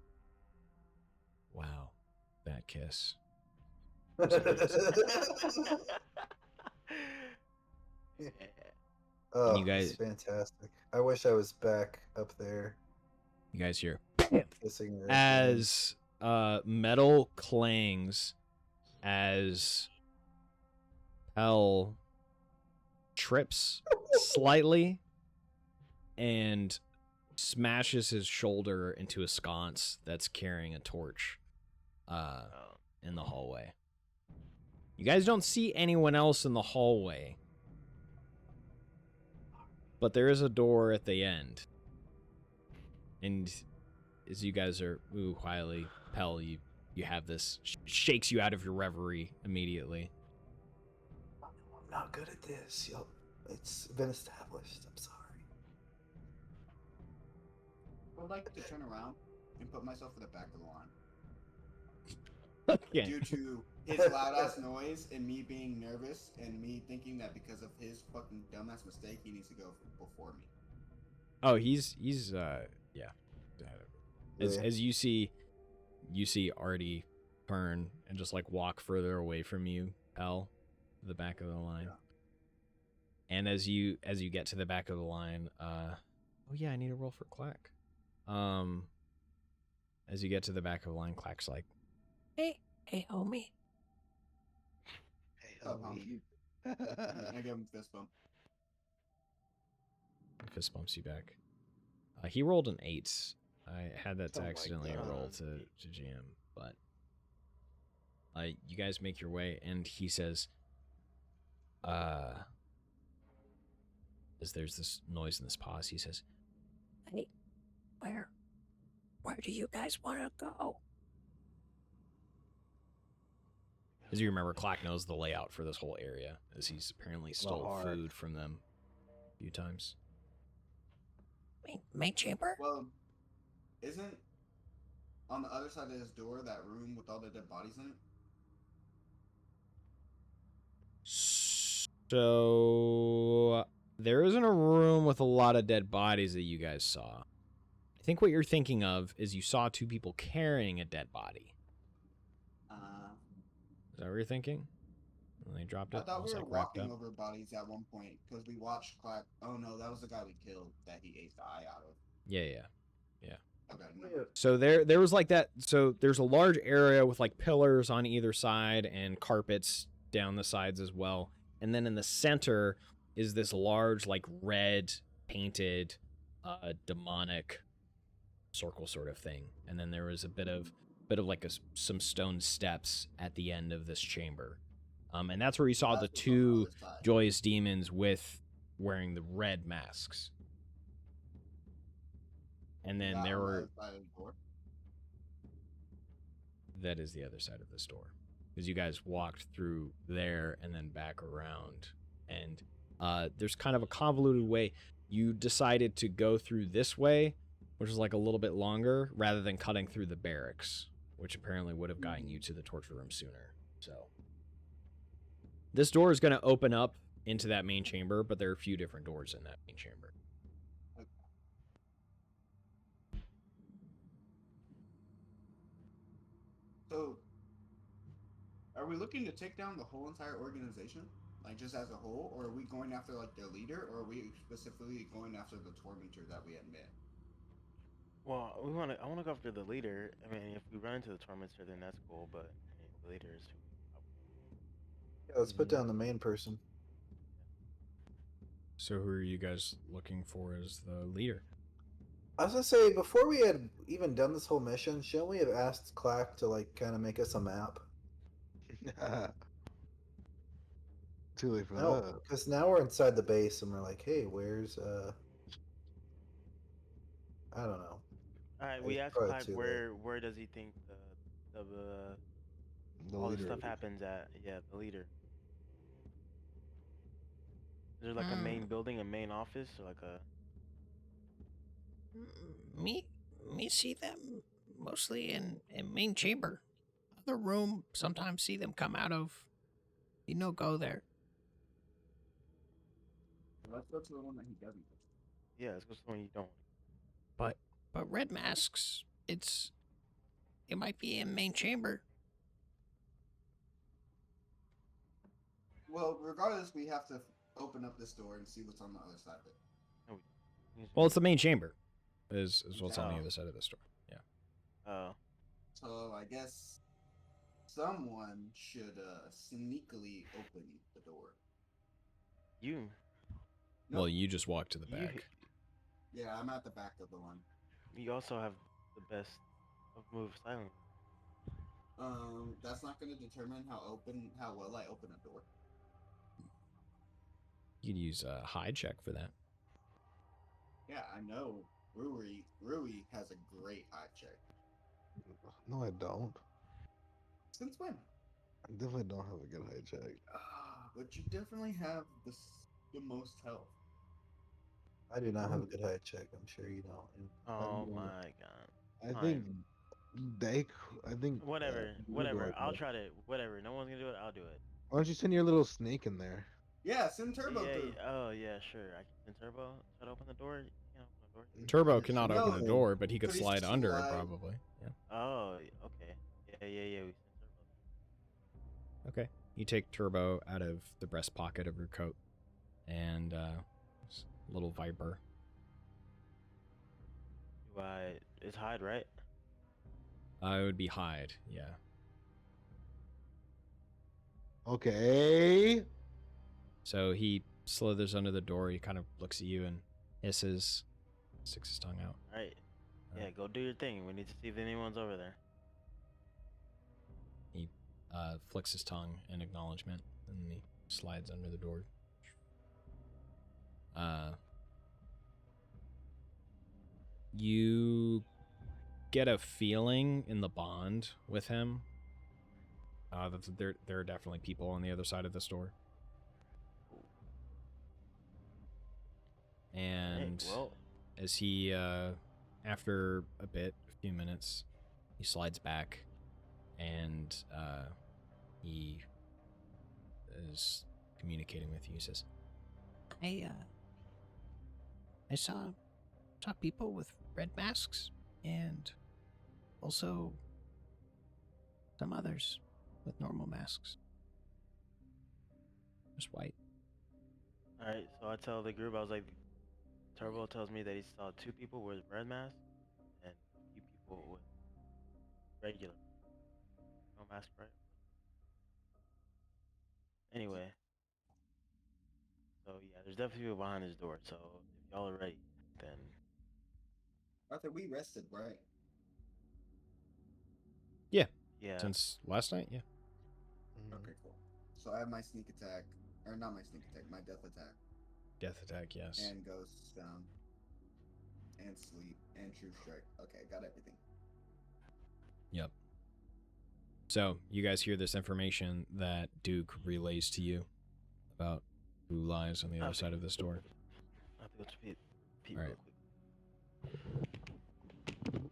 A: "Wow, that kiss."
B: Oh,
A: you guys-
B: it's fantastic. I wish I was back up there
A: You guys hear
B: kissing her.
A: as metal clangs as Pell trips slightly and smashes his shoulder into a sconce that's carrying a torch in the hallway. You guys don't see anyone else in the hallway, but there is a door at the end. And as you guys are quietly, Pell, you have this, shakes you out of your reverie immediately.
B: I'm not good at this. It's been established. I'm sorry.
E: I would like to turn around and put myself at the back of the line.
A: Yeah.
E: Due to his loud ass noise and me being nervous and me thinking that because of his fucking dumbass mistake, he needs to go before me.
A: Oh, he's yeah. As you see Artie turn and just like walk further away from you, Pell, to the back of the line.
B: Yeah.
A: And as you get to the back of the line, oh yeah, I need a roll for Clack. As you get to the back of the line, Clack's like,
F: Hey, homie.
C: Hey,
E: Oh,
C: homie.
E: I give him a fist bump.
A: fist bumps you back. He rolled an 8. I had that to
C: Oh my
A: accidentally
C: God.
A: roll to GM, but you guys make your way, and he says, as there's this noise in this pause, he says,
F: Hey, where do you guys want to go?
A: as you remember, Clack knows the layout for this whole area, as he's apparently stole
C: hard.
A: food from them a few times.
F: Main chamber?
E: Well, isn't on the other side of this door that room with all the dead bodies in it?
A: So there isn't a room with a lot of dead bodies that you guys saw. I think what you're thinking of is you saw 2 people carrying a dead body. Is that what you're thinking? And they dropped it.
E: I thought
A: It was,
E: we were
A: like, wrapped
E: walking
A: up.
E: over bodies at one point because we watched Clack. Oh no, that was the guy we killed that he ate the eye out of.
A: Yeah.
E: Okay, no.
A: So there was like that. So there's a large area with like pillars on either side and carpets down the sides as well. And then in the center is this large, like, red painted demonic circle sort of thing. And then there was a bit of like some stone steps at the end of this chamber. And that's where you saw the
E: That's what's on the
A: two
E: other side.
A: joyous demons with wearing the red masks. And then
E: Not
A: there
E: on the
A: were...
E: other side of the door.
A: That is the other side of the store. Because you guys walked through there and then back around. And there's kind of a convoluted way. You decided to go through this way, which is like a little bit longer, rather than cutting through the barracks, which apparently would have gotten you to the torture room sooner. So this door is going to open up into that main chamber, but there are a few different doors in that main chamber.
E: So, are we looking to take down the whole entire organization, like just as a whole, or are we going after like their leader, or are we specifically going after the tormentor that we had met?
D: Well, I want to go after the leader. I mean, if we run into the tormentor, then that's cool. But I mean, the leader is.
B: Yeah, let's put down the main person.
A: So who are you guys looking for as the leader?
B: I was gonna say, before we had even done this whole mission, shouldn't we have asked Clack to like kind of make us a map?
C: Too late for
B: No,
C: that.
B: because now we're inside the base and we're like, hey, where's I don't know.
D: All right,
B: It's
D: we asked
B: probably
D: Clyde
B: too
D: where does he think the
C: The
D: all the
C: leader.
D: stuff happens at? Yeah, the leader. Is there like a main building, a main office, or like a?
F: Me see them mostly in main chamber. Other room, sometimes see them come out of. You know, go there.
E: Let's go to the one that he doesn't.
D: Yeah, let's go to the one you don't.
F: But red masks, it might be in main chamber.
E: Well, regardless, we have to open up this door and see what's on the other side of it.
A: Well, it's the main chamber, is what's on the
D: Oh.
A: other side of the store. Yeah.
D: Oh.
E: So I guess someone should sneakily open the door.
D: You.
A: Well, you just walk to the
D: You.
A: back.
E: Yeah, I'm at the back of the one.
D: You also have the best of move silent.
E: That's not going to determine how well I open a door.
A: You could use a hide check for that.
E: Yeah, I know. Rui has a great eye check.
C: No, I don't.
E: Since when?
C: I definitely don't have a good high check.
E: But you definitely have the most health.
B: I do not have a good hide check. I'm sure you don't. And
D: Oh
C: don't-
D: my god.
C: I
D: Fine.
C: think
D: Whatever.
C: you
D: Whatever.
C: do
D: I'll
C: it.
D: try to. Whatever. No one's gonna do it. I'll do it.
C: Why don't you send your little snake in there?
E: Yeah, send Turbo
D: Yeah,
E: through.
D: oh yeah, sure. I can Turbo try to open the door. You can't open the door.
A: Turbo cannot
E: No,
A: open the door, but he could
E: but he
A: slide
E: can
A: under it
E: slide.
A: probably. Yeah.
D: Oh, okay. Yeah. We sent Turbo.
A: Okay. You take Turbo out of the breast pocket of your coat, and little Viper.
D: It's hide, right?
A: It would be hide. Yeah.
C: Okay.
A: So he slithers under the door. He kind of looks at you and hisses, sticks his tongue out.
D: All right. Yeah, go do your thing. We need to see if anyone's over there.
A: He flicks his tongue in acknowledgement, and he slides under the door. You get a feeling in the bond with him that there are definitely people on the other side of the store. And
D: well,
A: as he, after a few minutes, he slides back, and he is communicating with you. He says,
F: I saw people with red masks and also some others with normal masks. Just white.
D: all right. So I tell the group, I was like, Turbo tells me that he saw 2 people with red masks and a few people with regular no mask, right? Anyway, so yeah, there's definitely people behind this door. So if y'all are ready, then
E: Arthur, we rested, right?
A: Yeah.
D: yeah.
A: Since last night, yeah.
E: Okay, cool. So I have my sneak attack, or not my sneak attack, my death attack,
A: Death attack, yes.
E: and ghost down, and sleep, and true strike. Okay, got everything.
A: Yep. So you guys hear this information that Duke relays to you about who lies on the other side of this door.
D: I have to go to Pete
A: All
D: real
A: right.
D: quick.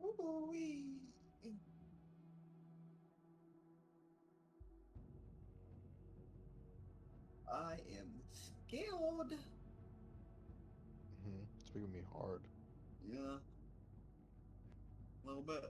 E: Ooh-wee. I am scared.
C: It's making me hard.
E: Yeah. A little bit.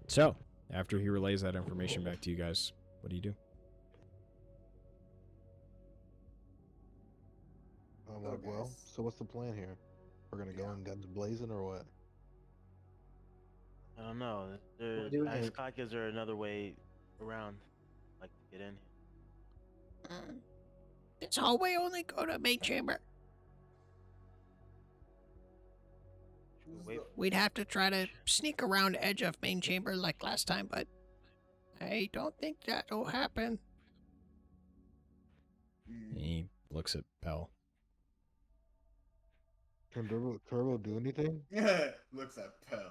A: So after he relays that information back to you guys, what do you do?
C: I'm
E: Oh,
C: like, well,
E: guys.
C: so what's the plan here? We're gonna go in guns blazing or what?
D: I don't know.
B: What do we
D: I
B: need?
D: like, is there another way around, like to get in here?
F: This hallway only go to main chamber.
D: Should we wait?
F: We'd have to try to sneak around the edge of main chamber like last time, but I don't think that'll happen.
A: He looks at Pell.
C: Can Turbo do anything?
E: Looks at Pell.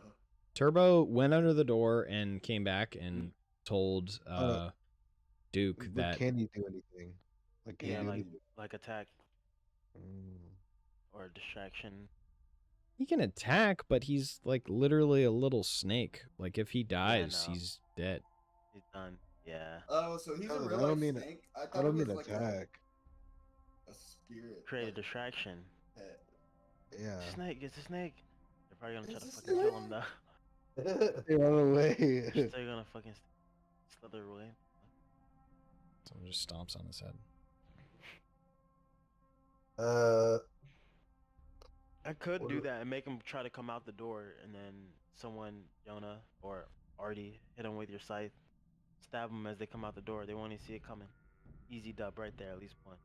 A: Turbo went under the door and came back and told Duke
C: But
A: that
C: can he do anything? Like, can
D: Yeah,
C: he do
D: like
C: anything?
D: attack
C: Mm.
D: or distraction.
A: he can attack, but he's like literally a little snake. Like if he dies,
D: no.
A: he's dead.
D: He's done. Yeah.
E: Oh, so he's a
C: I
E: real
C: don't
E: life
C: mean-
E: snake? I
C: I
E: thought
C: don't
E: it was
C: mean
E: like
C: attack.
E: a spirit.
D: Create a
E: like,
D: distraction.
E: pet.
C: Yeah.
D: Snake, it's a snake. They're probably gonna try
E: It's
D: to
E: a
D: fucking kill him
E: snake.
D: though.
C: They run away.
D: They're still gonna fucking slither away.
A: Someone just stomps on his head.
D: I could
B: What
D: do
B: do-
D: that and make him try to come out the door, and then someone, Jonah or Artie, hit him with your scythe, stab them as they come out the door. They won't even see it coming. Easy dub right there, at least one.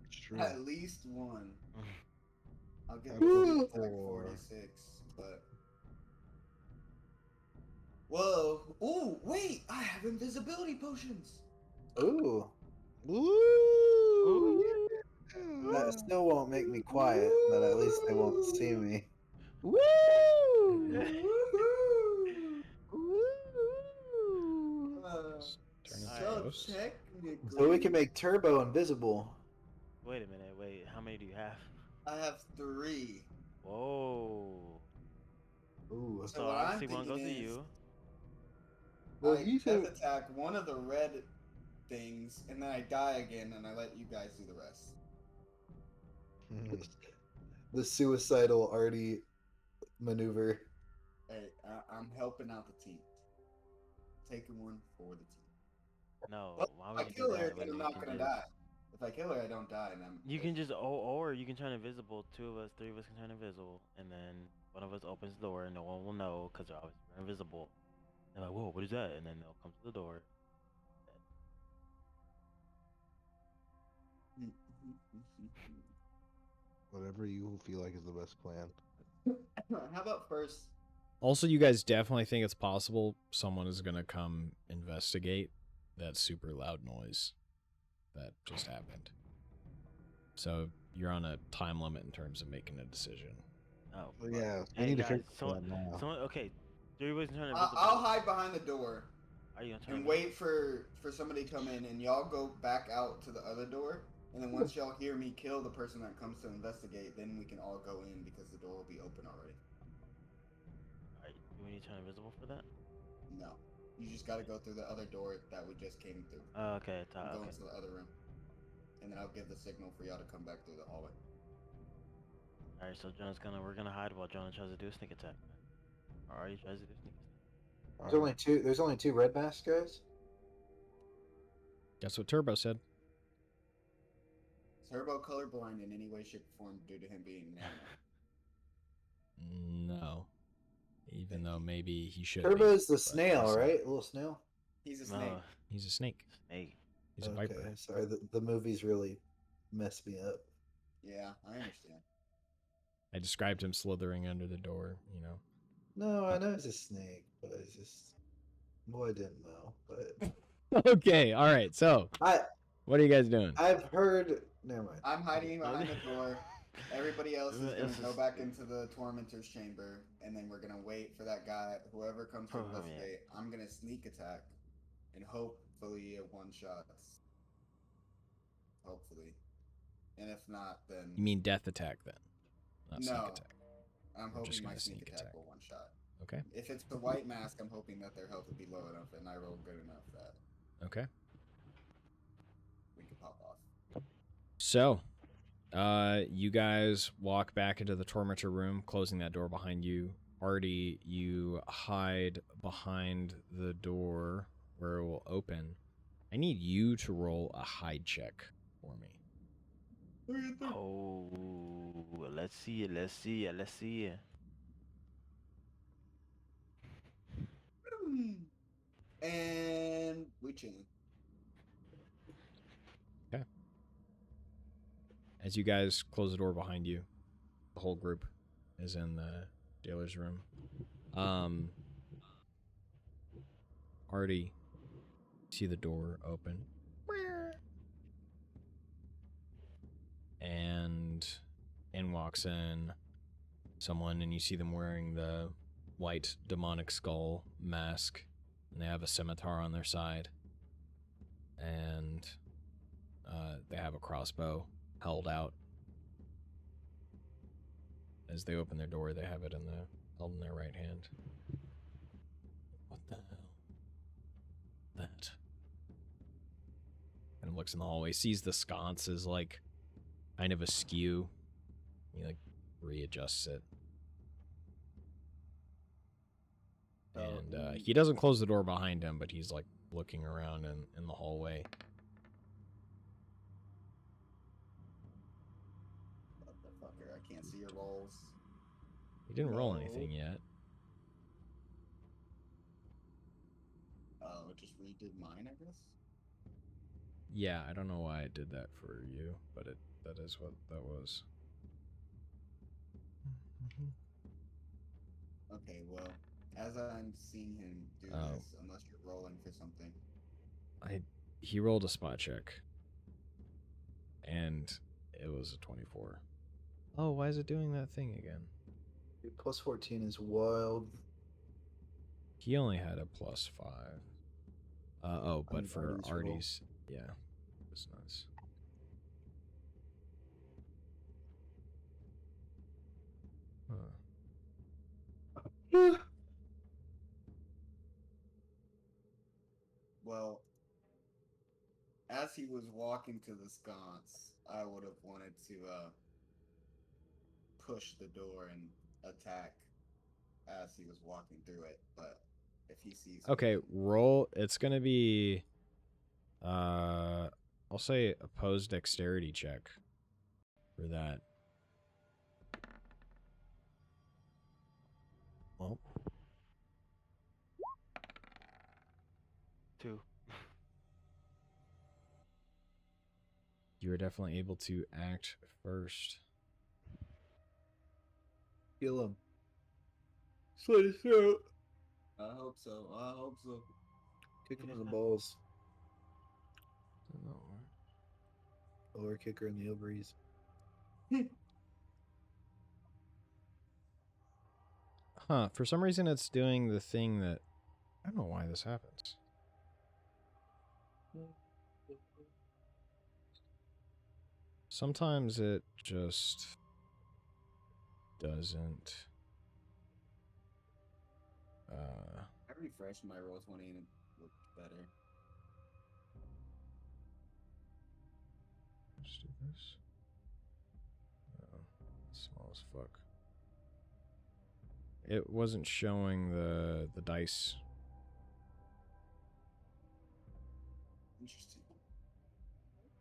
C: It's true.
E: At least one. I'll get
C: At
E: the
C: least
E: sneak attack
C: four.
E: 46, but. Whoa! Ooh, wait! I have invisibility potions.
B: Ooh.
C: Ooh.
B: That still won't make me quiet, but at least they won't see me.
C: Woo!
A: Turn into
E: So
A: a ghost.
E: technically,
B: So we can make Turbo invisible.
D: Wait a minute, wait. How many do you have?
E: I have 3.
D: Whoa.
B: Ooh.
E: So
D: So
E: what I'm
D: obviously one goes to
E: thinking is-
D: you.
C: Well,
E: I
C: he
E: death
C: said-
E: attack one of the red things, and then I die again, and I let you guys do the rest.
B: The suicidal Artie maneuver.
E: Hey, I'm helping out the team. Taking one for the team.
D: No,
E: Well,
D: why
E: if
D: would
E: I
D: you
E: kill
D: do
E: her,
D: that
E: then
D: when
E: I'm
D: you
E: not
D: can
E: gonna
D: just...
E: die. If I kill her, I don't die, and I'm.
D: You can just, or you can turn invisible. 2 of us, 3 of us can turn invisible, and then one of us opens the door, and no one will know because they're obviously invisible. They're like, whoa, what is that? And then they'll come to the door.
C: Whatever you feel like is the best plan.
E: How about first?
A: Also, you guys definitely think it's possible someone is gonna come investigate that super loud noise. that just happened. So you're on a time limit in terms of making a decision.
D: Oh,
C: Well, yeah, we
D: hey
C: need to
D: guys,
C: figure that now.
D: someone, okay. Three ways to turn
E: I'll
D: invisible.
E: hide behind the door
D: Are you gonna turn
E: and
D: invisible?
E: wait for somebody to come in, and y'all go back out to the other door. And then once y'all hear me kill the person that comes to investigate, then we can all go in because the door will be open already.
D: Alright, do we need to turn invisible for that?
E: No, you just got to go through the other door that we just came through.
D: Okay,
E: And go
D: okay.
E: into the other room, and then I'll give the signal for y'all to come back through the hallway.
D: Alright, so we're gonna hide while Jonah tries to do a sneak attack. Or Artie tries to do a sneak attack.
B: There's only two red mask guys.
A: That's what Turbo said.
E: Turbo colorblind in any way, shape, or form due to him being an animal.
A: No. Even though maybe he should
B: Turbo
A: be,
B: is the
A: but
B: snail,
A: he's not.
B: right? A little snail.
E: He's a snake.
D: No,
A: He's a snake.
D: snake.
A: He's a viper.
B: Sorry, the movies really messed me up.
E: Yeah, I understand.
A: I described him slithering under the door, you know.
B: No, I know it's a snake, but it's just I didn't know. But
A: Okay, all right. So, what are you guys doing?
B: I've heard. Never mind.
E: I'm hiding behind the door. Everybody else is gonna go back into the tormentor's chamber, and then we're gonna wait for that guy. Whoever comes to investigate, I'm gonna sneak attack, and hopefully it one shots. Hopefully, and if not, then
A: You mean death attack then? Not
E: no.
A: sneak attack.
E: I'm
A: We're just
E: hoping my
A: gonna
E: sneak
A: sneak
E: attack
A: attack.
E: will one shot.
A: Okay.
E: If it's the white mask, I'm hoping that their health will be low enough, and I roll good enough that
A: Okay.
E: we can pop off.
A: So, you guys walk back into the tormentor room, closing that door behind you. Artie, you hide behind the door where it will open. I need you to roll a hide check for me.
D: Oh, let's see it. Let's see it. Let's see it.
E: And we chilling.
A: Okay. As you guys close the door behind you, the whole group is in the dealer's room. Artie, see the door open. And in walks in someone, and you see them wearing the white demonic skull mask, and they have a scimitar on their side, and they have a crossbow held out. As they open their door, they have it held in their right hand. What the hell? That. And looks in the hallway, sees the sconce is like kind of askew. He like readjusts it. And he doesn't close the door behind him, but he's like looking around in the hallway.
E: Motherfucker, I can't see your rolls.
A: He didn't roll anything yet.
E: Oh, it just redid mine, I guess?
A: Yeah, I don't know why I did that for you, but that is what that was.
E: Okay, well, as I'm seeing him do this, unless you're rolling for something.
A: He rolled a spot check. And it was a 24. Oh, why is it doing that thing again?
B: Plus 14 is wild.
A: He only had a plus 5. But for Artie's, yeah, it was nuts. Huh.
E: Well, as he was walking to the sconce, I would have wanted to push the door and attack as he was walking through it, but if he sees me,
A: Okay, roll. It's gonna be I'll say opposed dexterity check for that. Well,
D: 2.
A: you were definitely able to act first.
B: Kill him. Slit his throat.
E: I hope so. I hope so.
B: Kick him in the balls. Or kick her in the ovaries.
A: Huh. For some reason, it's doing the thing that... I don't know why this happens. Sometimes it just doesn't.
E: I refreshed my roll 20 and it looked better.
A: Let's do this. Oh, small as fuck. It wasn't showing the dice.
E: Interesting.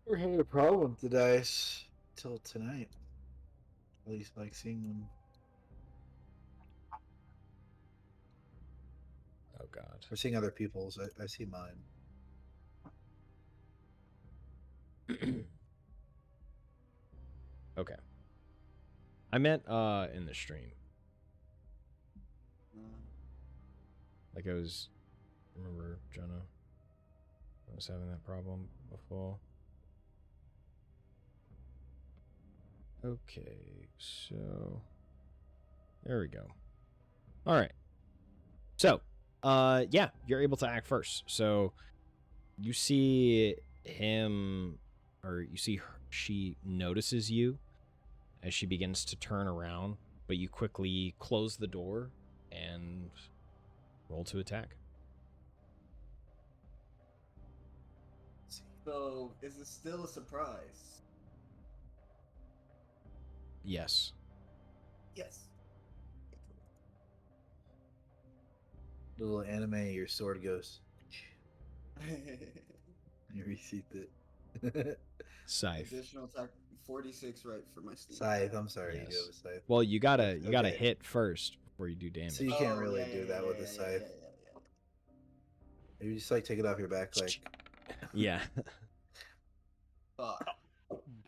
B: We're having a problem with the dice till tonight. At least like seeing them.
A: Oh god.
B: Or seeing other people's. I see mine.
A: Okay. I meant in the stream. Like I was, remember Jonah? I was having that problem before. Okay, so there we go. All right. So, yeah, you're able to act first. So you see him, or you see her, she notices you as she begins to turn around, but you quickly close the door and roll to attack.
E: So, is it still a surprise?
A: Yes.
E: Yes.
B: Little anime, your sword goes. You receipt it.
A: Scythe.
E: Additional attack 46 right for my sneak.
B: Scythe, I'm sorry, you do
A: Yes.
B: have a scythe.
A: Well, you gotta
B: Okay.
A: hit first before you do damage.
B: So you can't really do that with a scythe. You just like take it off your back, like.
A: Yeah.
E: Fuck.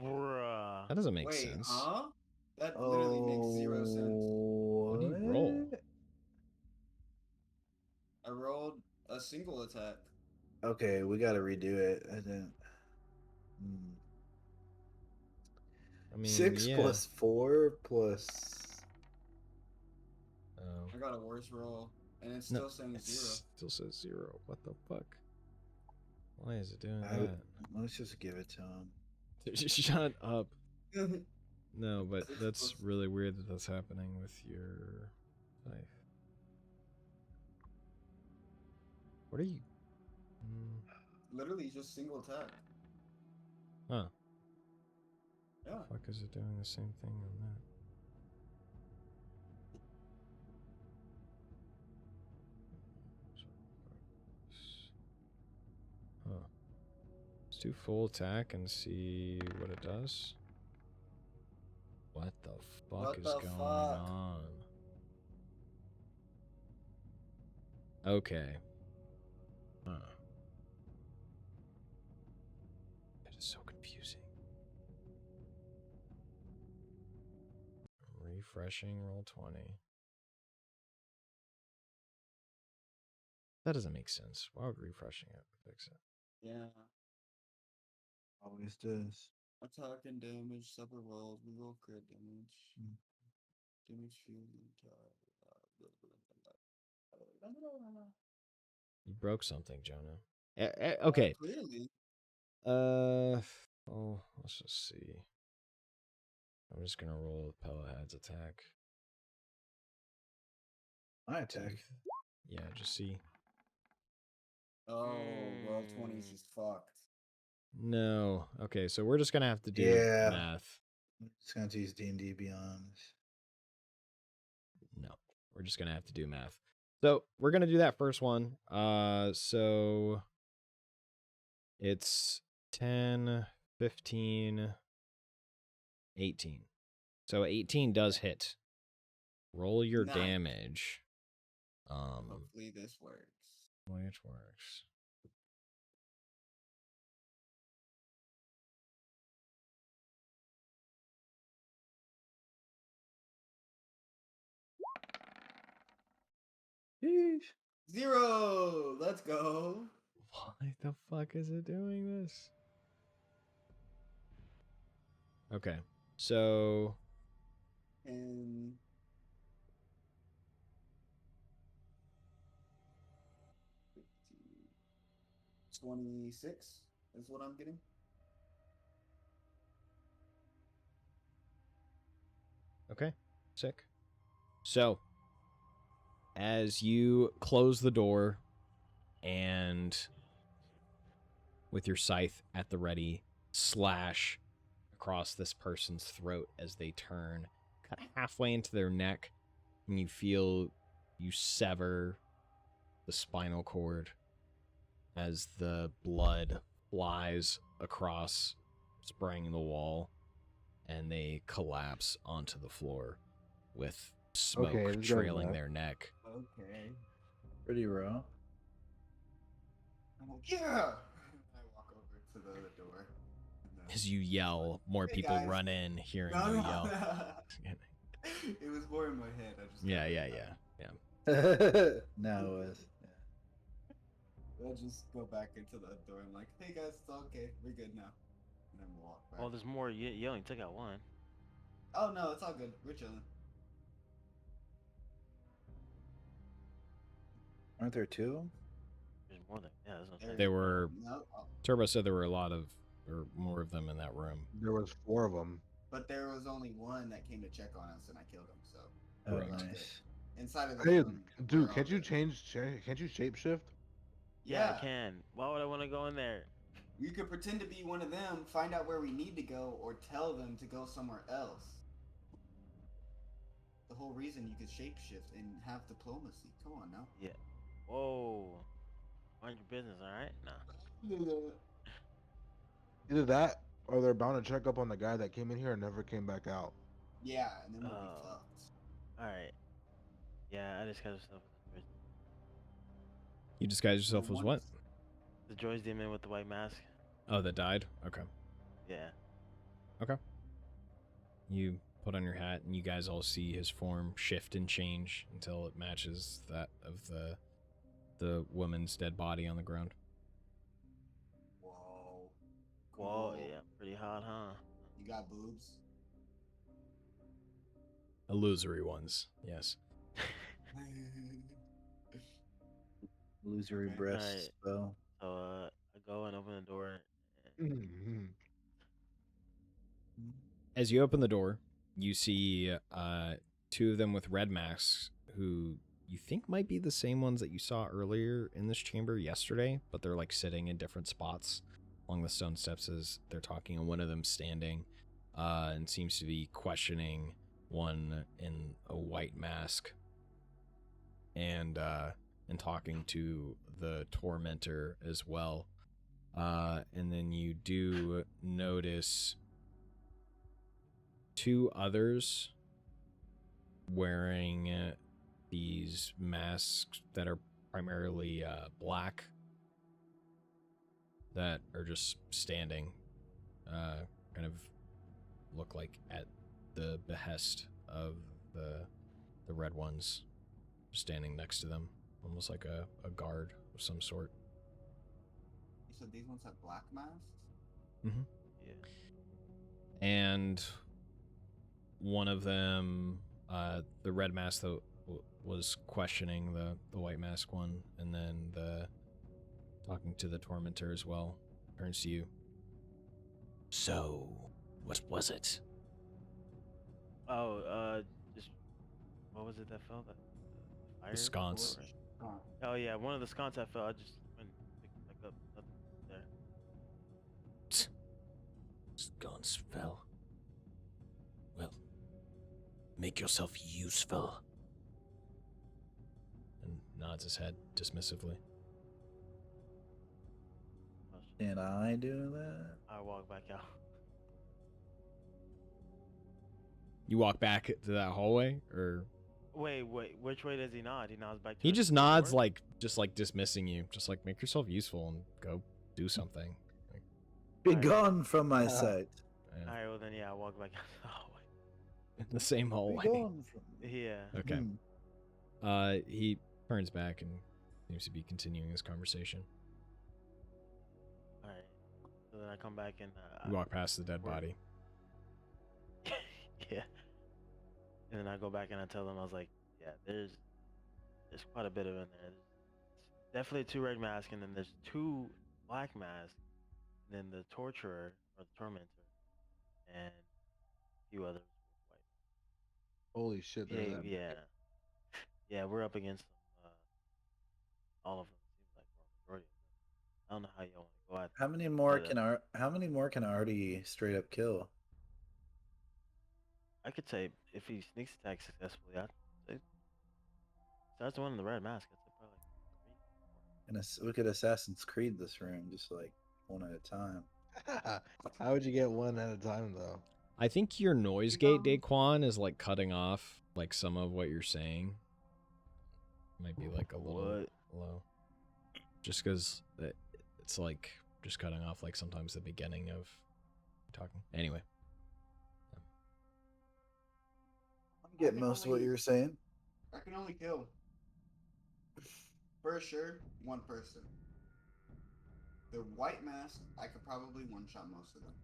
D: Bruh.
A: That doesn't make
E: Wait,
A: sense.
E: huh? That literally makes 0 sense.
A: What do you roll?
E: I rolled a single attack.
B: Okay, we gotta redo it. I didn't.
A: I mean,
B: 6
A: yeah.
B: plus 4 plus.
A: Oh.
E: I got a worse roll, and it's still saying
A: it
E: 0.
A: still says 0. What the fuck? Why is it doing
B: that? Let's just give it to him.
A: Shut up. No, but that's really weird that that's happening with your life. What are you?
E: Literally just single attack.
A: Huh.
E: Yeah.
A: The fuck is it doing the same thing on that? Huh. Let's do full attack and see what it does. What the fuck is going on? Okay. Huh. That is so confusing. Refreshing roll 20. That doesn't make sense. Why would refreshing it fix it?
E: Yeah.
B: Always does.
E: Attack and damage, separate rolls. We roll crit damage. Damage field
A: You broke something, Jonah. Okay.
E: Clearly.
A: Oh, let's just see. I'm just gonna roll with Pelahad's attack.
B: My attack.
A: Yeah, just see.
E: Oh, roll 20s is fucked.
A: No. Okay, so we're just gonna have to do math.
B: I'm just gonna use D&D Beyond.
A: No, we're just gonna have to do math. So we're gonna do that first one. So it's 10, 15, 18. So 18 does hit. Roll your damage.
E: Hopefully this works.
A: Which works.
B: Sheesh.
E: 0! Let's go.
A: Why the fuck is it doing this? Okay. So
E: And 26 is what I'm getting.
A: okay. Sick. So as you close the door and with your scythe at the ready, slash across this person's throat as they turn, cut halfway into their neck, and you feel you sever the spinal cord as the blood flies across, spraying the wall, and they collapse onto the floor with smoke
C: Okay, this guy's
A: trailing
C: left.
A: their neck.
E: Okay.
B: Pretty raw.
E: I'm like, yeah. I walk over to the door. and then-
A: As you yell, more
E: Hey,
A: people
E: guys.
A: run in, hearing
E: No,
A: you
E: no,
A: yell.
E: no. It was more in my head. I just
A: Yeah.
B: Now it was.
E: I'll just go back into the door. I'm like, hey guys, it's all okay. We're good now. And then we'll walk back.
D: Oh, there's more. You only took out one.
E: Oh no, it's all good. We're chilling.
B: Aren't there two?
D: There's more than that's what I'm saying.
A: There were.
E: No,
A: Turbo said there were a lot of, or more of them in that room.
C: There was 4 of them.
E: but there was only one that came to check on us, and I killed him. So
B: Oh,
A: Correct.
B: nice.
E: inside of the
C: Hey,
E: room,
C: dude,
E: we're
C: can't
E: all
C: you
E: good.
C: Can't you shapeshift?
D: Yeah, I can. Why would I want to go in there?
E: You could pretend to be one of them, find out where we need to go, or tell them to go somewhere else. The whole reason you could shapeshift and have diplomacy. Come on now.
D: Yeah. Whoa. Mind your business, all right? Nah.
C: Either that, or they're bound to check up on the guy that came in here and never came back out.
E: Yeah, and then we'll
D: Oh.
E: be fucked.
D: All right. Yeah, I disguised myself.
A: You disguise yourself as what?
D: The Joyous demon with the white mask.
A: Oh, that died? Okay.
D: Yeah.
A: You put on your hat, and you guys all see his form shift and change until it matches that of the woman's dead body on the ground.
E: Whoa.
D: Whoa,
E: Cool.
D: yeah, pretty hot, huh?
E: You got boobs?
A: Illusory ones, yes.
B: Illusory
E: Okay.
B: breasts.
D: Alright.
B: So
D: So I go and open the door.
C: Mhm.
A: As you open the door, you see two of them with red masks who you think might be the same ones that you saw earlier in this chamber yesterday, but they're like sitting in different spots along the stone steps as they're talking, and one of them standing and seems to be questioning one in a white mask and talking to the tormentor as well. And then you do notice two others wearing these masks that are primarily black that are just standing, kind of look like at the behest of the red ones, standing next to them, almost like a guard of some sort.
E: You said these ones have black masks?
A: Mm-hmm.
D: Yeah.
A: And one of them, the red mask that was questioning the white mask one, and then the talking to the tormentor as well, turns to you.
F: So, what was it?
D: Oh, just what was it that fell? The fire
A: sconce.
D: bullet, right?
E: Oh.
D: Oh yeah, one of the sconce that fell. I just went and picked it back up. Nothing there.
F: Sconce fell. Well, make yourself useful.
A: And nods his head dismissively.
D: Oh, shit.
B: can I do that?
D: I walk back out.
A: You walk back to that hallway, or
D: Wait, which way does he nod? He nods back to
A: he
D: the
A: just nods
D: door?
A: like dismissing you, just like make yourself useful and go do something. Like,
B: Be
D: Alright.
B: gone from my sight.
A: yeah,
D: Alright, well then yeah, I walk back out the hallway.
A: in the same
B: Be
A: hallway.
B: gone from me.
D: Yeah.
A: Okay.
B: Hmm.
A: He turns back and seems to be continuing his conversation.
D: Alright. So then I come back and
A: You walk past the dead
D: Where-
A: body.
D: Yeah. And then I go back and I tell them, I was like, yeah, there's quite a bit of in there. There's definitely 2 red masks, and then there's 2 black masks, and then the torturer or the tormentor, and a few others with white.
C: Holy shit! There's
D: Yeah,
C: that.
D: yeah, yeah. We're up against them. All of them seems like, or majority of them. I don't know how y'all want to go at
B: How
D: them,
B: many more
D: but
B: can how many more can Artie straight up kill?
D: I could say if he sneaks attack successfully, I'd say starts one in the red mask. I'd say probably like 3, 4.
B: And we could Assassin's Creed this room just like one at a time.
C: How would you get one at a time though?
A: I think your noise gate, Daquan, is like cutting off like some of what you're saying. Might be like a little low. Just because it's like just cutting off like sometimes the beginning of talking. Anyway.
B: I get most of what you were saying.
E: I can only kill, for sure, 1 person. The white mask, I could probably one-shot most of them.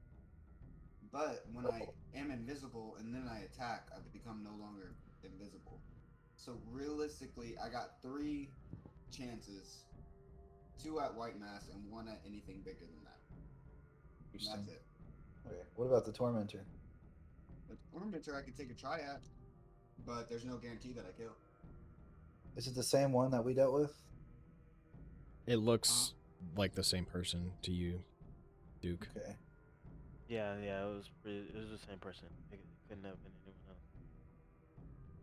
E: But when I am invisible and then I attack, I become no longer invisible. So realistically, I got 3 chances. 2 at white mask and 1 at anything bigger than that. And that's it.
B: Okay. What about the Tormentor?
E: The Tormentor I could take a try at, but there's no guarantee that I kill.
B: Is it the same one that we dealt with?
A: It looks like the same person to you, Duke.
B: Okay.
D: Yeah, it was the same person. It couldn't have been anyone else.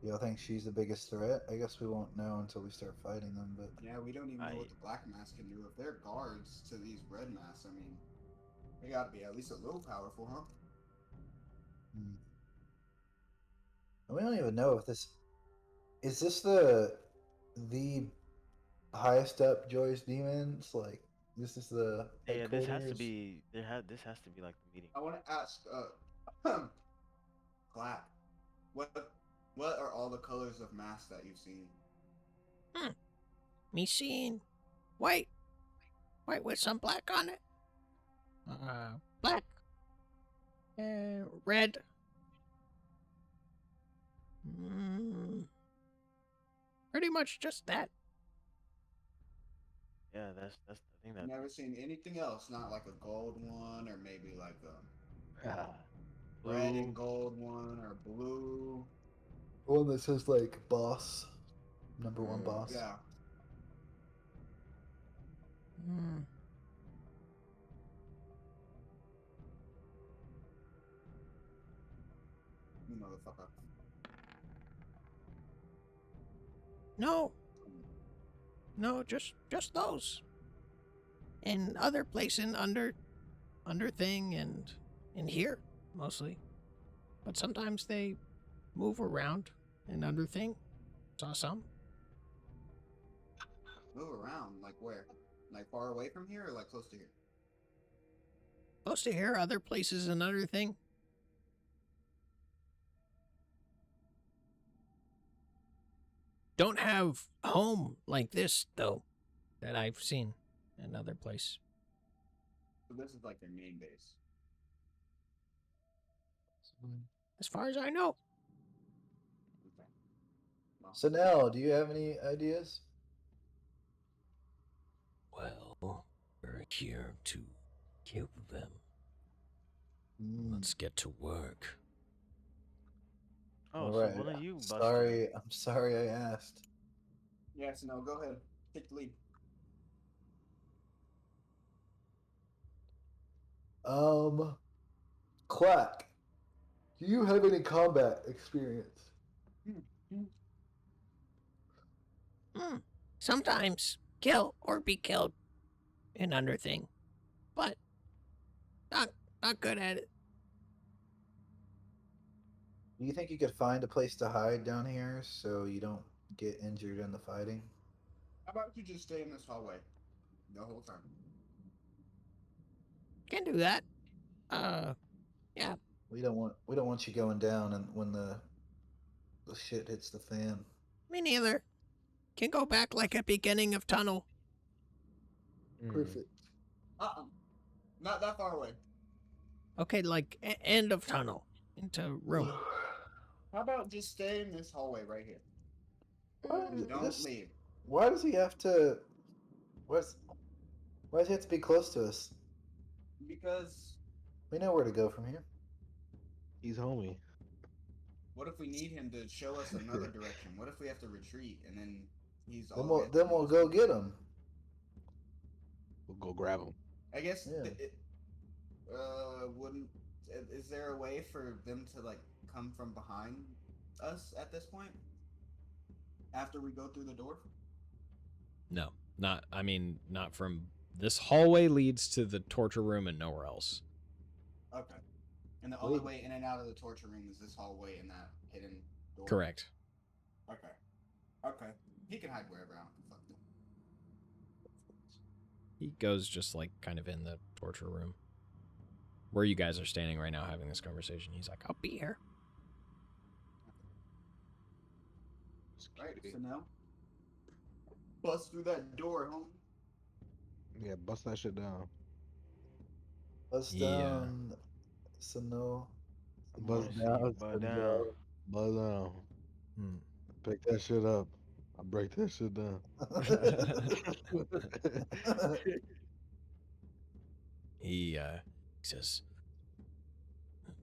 B: Y'all think she's the biggest threat? I guess we won't know until we start fighting them, but
E: Yeah, we don't even know what the black mask can do. If they're guards to these red masks, I mean, they gotta be at least a little powerful, huh?
B: we don't even know if this is the highest up Joyous demons. Like this is the
D: Yeah, this has to
B: headquarters?
D: be this has to be like the meeting.
E: I want to ask, Clap, what are all the colors of masks that you've seen?
F: Me seen white with some black on it. Black, red. Pretty much just that.
D: Yeah, that's the thing that.
E: Never seen anything else, not like a gold one or maybe like a red
D: Blue.
E: and gold one or blue.
B: One that says like boss, number 1 boss.
E: Yeah. You motherfucker.
F: No, just those. And other places under thing and in here mostly. But sometimes they move around and under thing. Saw some.
E: Move around, like where? Like far away from here or like close to here?
F: Close to here, other places and other thing. Don't have home like this though, that I've seen another place.
E: So this is like their main base.
F: As far as I know.
E: Okay. Well,
B: So now, do you have any ideas?
F: Well, we're here to kill them. Let's get to work.
D: Oh,
B: All
D: so
B: right.
D: one of you busted.
B: I'm sorry I asked.
E: yes, no, go ahead. Take the lead.
B: Quack, do you have any combat experience?
F: Sometimes kill or be killed in under thing, but not good at it.
B: Do you think you could find a place to hide down here so you don't get injured in the fighting?
E: How about you just stay in this hallway the whole time?
F: Can do that. Yeah.
B: We don't want you going down and when the shit hits the fan.
F: Me neither. Can go back like a beginning of tunnel.
B: Perfect.
E: Not that far away.
F: Okay, like end of tunnel into room.
E: How about just stay in this hallway right here? Don't leave.
B: Why does he have to? Why does he have to be close to us?
E: Because
B: We know where to go from here.
C: He's homie.
E: what if we need him to show us another direction? What if we have to retreat and then he's all?
B: Then we'll go get him.
C: We'll go grab him.
E: I guess.
B: Yeah.
E: Wouldn't? Is there a way for them to like come from behind us at this point? After we go through the door?
A: No, not. I mean, not from. This hallway leads to the torture room and nowhere else.
E: Okay. And the only way in and out of the torture room is this hallway and that hidden door?
A: Correct.
E: Okay. Okay. He can hide wherever. I don't fuck them.
A: He goes just like kind of in the torture room. Where you guys are standing right now having this conversation. He's like, I'll be here.
E: Right, so now bust through that door, homie.
C: Yeah, bust that shit down.
B: Bust
A: Yeah.
B: down. So no.
C: Buzz
D: see
C: down.
D: you buzz down.
C: Buzz down.
A: Hmm.
C: Pick that shit up. I break that shit down.
A: He says,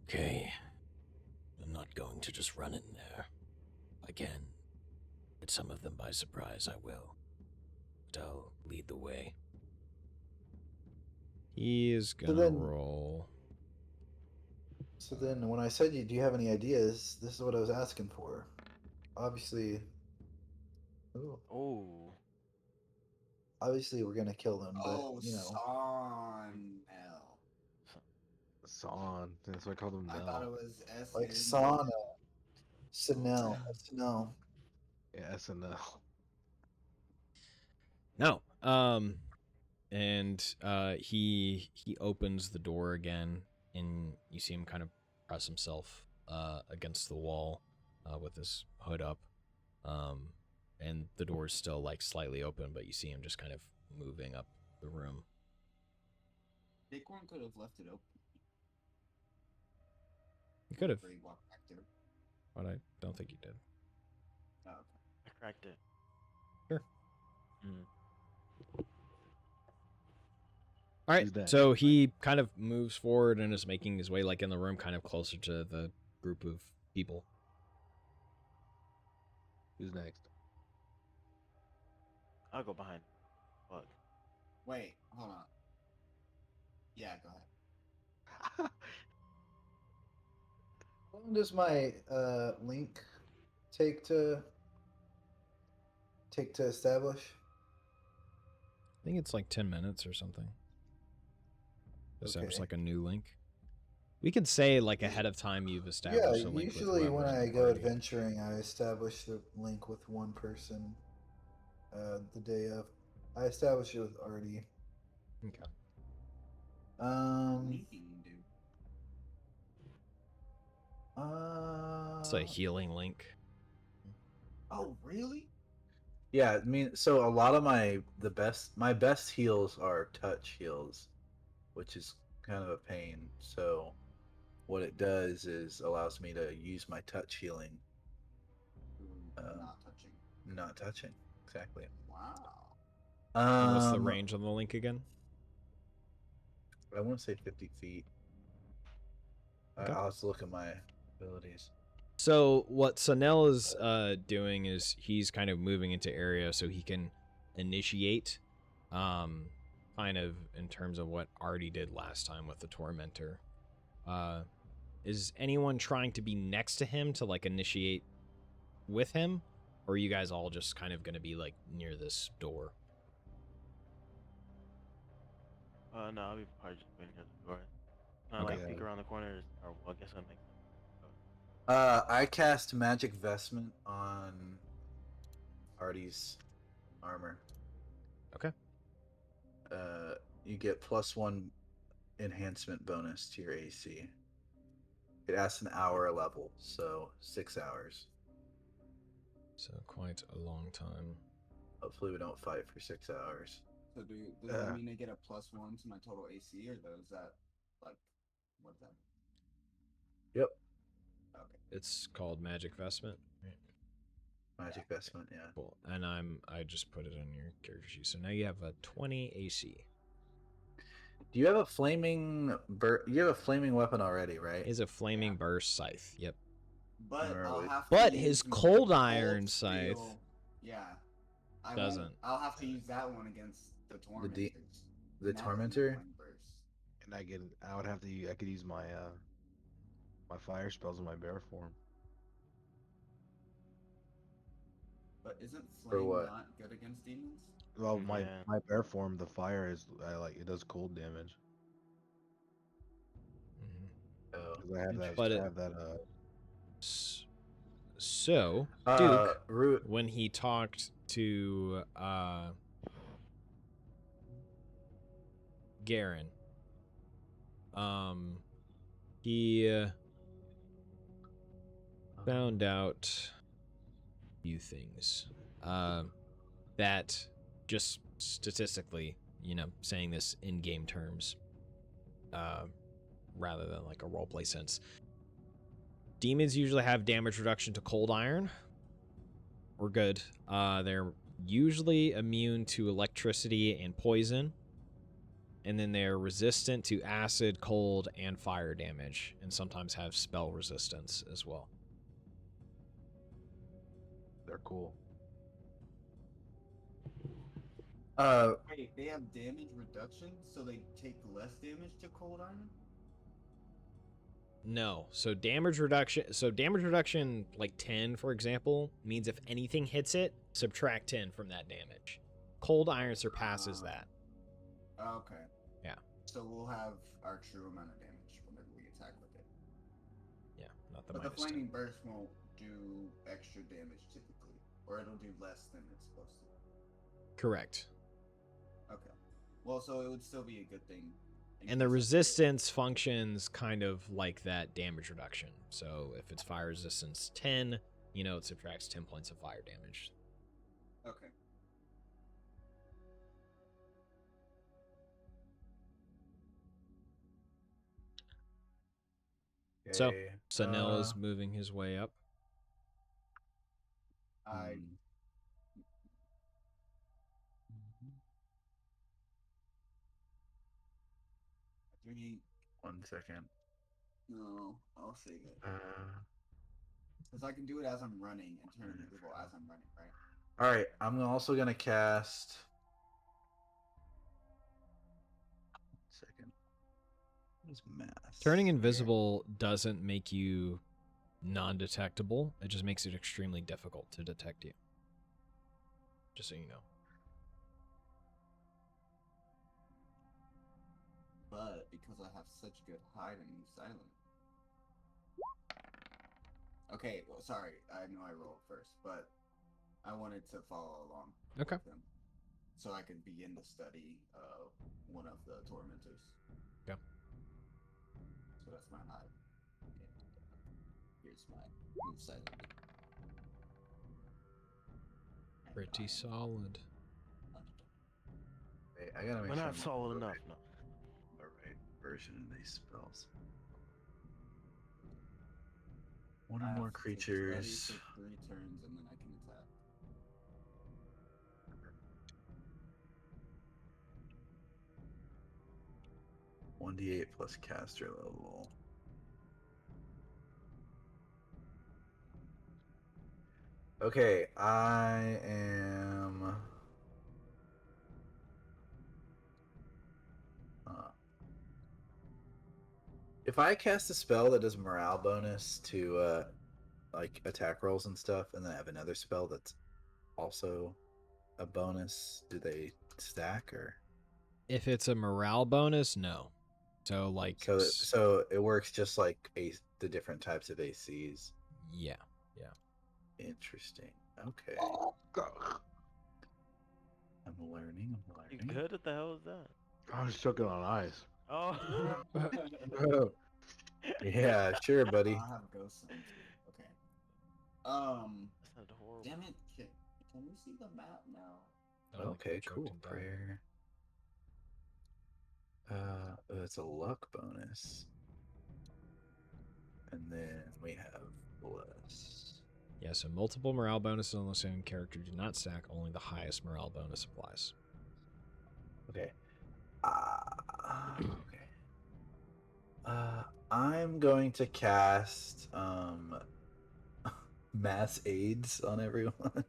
F: Okay. I'm not going to just run in there. If I can get some of them by surprise, I will. But I'll lead the way.
A: he is gonna
B: then-
A: roll.
B: So then, when I said, "Do you have any ideas?" This is what I was asking for. Obviously,
D: Oh.
B: obviously, we're gonna kill them, but
E: Oh,
B: you know,
E: Son L.
C: Son. That's what I called him
E: I
C: now.
E: thought it was S.
B: like
E: N.
B: sauna, Snell, Snell.
C: Yeah, SNL.
A: No. And he opens the door again, and you see him kind of press himself against the wall with his hood up. And the door is still like slightly open, but you see him just kind of moving up the room.
E: Bighorn could have left it open.
A: You could have,
E: Before he walked back there.
A: but I don't think you did.
E: Oh, okay.
D: I cracked it.
A: Sure.
D: Mm.
A: All right,
C: Who's that?
A: so he kind of moves forward and is making his way like in the room, kind of closer to the group of people.
C: Who's next?
D: I'll go behind. Fuck.
E: Wait, hold on. Yeah, go ahead.
B: How long does my link take to establish?
A: I think it's like 10 minutes or something. Establish
B: Okay.
A: like a new link. We could say like ahead of time you've
B: Yeah,
A: established a link.
B: usually
A: with
B: when
A: whoever's in
B: I
A: the
B: go
A: party.
B: adventuring, I establish the link with one person. The day of, I establish it with Artie.
A: Okay.
E: Linking, dude.
A: It's a healing link.
E: Oh, really?
B: Yeah, I mean, so a lot of my best heals are touch heals, which is kind of a pain. So what it does is allows me to use my touch healing,
E: Not touching.
B: not touching. Exactly.
E: Wow.
A: And what's the range on the link again?
B: I want to say 50 feet.
A: Okay.
B: I'll have to look at my abilities.
A: So what Sanel is doing is he's kind of moving into area so he can initiate, kind of in terms of what Artie did last time with the Tormentor. Is anyone trying to be next to him to like initiate with him, or are you guys all just kind of going to be like near this door?
D: No, I'll be probably just waiting near the door. Kind of
A: Okay.
D: like peek around the corners, or well, I guess that makes sense.
B: I cast Magic Vestment on Artie's armor.
A: Okay.
B: You get +1 enhancement bonus to your AC. It asks an hour a level, so 6 hours.
A: So quite a long time.
B: Hopefully we don't fight for 6 hours.
E: So does that mean I get a +1 to my total AC, or does that like what is that?
B: Yep.
E: Okay.
A: It's called Magic Vestment. Right?
B: Magic Vestment, yeah.
A: Cool. And I just put it on your character sheet. So now you have a 20 AC.
B: Do you have a flaming you have a flaming weapon already, right?
A: Is a flaming burst scythe. Yep.
E: But
B: Where are
E: I'll
B: we?
E: have to
A: But
E: use
A: his
E: my
A: cold iron
E: steel.
A: scythe
E: Yeah.
A: doesn't.
E: I'll have to use that one against the tormentors.
B: The
E: And that doesn't
B: tormentor?
E: have flame burst.
C: And I could use my my fire spells in my bear form.
E: But isn't
B: For
E: flame
B: what?
E: not good against demons?
C: Well,
D: Yeah.
C: my bear form, the fire is it does cold damage.
A: Mhm.
B: Oh.
C: 'Cause I have that.
A: But
C: I have that.
A: So Duke,
B: Root.
A: when he talked to Garen, he found out a few things. That just statistically, saying this in game terms, rather than like a roleplay sense. Demons usually have damage reduction to cold iron. We're good. They're usually immune to electricity and poison. And then they're resistant to acid, cold, and fire damage. And sometimes have spell resistance as well.
C: They're cool.
E: Wait, they have damage reduction, so they take less damage to cold iron?
A: No. So damage reduction, like 10, for example, means if anything hits it, subtract 10 from that damage. Cold iron surpasses that.
E: Okay.
A: Yeah.
E: So we'll have our true amount of damage whenever we attack with it.
A: Yeah, not the
E: But the
A: minus 10.
E: flaming burst won't do extra damage typically, or it'll do less than it's supposed to.
A: Correct.
E: Okay. Well, so it would still be a good thing.
A: And the resistance functions kind of like that damage reduction. So if it's fire resistance 10, it subtracts 10 points of fire damage.
E: Okay.
A: So
B: Okay,
A: Sanel is moving his way up.
E: I drink.
B: 1 second.
E: No, I'll save it. Because I can do it as I'm running and turn invisible as I'm running, right?
B: Alright, I'm also gonna cast. 1 second. What is mass?
A: Turning invisible doesn't make you non-detectable. It just makes it extremely difficult to detect you. Just so you know.
E: But because I have such good hide and use silent. Okay, well, sorry. I know I rolled first, but I wanted to follow along
A: Okay.
E: with them. So I could begin the study of one of the tormentors.
A: Yeah.
E: So that's my hide. And here's my move silent. And
A: Pretty
E: I am
A: solid.
E: undeterred.
B: Wait, I gotta make
D: We're
B: sure
D: not
B: I'm
D: solid
B: the
D: enough.
B: right-
D: No.
B: the right version of these spells. One
E: I
B: or
E: have
B: more
E: to
B: creatures.
E: study for 3 turns and then I can attack.
B: One d8 plus caster level. Okay, I am. If I cast a spell that does morale bonus to like attack rolls and stuff, and then I have another spell that's also a bonus, do they stack or?
A: If it's a morale bonus, no. So like
B: So it works just like the different types of ACs.
A: yeah.
B: Interesting. Okay.
C: God.
B: I'm learning.
D: You good? What the hell is that?
C: I was choking on ice.
D: Oh.
B: Yeah, sure, buddy.
E: I'll have ghosts on too. Okay.
D: That's not horrible.
E: Damn it! Can we see the map now?
B: Okay, cool. Prayer. It's a luck bonus. And then we have plus.
A: Yeah, so multiple morale bonuses on the same character do not stack. Only the highest morale bonus applies.
B: Okay. Okay. I'm going to cast mass AIDS on everyone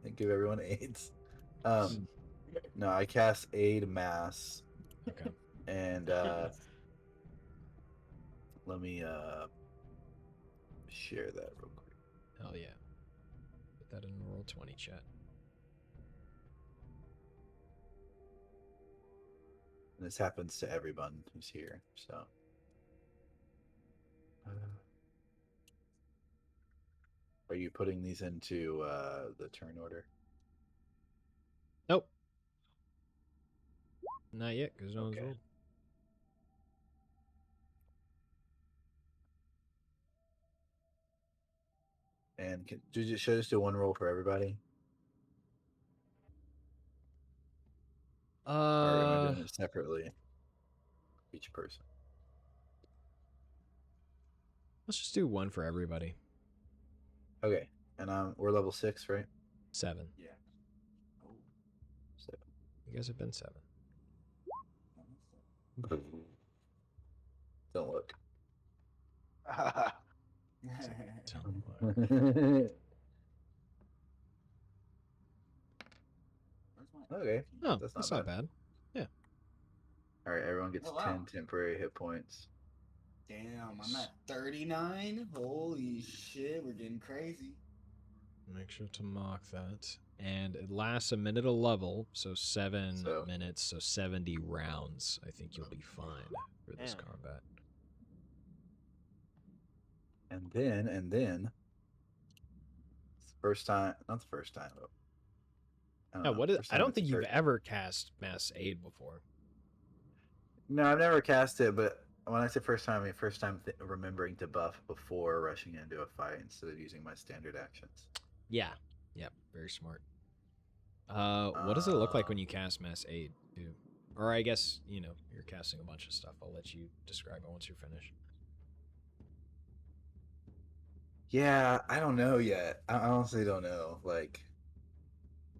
B: and give everyone AIDS. No, I cast aid mass.
A: Okay.
B: And let me share that real quick.
A: Hell yeah. Put that in roll 20 chat.
B: And this happens to everyone who's here, so. Are you putting these into the turn order?
A: Nope. Not yet, because no one's
B: Okay.
A: rolled.
B: And should I just do one roll for everybody? Or am I doing it separately? Each person.
A: Let's just do one for everybody.
B: Okay. And we're level 6, right?
A: 7.
E: Yeah. Oh.
B: 7.
A: You guys have been 7.
B: Don't look.
A: Don't look.
B: Okay.
A: Oh,
B: That's not bad.
A: Yeah.
B: All right, everyone gets
E: Oh, wow.
B: 10 temporary hit points.
E: Damn, I'm at 39. Holy shit, we're getting crazy.
A: Make sure to mark that. And it lasts a minute a level, so 7 minutes, so 70 rounds. I think you'll be fine for this
D: Damn.
A: combat.
B: And then it's the first time, not the first time, but I don't know. First
A: I
B: time
A: don't
B: it's the
A: think you've
B: first.
A: ever cast Mass Aid before.
B: No, I've never cast it, but when I say first time, I mean first time remembering to buff before rushing into a fight instead of using my standard actions.
A: Yeah. Yep. Very smart. What does it look like when you cast Mass Aid, too? Or I guess, you're casting a bunch of stuff. I'll let you describe it once you're finished.
B: Yeah, I don't know yet. I honestly don't know. Like,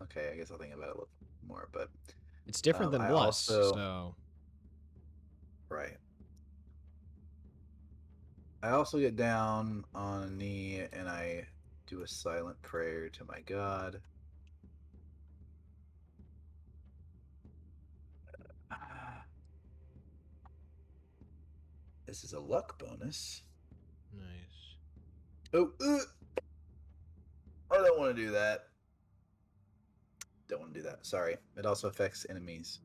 B: okay, I guess I'll think about it a little more, but
A: It's different than
B: I
A: Bless,
B: also
A: so...
B: right. I also get down on a knee and I do a silent prayer to my god. This is a luck bonus.
A: Nice.
B: Oh, I don't want to do that. Don't want to do that. Sorry. It also affects enemies.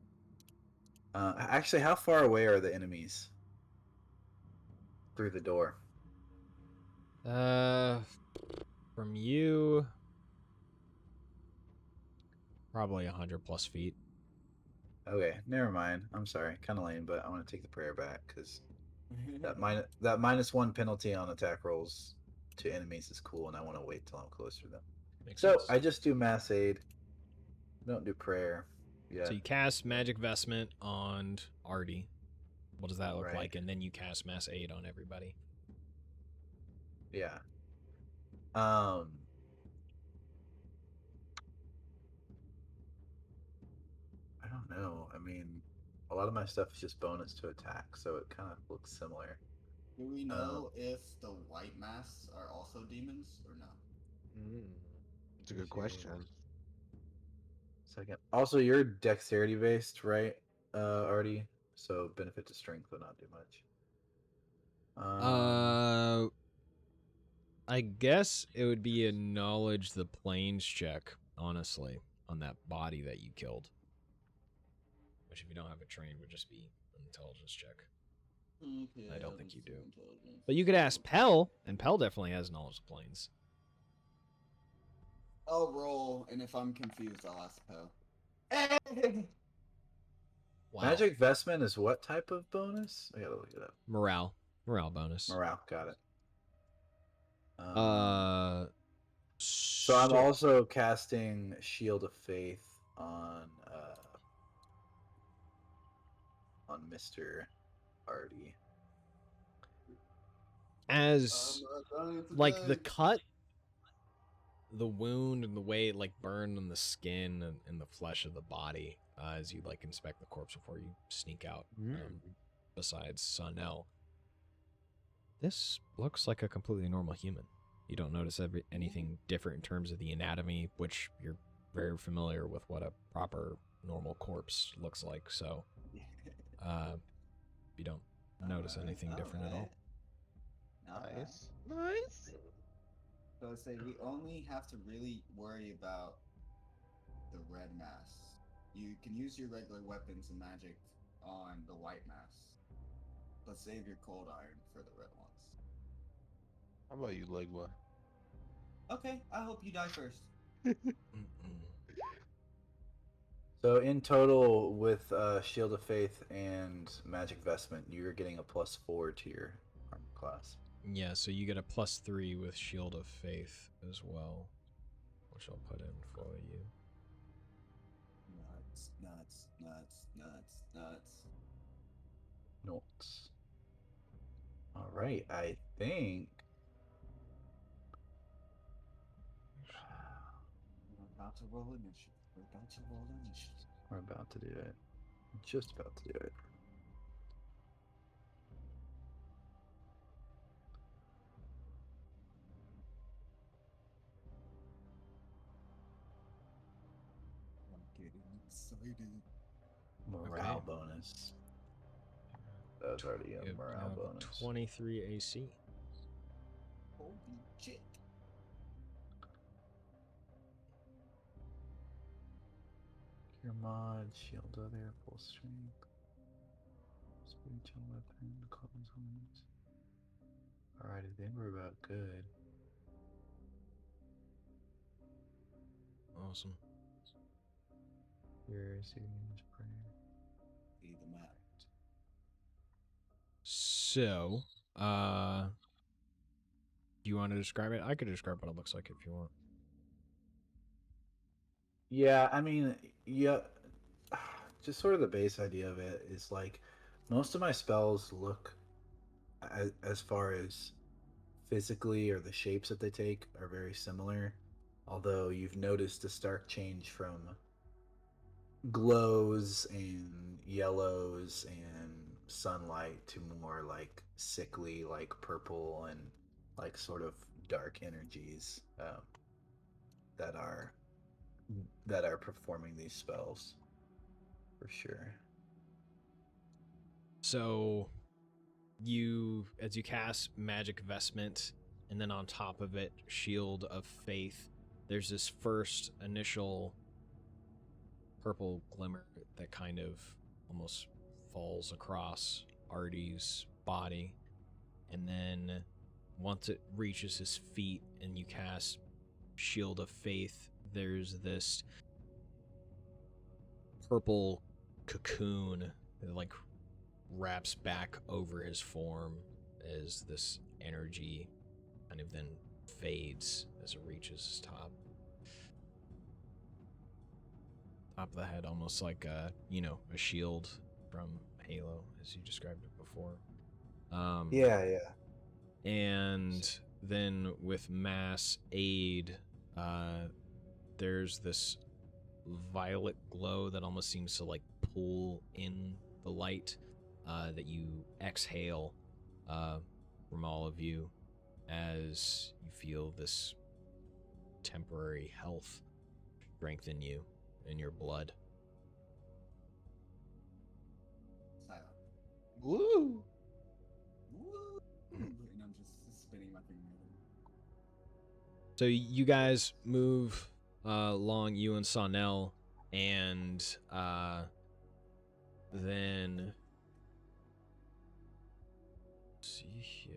B: Actually, how far away are the enemies through the door?
A: From you... Probably 100 plus feet.
B: Okay, never mind. I'm sorry. Kind of lame, but I want to take the prayer back because that -1 penalty on attack rolls to enemies is cool, and I want to wait till I'm closer to them.
A: Makes
B: so
A: sense.
B: I just do mass aid. Don't do prayer. Yeah.
A: So you cast Magic Vestment on Artie. What does that look
B: Right.
A: like? And then you cast Mass Aid on everybody.
B: Yeah. I don't know. I mean, a lot of my stuff is just bonus to attack, so it kind of looks similar.
E: Do we know if the white masks are also demons or no?
C: It's a good question.
B: Second. Also, you're dexterity based, right, Artie? So benefit to strength would not do much.
A: I guess it would be a knowledge the planes check, honestly, on that body that you killed. Which, if you don't have it trained, would just be an intelligence check.
E: Okay,
A: I don't think you do.
E: intelligence.
A: But you could ask Pell, and Pell definitely has knowledge of planes.
E: I'll roll, and if I'm confused, I'll ask Poe.
A: Wow.
B: Magic Vestment is what type of bonus? I gotta look it up.
A: Morale bonus.
B: Morale, got it.
A: So
B: I'm also casting Shield of Faith on Mr. Artie.
A: as
E: I'm
A: like the cut, the wound, and the way it like burned on the skin and the flesh of the body, as you like inspect the corpse before you sneak out. Besides Sonel, this looks like a completely normal human. You don't notice anything different in terms of the anatomy, which you're very familiar with what a proper normal corpse looks like. So, you don't notice anything different at all.
C: Nice.
E: So I say we only have to really worry about the red mass. You can use your regular weapons and magic on the white mass, but save your cold iron for the red ones.
C: How about you, Legwa?
E: Okay, I hope you die first.
B: So in total, with Shield of Faith and Magic Vestment, you're getting a +4 to your armor class.
A: Yeah, so you get a +3 with Shield of Faith as well, which I'll put in for you.
E: Nuts.
B: Notes. All right, I think.
E: We're about to roll initiative.
B: We're about to do it. Just about to do it.
E: I'm getting excited.
B: Morale
A: Okay.
B: bonus. That was already a
A: You
B: morale
A: have a
B: bonus.
A: 23 AC.
E: Holy shit.
B: Your mod, shield other, full strength. Spiritual weapon, close wounds. Alright, I think we're about good.
A: Awesome.
B: Your serious prayer.
E: Be the map.
A: So, do you want to describe it? I could describe what it looks like if you want.
B: Yeah, I mean, yeah, just sort of the base idea of it is like most of my spells look as far as physically or the shapes that they take are very similar, although you've noticed a stark change from glows and yellows and sunlight to more like sickly, like purple and like sort of dark energies that are performing these spells for sure.
A: So, as you cast Magic Vestment, and then on top of it, Shield of Faith, there's this first initial purple glimmer that kind of almost falls across Artie's body. And then once it reaches his feet and you cast Shield of Faith, there's this purple cocoon that like wraps back over his form as this energy kind of then fades as it reaches his top of the head, almost like a shield from Halo, as you described it before.
B: Yeah.
A: And then with mass aid, there's this violet glow that almost seems to like pull in the light that you exhale from all of you as you feel this temporary health strengthen you in your blood.
E: Silent.
C: Woo!
E: Woo! And I'm just spinning my finger.
A: So you guys move along, you and Sonel, and then let's see here.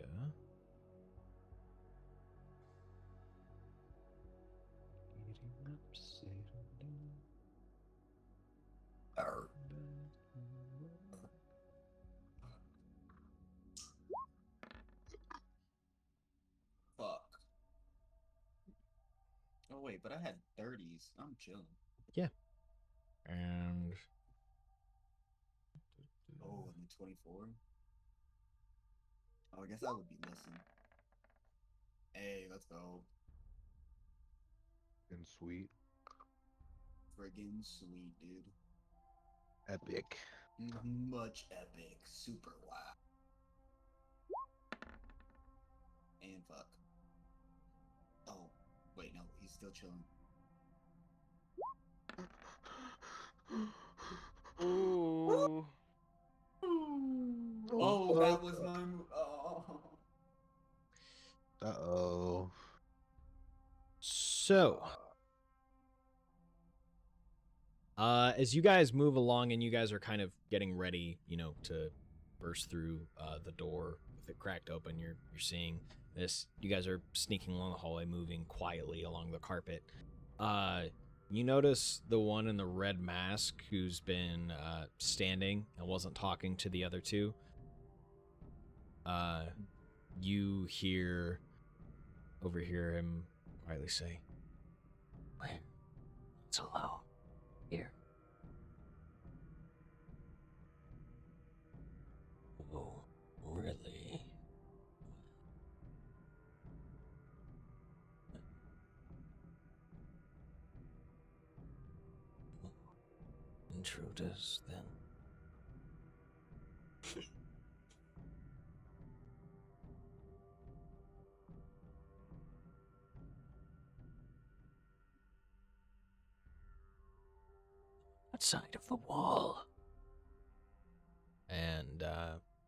E: Fuck. Oh wait, but I had 30s. I'm chilling.
A: Yeah. And
E: Oh, and the 24. Oh, I guess that would be listen. Hey, let's go.
C: And sweet.
E: Friggin' sweet, dude.
C: Epic.
E: Much epic. Super wow. And fuck. Oh, wait, no, he's still chilling.
D: Ooh.
E: Oh, that was my move. Oh.
C: Uh-oh.
A: So, as you guys move along and you guys are kind of getting ready, to burst through the door with it cracked open, you're seeing this. You guys are sneaking along the hallway, moving quietly along the carpet. You notice the one in the red mask who's been standing and wasn't talking to the other two. You overhear him quietly say,
F: Where? It's alone. Here. Oh, really? Well, intruders, then. Outside of the wall.
A: and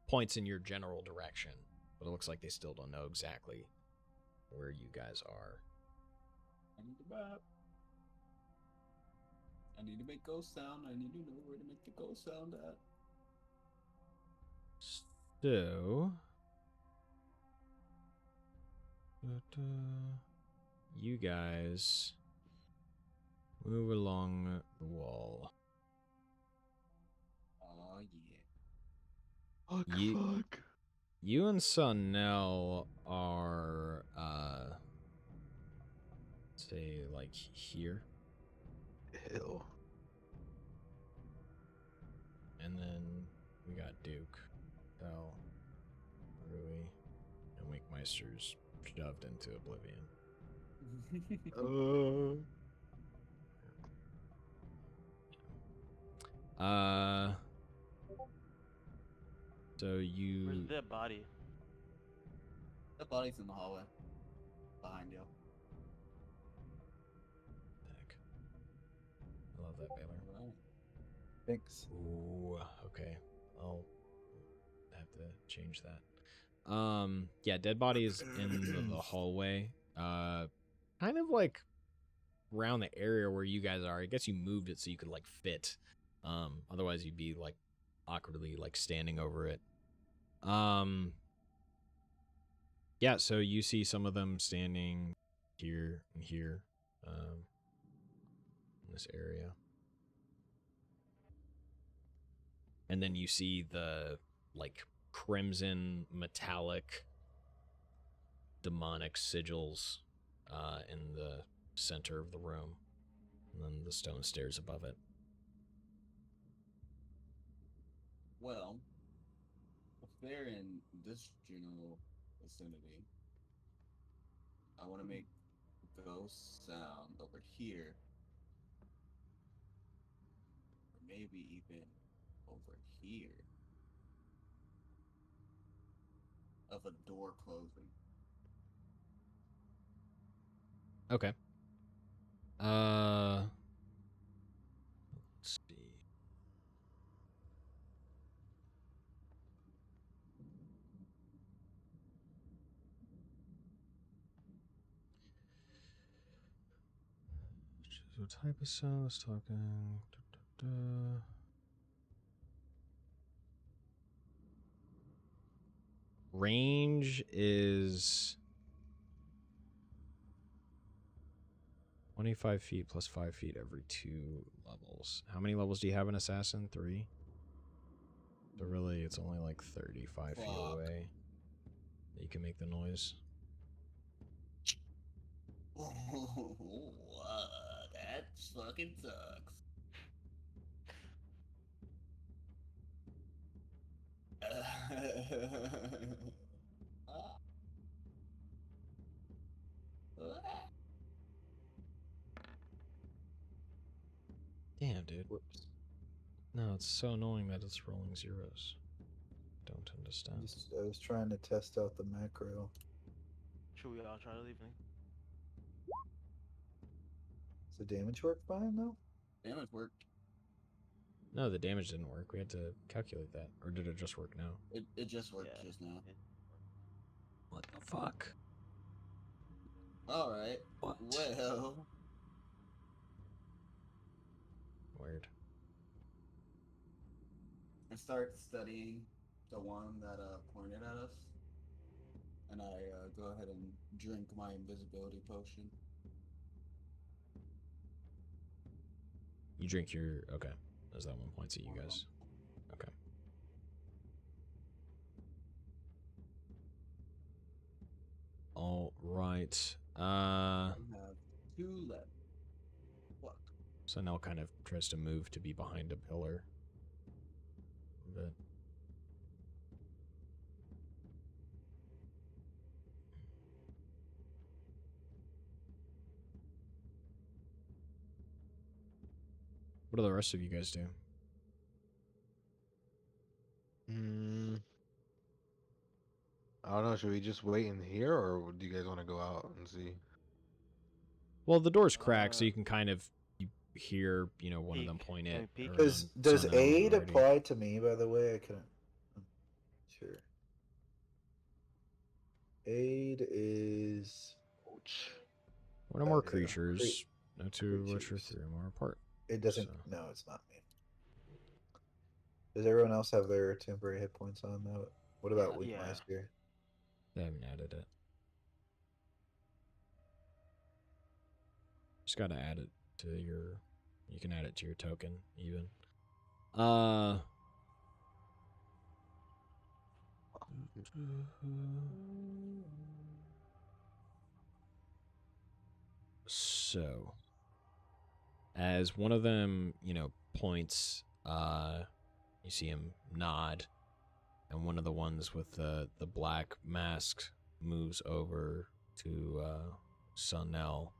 A: points in your general direction, but it looks like they still don't know exactly where you guys are.
E: I need the map. I need to make ghost sound. I need to know where to make the ghost sound at.
A: So, you guys move along the wall.
E: Oh yeah.
C: Fuck.
A: You and Sunell are, say, like here.
C: Ew.
A: And then we got Duke, Bell, Rui, and Winkmeister's shoved into oblivion. So
D: Where's
A: you...
D: the body?
E: The body's in the hallway. Behind you.
A: Heck. I love that, Baylor.
B: Alright. Thanks.
A: Ooh, okay. I'll have to change that. Yeah, dead body is in the hallway. Kind of like around the area where you guys are. I guess you moved it so you could like fit. Otherwise you'd be like awkwardly like standing over it. Yeah, so you see some of them standing here and here, in this area. And then you see the like crimson metallic demonic sigils in the center of the room, and then the stone stairs above it.
E: Well, if they're in this general vicinity, I want to make ghost sound over here. Or maybe even over here. Of a door closing.
A: Okay. Let's see. So type of sound is talking. Range is 25 feet plus 5 feet every 2 levels. How many levels do you have in Assassin? 3? So really, it's only like 35 feet away that you can make the noise.
E: Oh, that fucking sucks.
B: Whoops.
A: No, it's so annoying that it's rolling zeros. Don't understand.
B: I was trying to test out the macro.
D: Should we all try to leave?
B: Does the damage work fine though?
E: Damage worked.
A: No, the damage didn't work. We had to calculate that. Or did it just work now?
E: It just worked
D: Yeah.
E: just now.
A: What the fuck?
E: All right.
F: What?
E: Well,
A: Weird.
E: I start studying the one that pointed at us, and I go ahead and drink my invisibility potion.
A: You drink your... Okay. As that one points at you guys. Okay. All right.
E: I have 2 left. Fuck.
A: So Nell kind of tries to move to be behind a pillar. But what do the rest of you guys do?
C: I don't know. Should we just wait in here, or do you guys want to go out and see?
A: Well, the door's cracked, so you can kind of hear, one of them
D: Peek.
A: point
D: Can
A: it.
D: we peek?
B: Does
A: around Sun L
B: aid
A: already.
B: apply to me, by the way? I couldn't. Sure. Aid is.
A: One or more
B: yeah,
A: creatures. No two which are
B: creatures.
A: 3 or more apart.
B: It doesn't.
A: So-
B: No, it's not me. Does everyone else have their temporary hit points on though? What about
E: Yeah.
B: Weakmeister?
A: They haven't added it. Just gotta add it to your... You can add it to your token, even. So, as one of them, points, you see him nod, and one of the ones with the black mask moves over to Sunel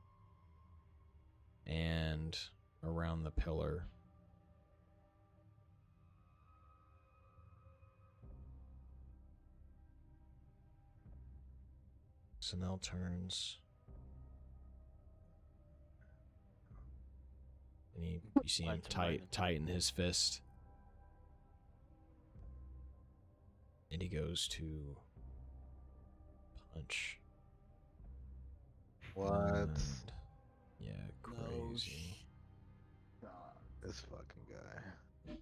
A: and around the pillar. Sunel turns. And you see him
D: Lights and lightning.
A: tighten his fist. And he goes to punch.
C: What?
A: And, yeah,
E: No
A: crazy.
E: God.
C: This fucking guy.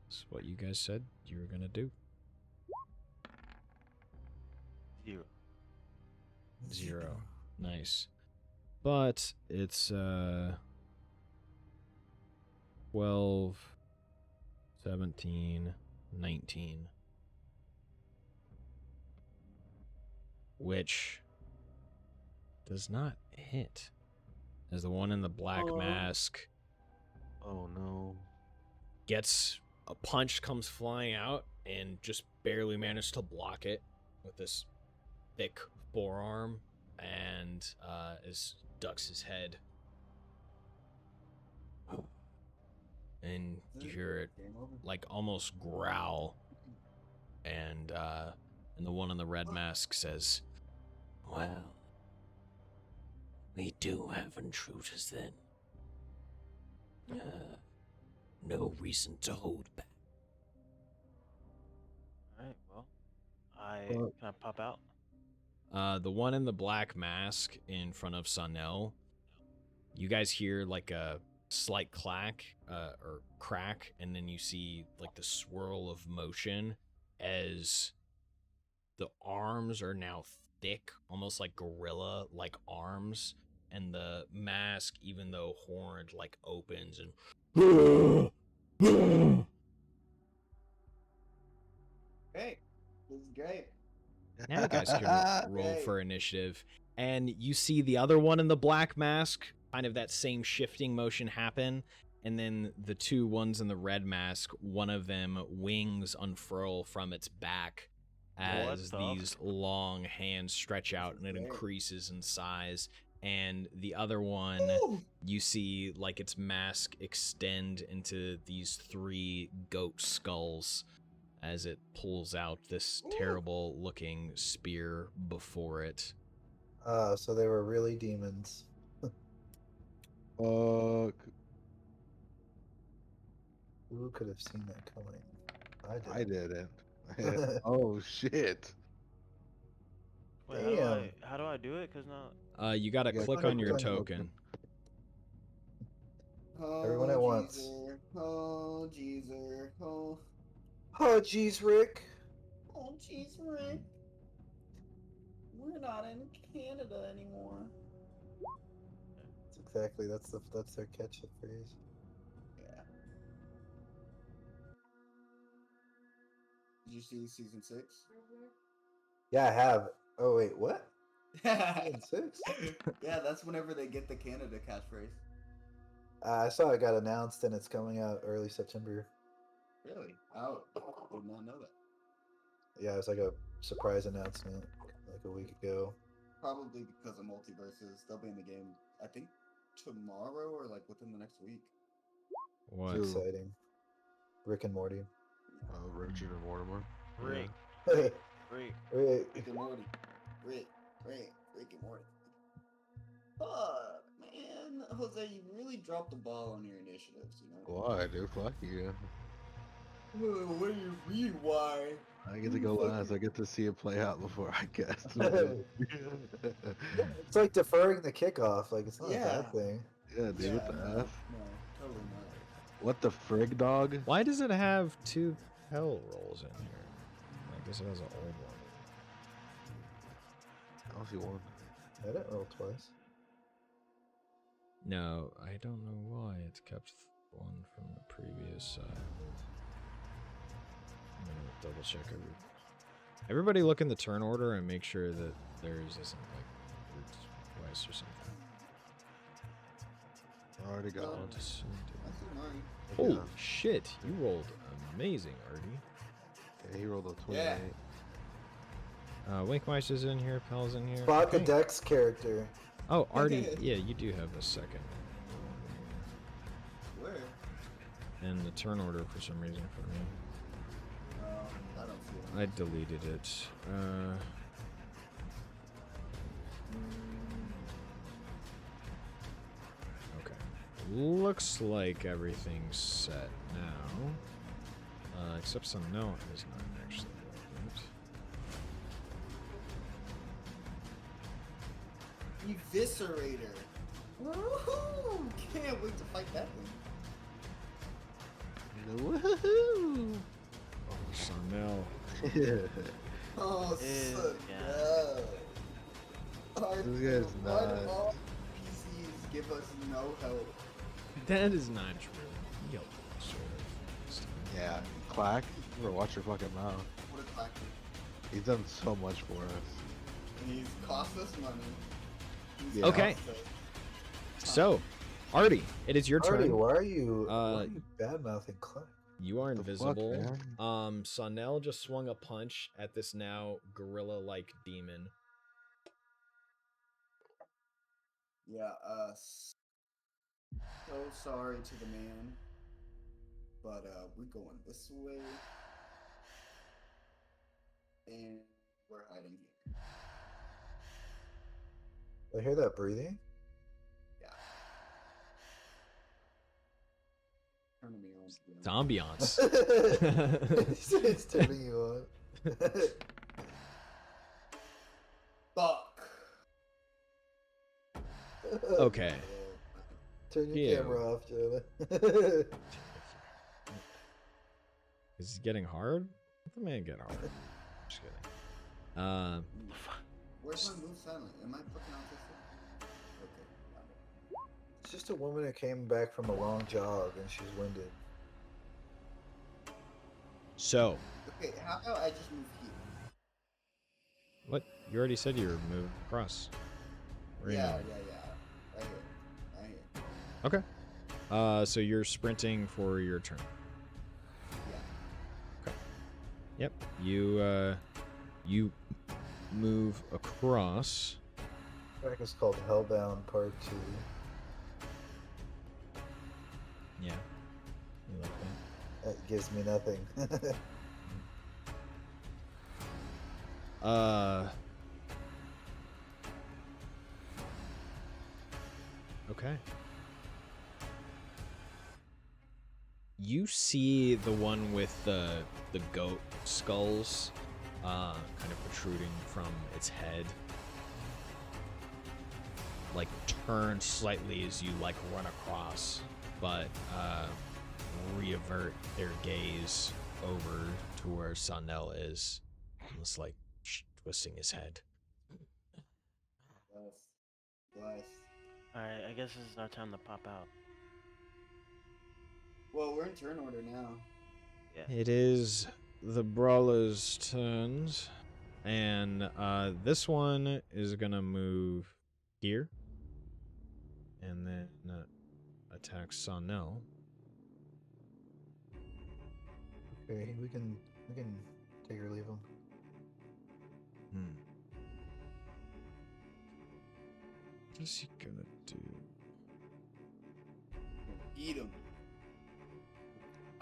A: That's what you guys said you were gonna do.
D: 0.
A: 0. Nice. But it's 12, 17, 19. Which does not hit. As the one in the black mask
C: Oh no.
A: gets a punch, comes flying out, and just barely managed to block it with this thick forearm, and ducks his head. And you hear it
E: Game over.
A: like almost growl, and the one in the red mask says,
F: Well, we do have intruders then. No reason to hold back.
D: Alright, well.
B: Well-
D: Can I pop out?
A: the one in the black mask in front of Sunel, you guys hear like a slight clack or crack, and then you see like the swirl of motion as the arms are now thick, almost like gorilla like arms, and the mask, even though horned, like opens and
E: Great. This is great.
A: now you guys can roll for initiative. And you see the other one in the black mask, kind of that same shifting motion happen. And then the two ones in the red mask, one of them wings unfurl from its back as
D: What the
A: these long hands stretch out, and it
E: Great.
A: increases in size. and the other one, you see like its mask extend into these 3 goat skulls as it pulls out this terrible looking spear before it.
B: So they were really demons.
C: Fuck.
B: Who could have seen that coming?
C: I didn't. Oh shit.
D: Wait,
B: Damn.
D: how do I do it? Cause now.
A: You gotta
C: Yeah,
A: click
B: click
A: on your
B: on your
A: token.
B: Everyone at once.
E: Oh, Jeezer. Oh,
B: Oh, jeez, Rick.
E: oh, jeez, Rick. We're not in Canada anymore.
B: That's their catchphrase.
E: Yeah. Did you see season 6?
B: Yeah, I have. Oh wait, what? Season 6?
E: Yeah, that's whenever they get the Canada catchphrase.
B: I saw it got announced and it's coming out early September.
E: Really? Oh, did not know that.
B: Yeah, it was like a surprise announcement like a week ago.
E: Probably because of multiverses. They'll be in the game, I think, tomorrow or like within the next week.
A: What?
B: It's exciting. Rick and Morty.
C: Richard and Mortimer.
D: Rick.
B: Rick.
E: Rick and Morty. Rick and Morty. Fuck, man. Jose, you really dropped the ball on your initiatives, you know?
C: Why, dude? Fuck you.
E: What do you mean, why?
C: I get to go last. I get to see it play out before I guess.
B: It's like deferring the kickoff. Like, it's not a bad thing.
C: Yeah, dude.
E: Yeah,
C: What the
E: no,
C: F?
E: no, totally not.
C: What the frig, dog?
A: Why does it have 2 hell rolls in here? I guess it has an old one.
C: I don't see one.
B: I didn't roll twice.
A: No, I don't know why it's kept one from the previous. I'm gonna double check everybody look in the turn order and make sure that theirs isn't like grouped twice or something.
C: I already got
A: I'll
C: one.
A: just do-
E: I see mine.
A: Holy
C: Yeah.
A: shit! You rolled amazing, Artie.
C: Yeah, he rolled a 28.
A: Winkmeister's in here. Pel's in here.
B: Spot the
A: Okay.
B: Dex character.
A: Oh, Artie. Yeah, you do have a second.
E: Where?
A: And the turn order for some reason for me.
E: I don't see it.
A: I deleted it. Okay. Looks like everything's set now. Except some no is not actually working.
E: Eviscerator. Woohoo! Can't wait to fight that thing.
C: Woohoo!
A: Oh, Chanel.
E: Oh,
D: Ew,
E: so
D: yeah.
E: good.
C: This guy's
E: Why do
C: nuts.
E: all PCs give us no help?
A: That is not true. Yo, sort of.
C: Yeah, Clack, you better watch your fucking mouth.
E: What a clacker.
C: He's done so much for us.
E: And he's cost us money. He's
C: Yeah.
A: Okay.
E: cost us
A: So, Artie, it is your
B: Artie,
A: turn.
B: why are you
A: Uh,
B: bad mouthing Clark?
A: You are
C: The fuck,
A: invisible.
C: man?
A: Sonel just swung a punch at this now gorilla-like demon.
E: Yeah, so sorry to the man. But we're going this way. And we're hiding here.
B: I hear that breathing.
E: Yeah. Turning me on.
A: It's ambiance.
B: It's turning you on.
E: Fuck.
A: Okay.
B: Turn your
A: Ew.
B: camera off, Jonah.
A: Is it getting hard? Let the man get hard. Just kidding.
E: Where's my move silent? Am I fucking autistic? Okay. got it.
B: It's just a woman that came back from a long jog and she's winded.
A: So,
E: Okay, how about I just move here?
A: what? You already said you were moved across. Where are you
E: Yeah.
A: moving?
E: Right here.
A: Okay. So you're sprinting for your turn.
E: Yeah.
A: Yep. You move across.
B: track is called Hellbound Part 2.
A: Yeah. You like that?
B: That gives me nothing.
A: Okay. You see the one with the goat skulls kind of protruding from its head, like turn slightly as you like run across, but reavert their gaze over to where Sonnel is, almost like twisting his head.
E: Bless.
D: Alright, I guess this is our time to pop out.
E: Well, we're in turn order now.
D: Yeah.
A: It is the brawlers' turns, and this one is gonna move here, and then attack Sonnel.
B: Okay, we can take or leave him.
A: What is he gonna do?
E: Eat him.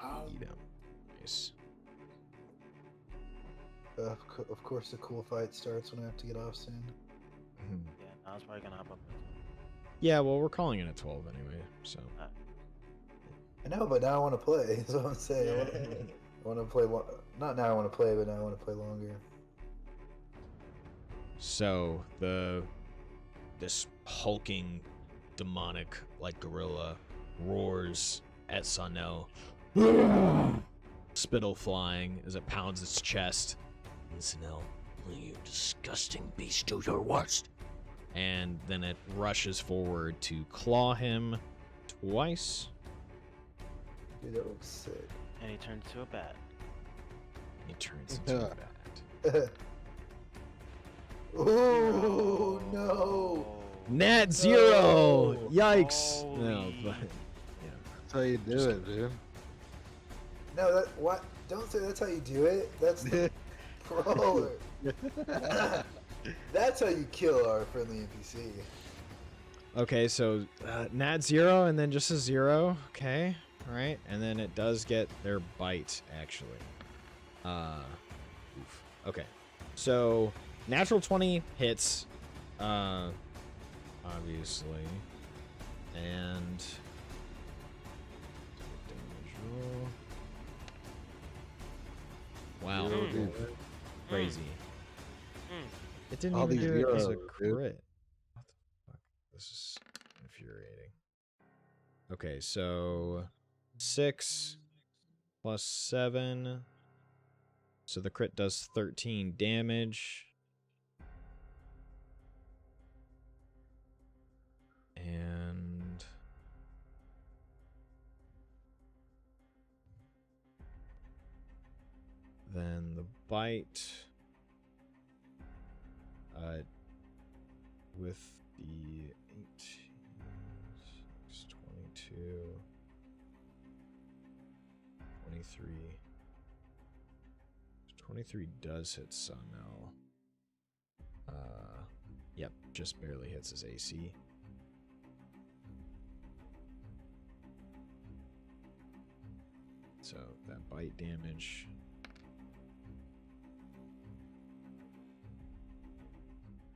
E: Ow.
A: Eat him. Nice.
B: Of course, the cool fight starts when I have to get off soon.
D: Yeah, I was probably gonna hop up.
A: Yeah, well, we're calling it a 12 anyway, so.
B: I know, but now I want to play. That's what I'm saying. I want to play. Not now I want to play, but now I want to play longer.
A: So this hulking, demonic like gorilla roars at Sonnel, spittle flying as it pounds its chest.
F: Sonnel, you disgusting beast, do your worst.
A: And then it rushes forward to claw him twice.
B: Dude, that looks sick.
D: And he turns to a bat.
A: He turns into a bat.
B: Oh no!
A: Nat 0!
B: No.
A: Yikes! No,
D: Holy.
A: but
C: That's how you do it, dude.
B: No, that what? Don't say that's how you do it. That's the brawler. That's how you kill our friendly NPC.
A: okay, so Nat 0 and then just a 0. Okay, all right, and then it does get their bite actually. Oof. Okay, so natural 20 hits, obviously, and damage roll. Wow, crazy. It didn't
C: All
A: even
C: these
A: do it as a
C: zeros, dude.
A: crit. What the fuck? This is infuriating. Okay, so 6 plus 7. So the crit does 13 damage. And then the bite with the 18, 22, 23. 23 does hit Sonnel. Yep, just barely hits his AC. So that bite damage.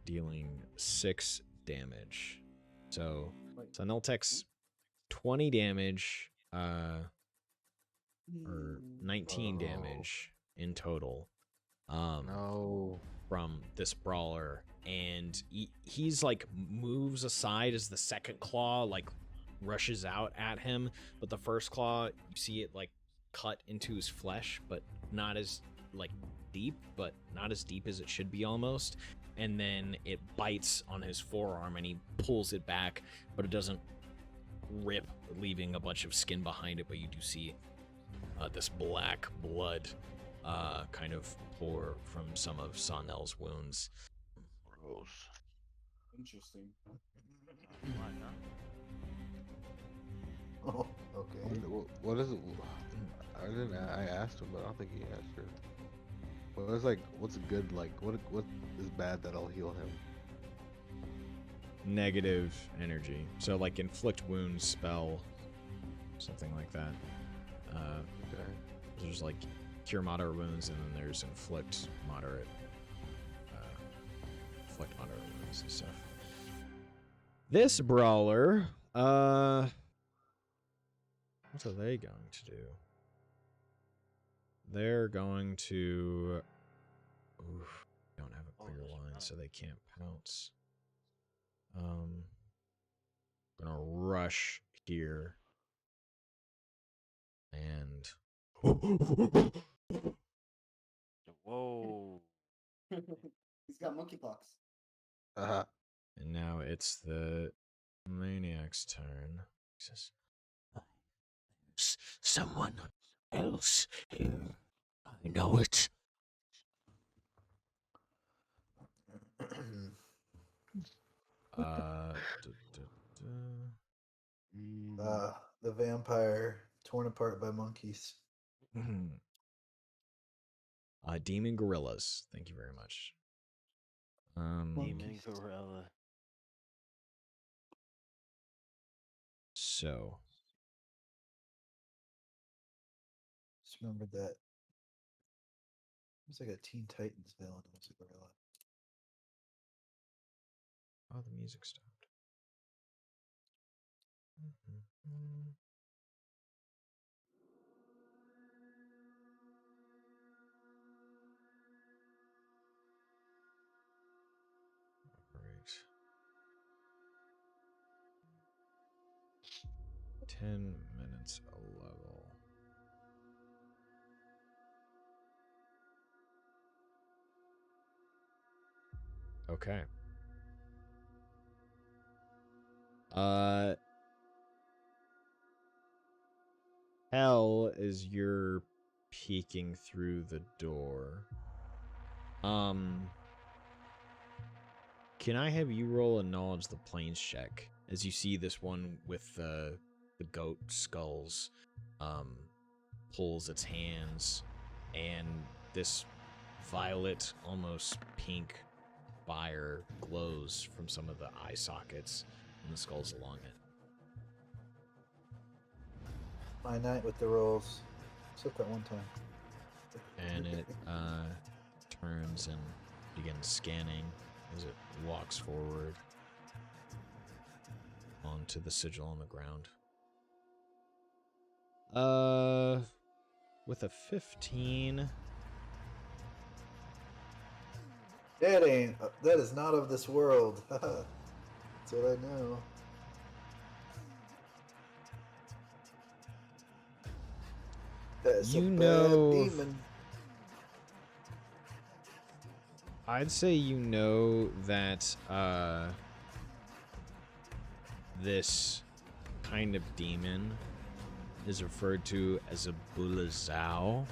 A: Dealing 6 damage. So Sonnel takes 20 damage, or 19 damage in total.
C: No.
A: From this brawler, and he's like moves aside as the second claw like rushes out at him, but the first claw, you see it like cut into his flesh, but not as like deep, but not as deep as it should be almost. And then it bites on his forearm and he pulls it back, but it doesn't rip, leaving a bunch of skin behind it, but you do see this black blood kind of pour from some of Sonnel's wounds.
D: Gross.
E: Interesting.
B: Oh, okay.
C: What is it? I asked him, but I don't think he answered. What's good, like, what is bad that'll heal him?
A: negative energy. So like inflict wounds spell, something like that.
C: Okay.
A: There's like cure moderate wounds, and then there's inflict moderate wounds and stuff. This brawler, what are they going to do? They're going to. Oof, don't have a clear line, so they can't pounce. Gonna rush here. And
D: Whoa.
E: He's got monkeypox.
A: and now it's the maniac's turn.
F: There's someone else here. I know it.
B: The vampire torn apart by monkeys.
A: Demon gorillas. Thank you very much.
D: Demon gorilla.
A: So
B: Just remembered that. It was like a Teen Titans villain. It was a gorilla.
A: oh, the music stopped. Right. 10 minutes a level. Okay. Hell, as you're peeking through the door. Can I have you roll a knowledge the planes check as you see this one with the goat skulls pulls its hands, and this violet, almost pink fire glows from some of the eye sockets and the skulls along it.
B: My night with the rolls. Except that one time.
A: And it turns and begins scanning as it walks forward onto the sigil on the ground. With a 15.
B: That is not of this world. That's what I know. That's
A: You
B: a
A: know-
B: bad demon.
A: I'd say you know that this kind of demon is referred to as a bulazao,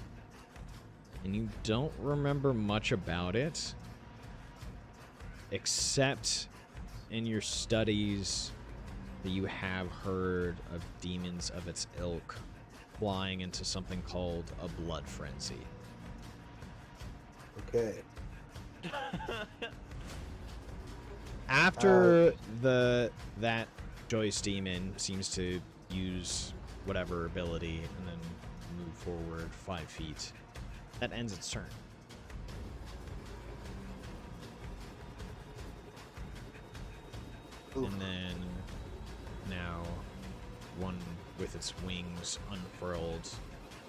A: and you don't remember much about it, except in your studies that you have heard of demons of its ilk flying into something called a blood frenzy.
B: Okay.
A: After that Joyous demon seems to use whatever ability and then move forward 5 feet, that ends its turn.
B: Oof.
A: And then now one with its wings unfurled,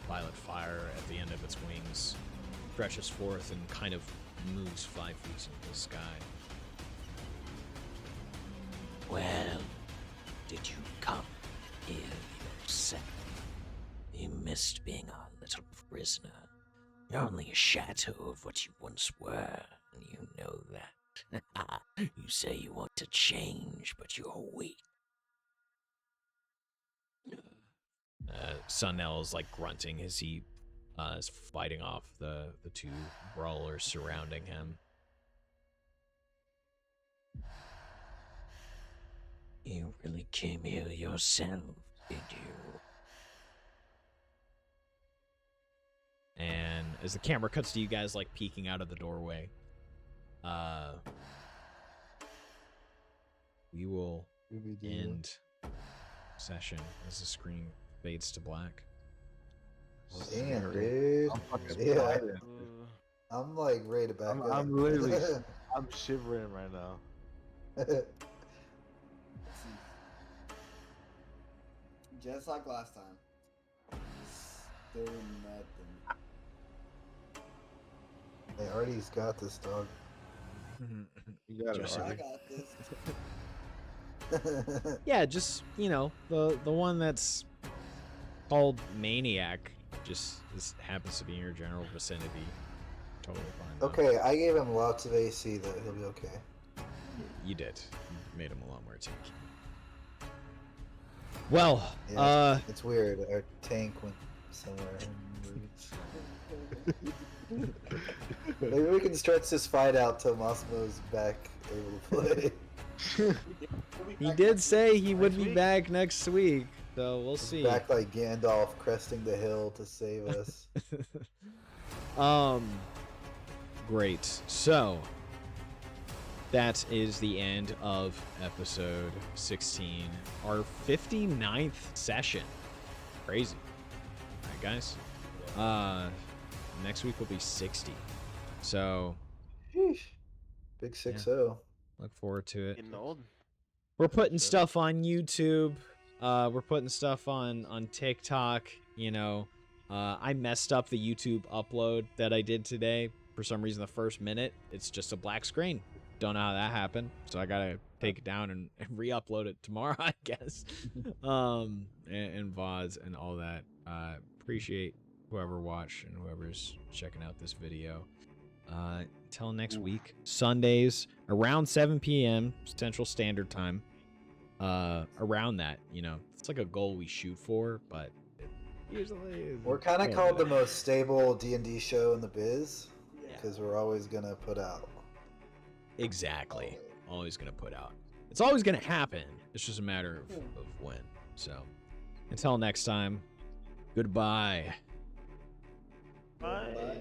A: violet fire at the end of its wings stretches forth and kind of moves 5 feet into the sky.
F: Well, did you come here yourself? You missed being our little prisoner. You're only a shadow of what you once were, and you know that. You say you want to change, but you're weak.
A: Sunel is like grunting as he is fighting off the two brawlers surrounding him.
F: You really came here yourself, did you?
A: And as the camera cuts to you guys like peeking out of the doorway, we will
B: Scooby-Doo.
A: end session as the screen fades to black.
B: Damn, dude.
C: I'm fucking
B: Yeah.
C: tired.
B: I'm like ready to back up.
C: I'm literally, I'm shivering right now.
E: Just like last time. Still nothing.
B: Hey, Artie's got this, dog.
C: You got it.
A: Just
E: I
C: Alright.
E: got this.
A: Yeah, just the one that's called Maniac happens to be in your general vicinity. Totally fine. though.
B: Okay, I gave him lots of AC, though. He'll be okay.
A: You did. You made him a lot more tanky. Well,
B: Yeah, it's weird. Our tank went somewhere. Maybe we can stretch this fight out till Massimo's back able to play.
A: he did say he would be back next week, so we'll see.
B: Back like Gandalf cresting the hill to save us.
A: Great. So that is the end of episode 16, our 59th session. Crazy. All right, guys. Next week will be 60. So
B: Sheesh. Big 6-0.
A: look forward to it.
D: Getting old.
A: We're putting stuff on YouTube. We're putting stuff on TikTok. You know, I messed up the YouTube upload that I did today. For some reason, the first minute, it's just a black screen. Don't know how that happened. So I gotta take it down and re-upload it tomorrow, I guess. And VODs and all that. Appreciate whoever watched and whoever's checking out this video. Till next week, Sundays around 7 p.m. Central Standard Time. Around that, you know, it's like a goal we shoot for, but it usually
B: We're kind of called the most stable D&D show in the biz because we're always gonna put out.
A: Exactly. Always gonna put out. It's always gonna happen. It's just a matter of when. So, until next time, goodbye.
D: Bye.